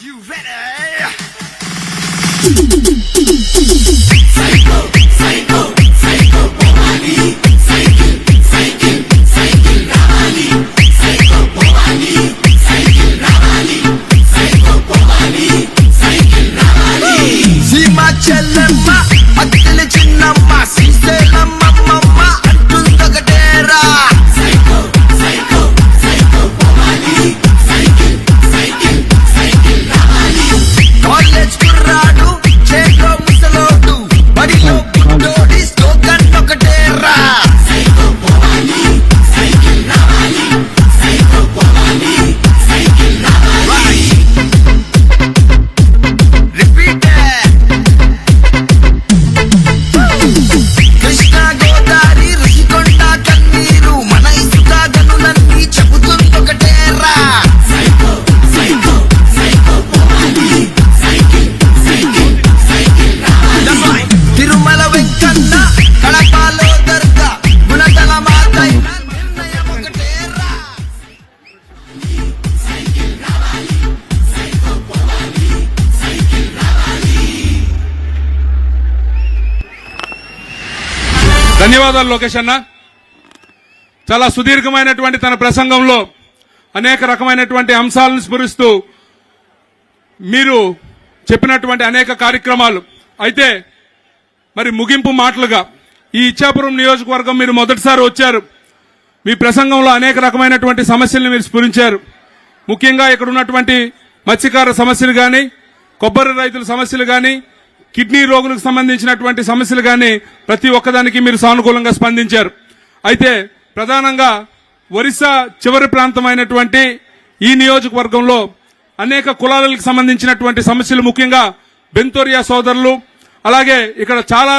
You ready? సీమా చెల్లెమ్మ అత్తల చిన్నమ్మ శ్రీశైలమ్మ అమ్మమ్మ అంటుందొకటేరా. కాలేజ్ కుర్రాడు చేలో ముసలోడు బడిలో గుడ్డోడి స్లోగన్ ఒకటేరా. రిపీట్. కృష్ణా గోదావరి రుషికొండ కన్నీరు మన ఇసుక గనులన్నీ చెబుతుందొకటేరా. తిరుమల వెంకన్న కడపలో దర్గా గుణదల మాతైన నిర్ణయం ఒకటేరా. ధన్యవాదాలు లోకేష్ అన్న. చాలా సుదీర్ఘమైనటువంటి తన ప్రసంగంలో అనేక రకమైనటువంటి అంశాలను స్ఫురిస్తూ మీరు చెప్పినటువంటి అనేక కార్యక్రమాలు. అయితే మరి ముగింపు మాటలుగా ఈ ఇచ్చాపురం నియోజకవర్గం మీరు మొదటిసారి వచ్చారు. మీ ప్రసంగంలో అనేక రకమైనటువంటి సమస్యలను మీరు స్ఫురించారు. ముఖ్యంగా ఇక్కడ ఉన్నటువంటి మత్స్యకార సమస్యలు కానీ, కొబ్బరి రైతుల సమస్యలు కానీ, కిడ్నీ రోగులకు సంబంధించినటువంటి సమస్యలు కానీ ప్రతి ఒక్కదానికి మీరు సానుకూలంగా స్పందించారు. అయితే ప్రధానంగా ఒరిస్సా చివరి ప్రాంతమైనటువంటి ఈ నియోజకవర్గంలో అనేక కులాలకు సంబంధించినటువంటి సమస్యలు, ముఖ్యంగా బెంతోరియా సోదరులు, అలాగే ఇక్కడ చాలా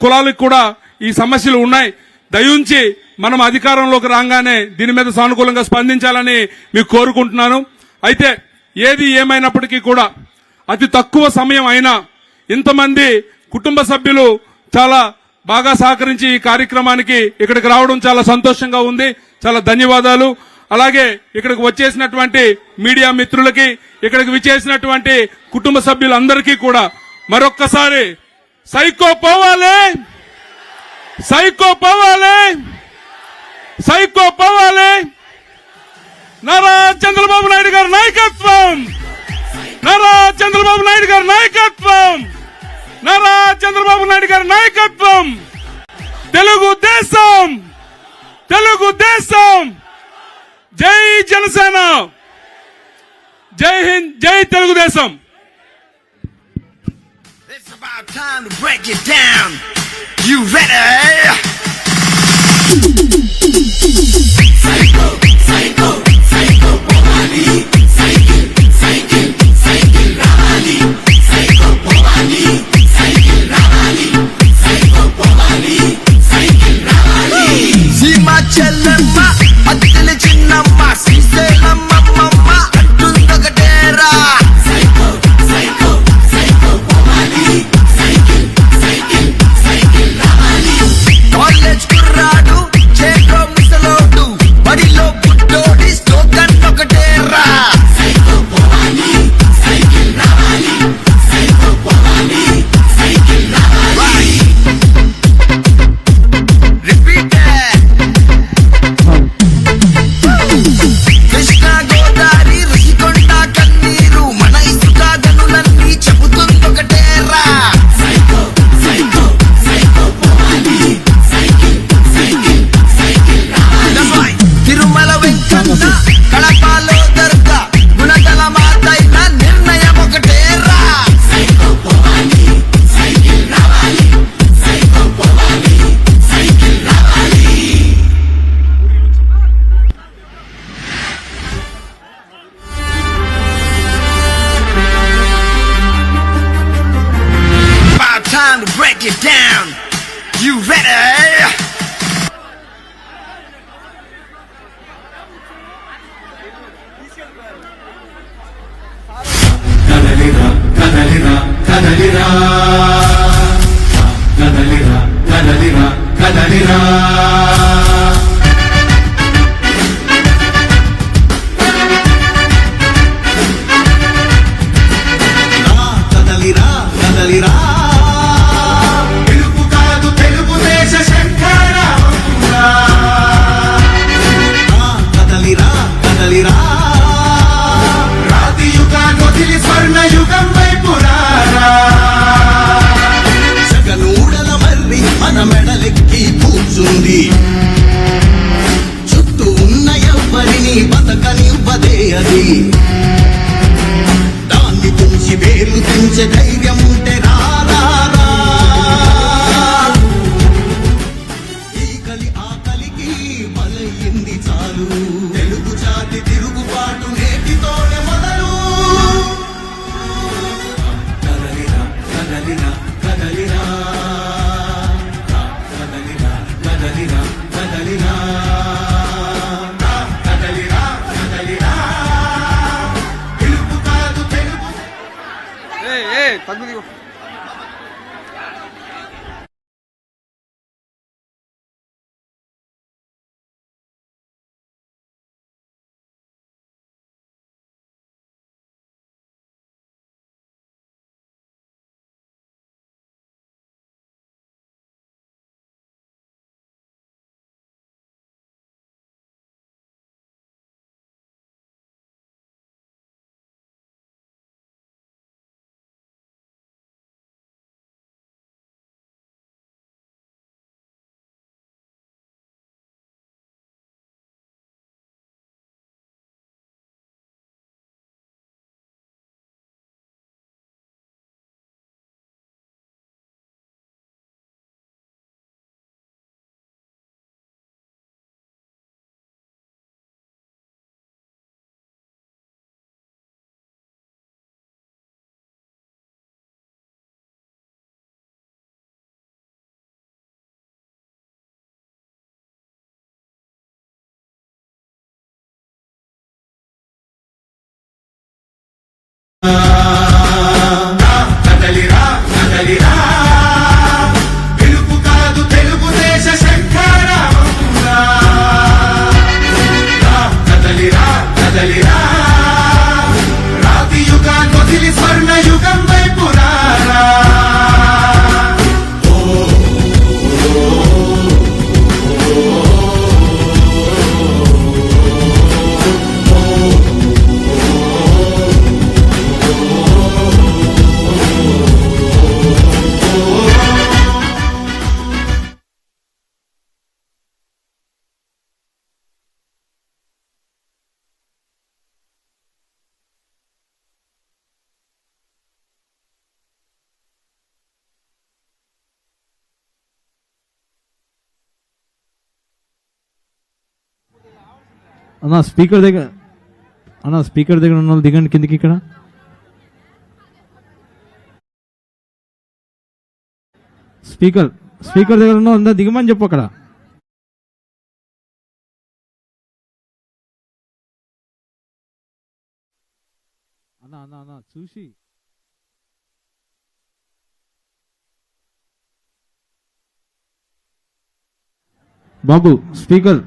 కులాలకు కూడా ఈ సమస్యలు ఉన్నాయి. దయించి మనం అధికారంలోకి రాగానే దీని మీద సానుకూలంగా స్పందించాలని మీకు కోరుకుంటున్నాను. అయితే ఏది ఏమైనప్పటికీ కూడా అతి తక్కువ సమయం అయినా ఇంతమంది కుటుంబ సభ్యులు చాలా బాగా సహకరించి ఈ కార్యక్రమానికి ఇక్కడికి రావడం చాలా సంతోషంగా ఉంది. చాలా ధన్యవాదాలు. అలాగే ఇక్కడికి వచ్చేసినటువంటి మీడియా మిత్రులకి, ఇక్కడికి విచ్చేసినటువంటి కుటుంబ సభ్యులందరికీ కూడా మరొక్కసారి సైకో పోవాలి, సైకో పోవాలి, సైకో పోవాలి. నారా చంద్రబాబు నాయుడు గారి నాయకత్వం, నారా చంద్రబాబు నాయుడు గారి నాయకత్వం, నారా చంద్రబాబు నాయుడు గారి నాయకత్వం. తెలుగుదేశం, తెలుగుదేశం. జై జనసేన, జై హింద్, జై Telugu Desam. It's about time to break it down. You ready? Psycho, psycho, psycho, Pomani. Cycle, cycle, cycle, Ramani. Psycho, Pomani. Cycle, Ramani. Psycho, Pomani. Cycle, Ramani. Sima Chellamma, అత్తల చిన్నమ్మ శ్రీశైలమ్మ అమ్మమ్మ అంటుందొకటేరా. Psycho, psycho, psycho, Pomani. Cycle, cycle, cycle, Ramani. కదలిరా కదలిరా పిలుపు కాదు తెలుగుదేశ శంఖారావంగా కదలిరా కదలిరా రాతి యుగాన్ని వదిలి స్వర్ణ యుగం వైపు రారా అన్న స్పీకర్ దగ్గర ఉన్న వాళ్ళు దిగండి కిందికి. ఇక్కడ స్పీకర్ దగ్గర ఉన్న వాళ్ళు దిగమని చెప్పు. అక్కడ అన్న చూసి బాబు స్పీకర్